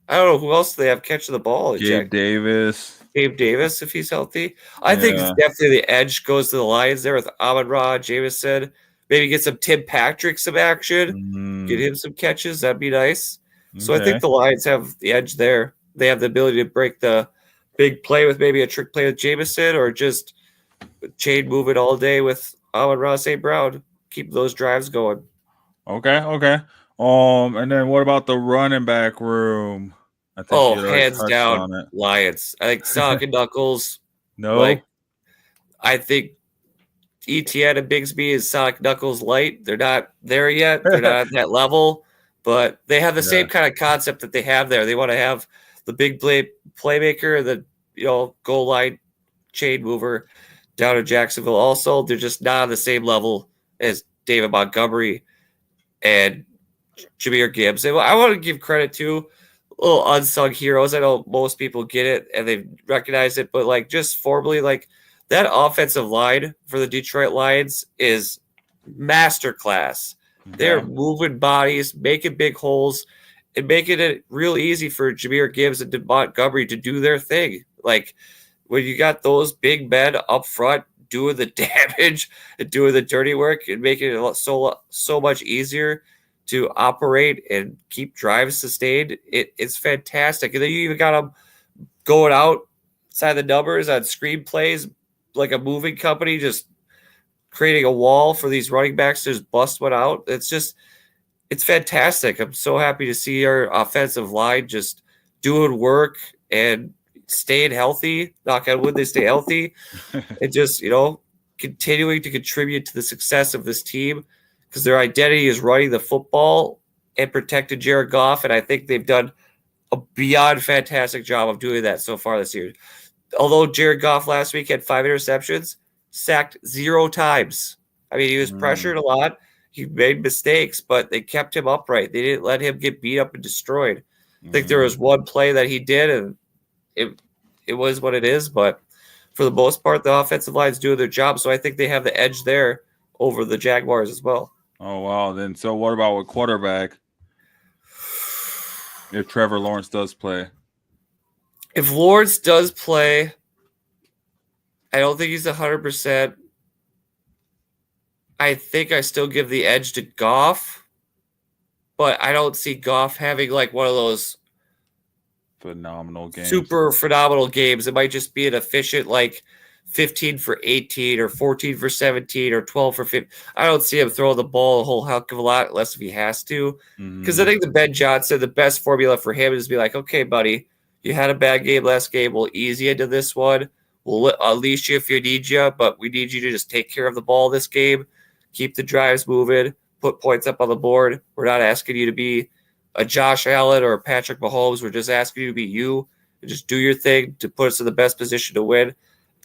know who else they have catching the ball. Gabe Davis, if he's healthy. I think it's definitely the edge goes to the Lions there with Amon-Ra, Jameson. Maybe get some Tim Patrick some action. Get him some catches. That'd be nice. So I think the Lions have the edge there. They have the ability to break the big play with maybe a trick play with Jameson or just chain move it all day with Amon-Ra St. Brown. Keep those drives going. Okay. And then what about the running back room? I think hands down, Lions. I think Sonic and Knuckles. No. I think ETN and Bigsby is Sonic Knuckles light. They're not there yet. They're not at that level, but they have the same kind of concept that they have there. They want to have the big playmaker, the goal line chain mover down in Jacksonville. Also, they're just not on the same level as David Montgomery and Jahmyr Gibbs. I want to give credit to little unsung heroes. I know most people get it and they recognize it, but just formally, that offensive line for the Detroit Lions is masterclass. Okay. They're moving bodies, making big holes, and making it real easy for Jahmyr Gibbs and Montgomery to do their thing. When you got those big men up front doing the damage and doing the dirty work and making it so much easier to operate and keep drives sustained, it's fantastic. And then you even got them going outside the numbers on screen plays like a moving company, just creating a wall for these running backs to just bust one out. It's fantastic. I'm so happy to see our offensive line just doing work and staying healthy. Knock on wood, they stay healthy. And just, continuing to contribute to the success of this team because their identity is running the football and protecting Jared Goff. And I think they've done a beyond fantastic job of doing that so far this year. Although Jared Goff last week had 5 interceptions, sacked 0 times. I mean, he was pressured a lot. He made mistakes, but they kept him upright. They didn't let him get beat up and destroyed. I think there was one play that he did, and it was what it is. But for the most part, the offensive line's doing their job. So I think they have the edge there over the Jaguars as well. Oh, wow. Then so what about with quarterback? If Trevor Lawrence does play. If Lawrence does play, I don't think he's 100%. I think I still give the edge to Goff, but I don't see Goff having one of those phenomenal games. Super phenomenal games. It might just be an efficient 15 for 18 or 14 for 17 or 12 for 15. I don't see him throwing the ball a whole heck of a lot unless if he has to. Because I think the Ben Johnson, the best formula for him is to be okay, buddy, you had a bad game last game. We'll ease you into this one. We'll unleash you if you need you, but we need you to just take care of the ball this game. Keep the drives moving. Put points up on the board. We're not asking you to be a Josh Allen or a Patrick Mahomes. We're just asking you to be you and just do your thing to put us in the best position to win.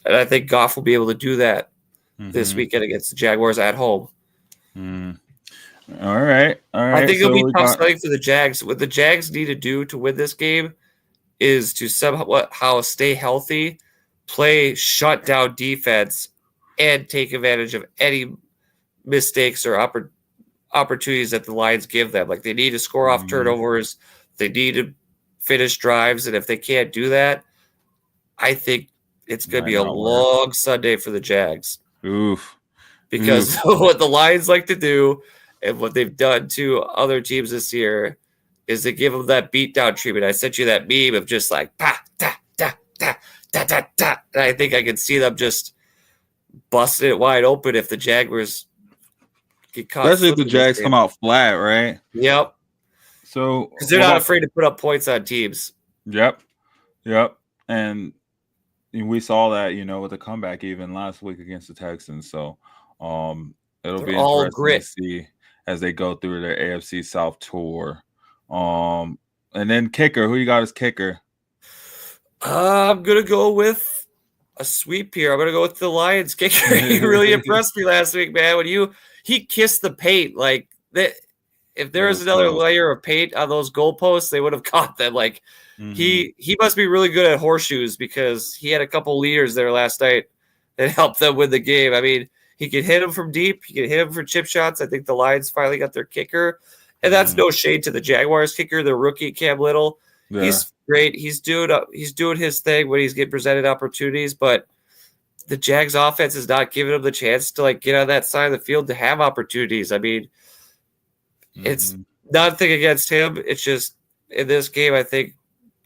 And I think Goff will be able to do that this weekend against the Jaguars at home. All right. I think it'll be tough sledding for the Jags. What the Jags need to do to win this game is to somehow stay healthy, play shutdown defense, and take advantage of any mistakes or opportunities that the Lions give them. They need to score off turnovers. They need to finish drives. And if they can't do that, I think it's going to be Might a not work. long Sunday for the Jags. Oof. Because what the Lions like to do and what they've done to other teams this year is to give them that beatdown treatment. I sent you that meme of just like, pa, da, da, da, da, da, da. And I think I can see them just busting it wide open if the Jaguars get caught. Especially if the Jags come out flat, right? Yep. So because they're not afraid to put up points on teams. Yep. And we saw that, with the comeback even last week against the Texans. So it'll be interesting to see as they go through their AFC South tour. And then kicker, who you got as kicker? I'm gonna go with a sweep here. I'm gonna go with the Lions kicker. He really impressed me last week, man. When he kissed the paint like that. If there was another layer of paint on those goalposts, they would have caught them. Like he must be really good at horseshoes because he had a couple leaders there last night that helped them win the game. I mean, he could hit them from deep. He could hit them for chip shots. I think the Lions finally got their kicker, and that's no shade to the Jaguars kicker, the rookie Cam Little. Yeah. He's great. He's doing his thing when he's getting presented opportunities, but the Jags offense is not giving him the chance to like get on that side of the field to have opportunities. I mean. It's nothing against him. It's just in this game, I think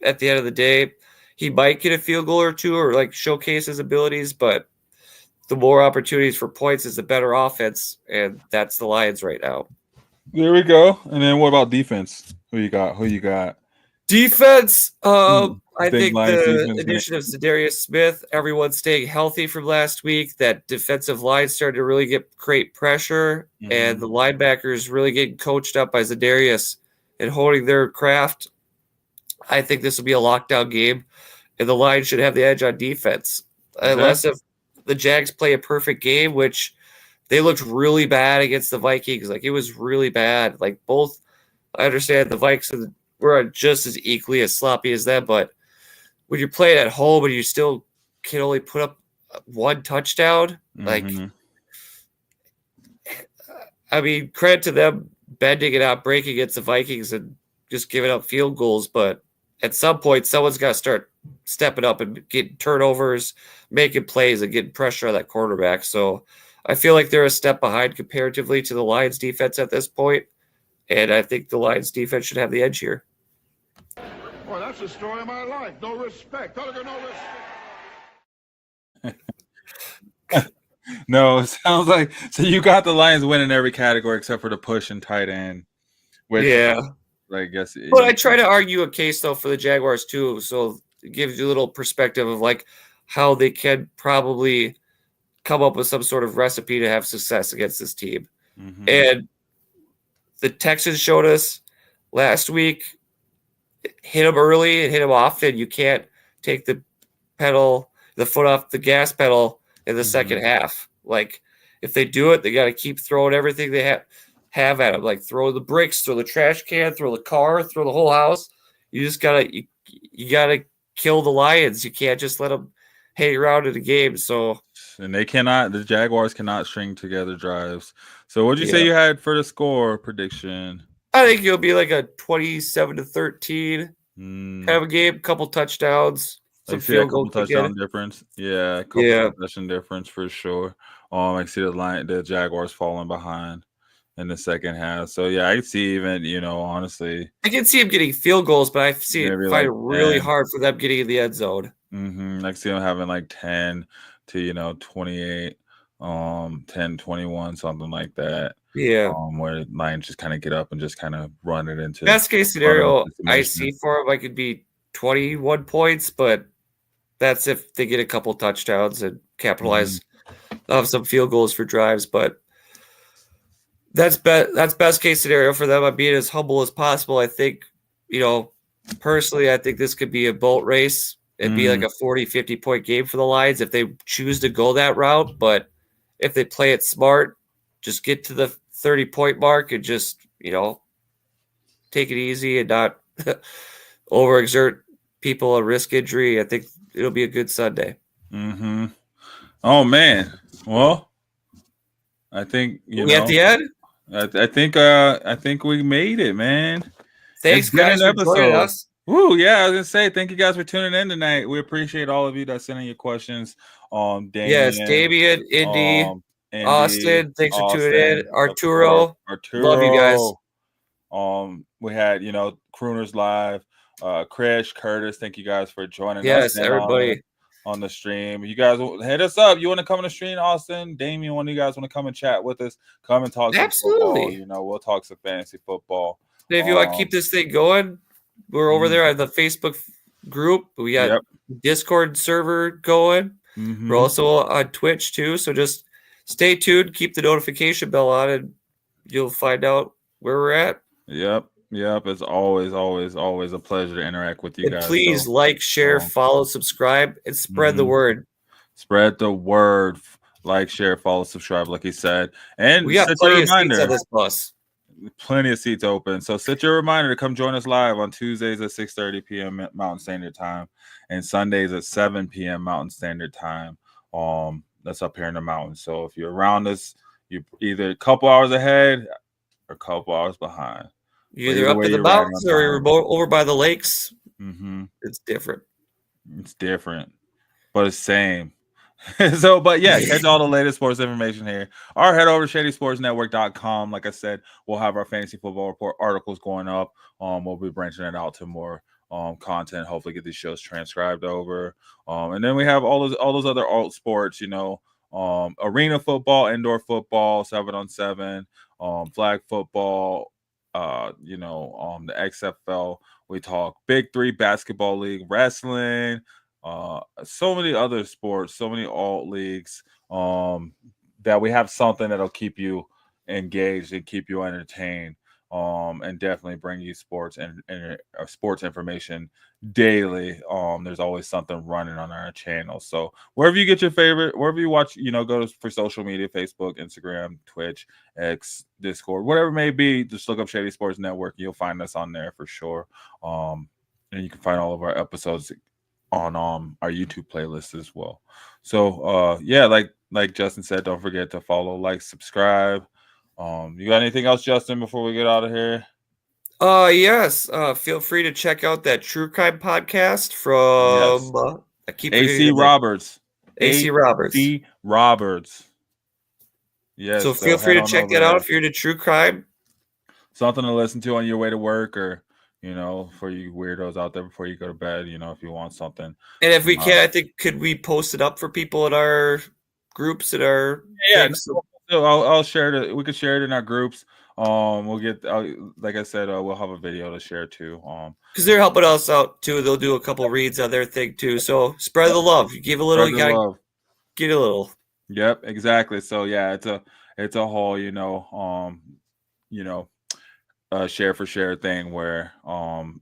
at the end of the day, he might get a field goal or two or like showcase his abilities, but the more opportunities for points is the better offense, and that's the Lions right now. There we go. And then what about defense? Who you got? Defense, I think the addition of Za'Darius Smith, everyone staying healthy from last week, that defensive line started to really create pressure, and the linebackers really getting coached up by Za'Darius and holding their craft. I think this will be a lockdown game, and the Lions should have the edge on defense. Unless if the Jags play a perfect game, which they looked really bad against the Vikings. Like, it was really bad. Like, both, I understand the Vikings were just as equally as sloppy as them, but when you're playing at home and you still can only put up one touchdown, like, I mean, credit to them bending it out, breaking against the Vikings and just giving up field goals. But at some point, someone's got to start stepping up and getting turnovers, making plays, and getting pressure on that quarterback. So I feel like they're a step behind comparatively to the Lions defense at this point. And I think the Lions defense should have the edge here. Well, that's the story of my life. No respect. No respect. No, it sounds like so you got the Lions winning every category except for the push and tight end. Which, I guess. But I try to argue a case though for the Jaguars too, so it gives you a little perspective of like how they can probably come up with some sort of recipe to have success against this team. And the Texans showed us last week, hit them early and hit them often. You can't take the foot off the gas pedal in the second half. Like, if they do it, they got to keep throwing everything they have at them. Like, throw the bricks, throw the trash can, throw the car, throw the whole house. You just gotta you gotta kill the Lions. You can't just let them hang around in the game. So, and the Jaguars cannot string together drives. So what'd you say you had for the score prediction? I think it'll be like a 27-13 kind of a game, couple touchdowns, some field goal touchdown difference. Yeah, touchdown difference for sure. I see the Jaguars falling behind in the second half. So yeah, I see even, honestly, I can see him getting field goals, but I see it really hard for them getting in the end zone. I see them having like 10 to 28, 10-21, something like that. Yeah. Where Lions just kind of get up and just kind of run it into best case scenario I see for them, I could be 21 points, but that's if they get a couple touchdowns and capitalize off some field goals for drives. But that's best case scenario for them. I'm being as humble as possible. I think, personally, I think this could be a boat race. It'd be like a 40-50 point game for the Lions if they choose to go that route. But if they play it smart, just get to the 30-point mark and just, take it easy and not overexert people and risk injury. I think it'll be a good Sunday. Oh, man. Well, I think, we at the end? I think we made it, man. Thanks, guys, for joining us. Woo, yeah, I was gonna say thank you guys for tuning in tonight. We appreciate all of you that sending your questions. Damian, Yes, Damian, Indy, Andy, Austin, thanks for tuning in. Arturo, love you guys. We had Crooners Live, Krish, Curtis. Thank you guys for joining us. Yes, everybody on the stream. You guys hit us up. You want to come on the stream, Austin, Damian? One of you guys want to come and chat with us? Come and talk some football. We'll talk some fantasy football. If you want to keep this thing going, we're over there on the Facebook group. We got Discord server going. We're also on Twitch too. So just stay tuned, keep the notification bell on, and you'll find out where we're at. Yep. It's always a pleasure to interact with you guys. Please like, share, follow, subscribe, and spread the word. Spread the word. Like, share, follow, subscribe, like he said. And we got plenty of seats on this bus. Plenty of seats open. So set your reminder to come join us live on Tuesdays at 6:30 p.m. Mountain Standard Time and Sundays at 7 p.m. Mountain Standard Time. That's up here in the mountains. So if you're around us, you're either a couple hours ahead or a couple hours behind. You're either up in the mountains or you're over by the lakes. It's different. It's different, but it's same. But yeah, catch all the latest sports information here. Or head over to shadysportsnetwork.com. Like I said, we'll have our fantasy football report articles going up. We'll be branching it out to more content. Hopefully, get these shows transcribed over. And then we have all those other alt sports. Arena football, indoor football, 7-on-7, flag football. The XFL. We talk Big Three basketball league, wrestling. So many other sports, so many alt leagues that we have something that'll keep you engaged and keep you entertained, and definitely bring you sports and sports information daily. There's always something running on our channel. So wherever you get your favorite, wherever you watch, go for social media, Facebook, Instagram, Twitch, X, Discord, whatever it may be, just look up Shady Sports Network. You'll find us on there for sure. And you can find all of our episodes on our YouTube playlist as well. So like Justin said, don't forget to follow, like, subscribe. You got anything else, Justin, before we get out of here? Yes. Feel free to check out that True Crime podcast from AC Roberts. AC Roberts. Yes. So feel free to check that out if you're into true crime. Something to listen to on your way to work, or for you weirdos out there before you go to bed, if you want something. And if we can, I think, could we post it up for people in our groups that are So I'll share it. We could share it in our groups. We'll get, like I said, we'll have a video to share too. Because they're helping us out too. They'll do a couple reads on their thing too. So spread the love. You give a little, you gotta get a little. Yep, exactly. So yeah, it's a whole, share for share thing where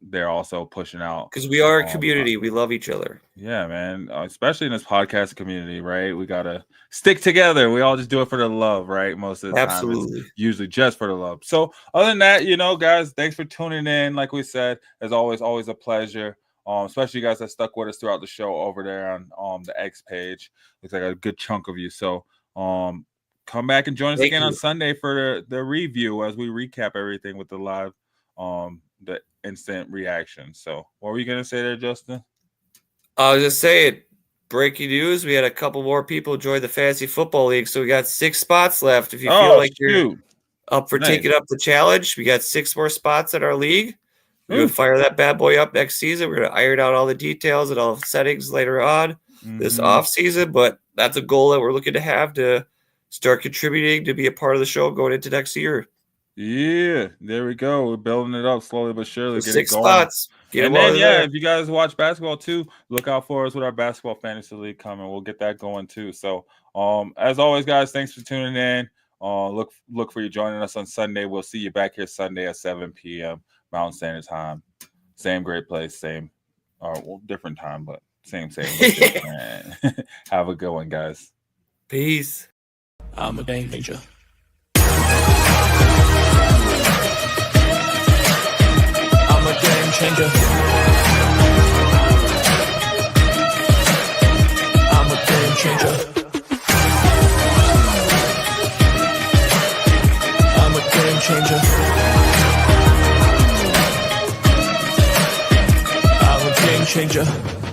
they're also pushing out, because we are a community. We love each other. Yeah, man. Especially in this podcast community, right? We gotta stick together. We all just do it for the love, right? Most of the time. Absolutely. It's usually just for the love. So other than that, guys, thanks for tuning in. Like we said, as always a pleasure. Especially you guys that stuck with us throughout the show over there on the X page. Looks like a good chunk of you. So come back and join us again on Sunday for the review as we recap everything with the live, the instant reaction. So what were you going to say there, Justin? I was just saying, breaking news, we had a couple more people join the Fantasy Football League, so we got 6 spots left. If you feel like you're up for taking up the challenge, we got 6 more spots in our league. We're going to fire that bad boy up next season. We're going to iron out all the details and all the settings later on this off season, but that's a goal that we're looking to have to start contributing to be a part of the show going into next year. Yeah, there we go. We're building it up slowly but surely. So 6 spots. If you guys watch basketball too, look out for us with our basketball fantasy league coming. We'll get that going too. So, as always, guys, thanks for tuning in. Look for you joining us on Sunday. We'll see you back here Sunday at 7 p.m. Mountain Standard Time. Same great place, different time, but same. Have a good one, guys. Peace. I'm a game changer. I'm a game changer. I'm a game changer. I'm a game changer. changer.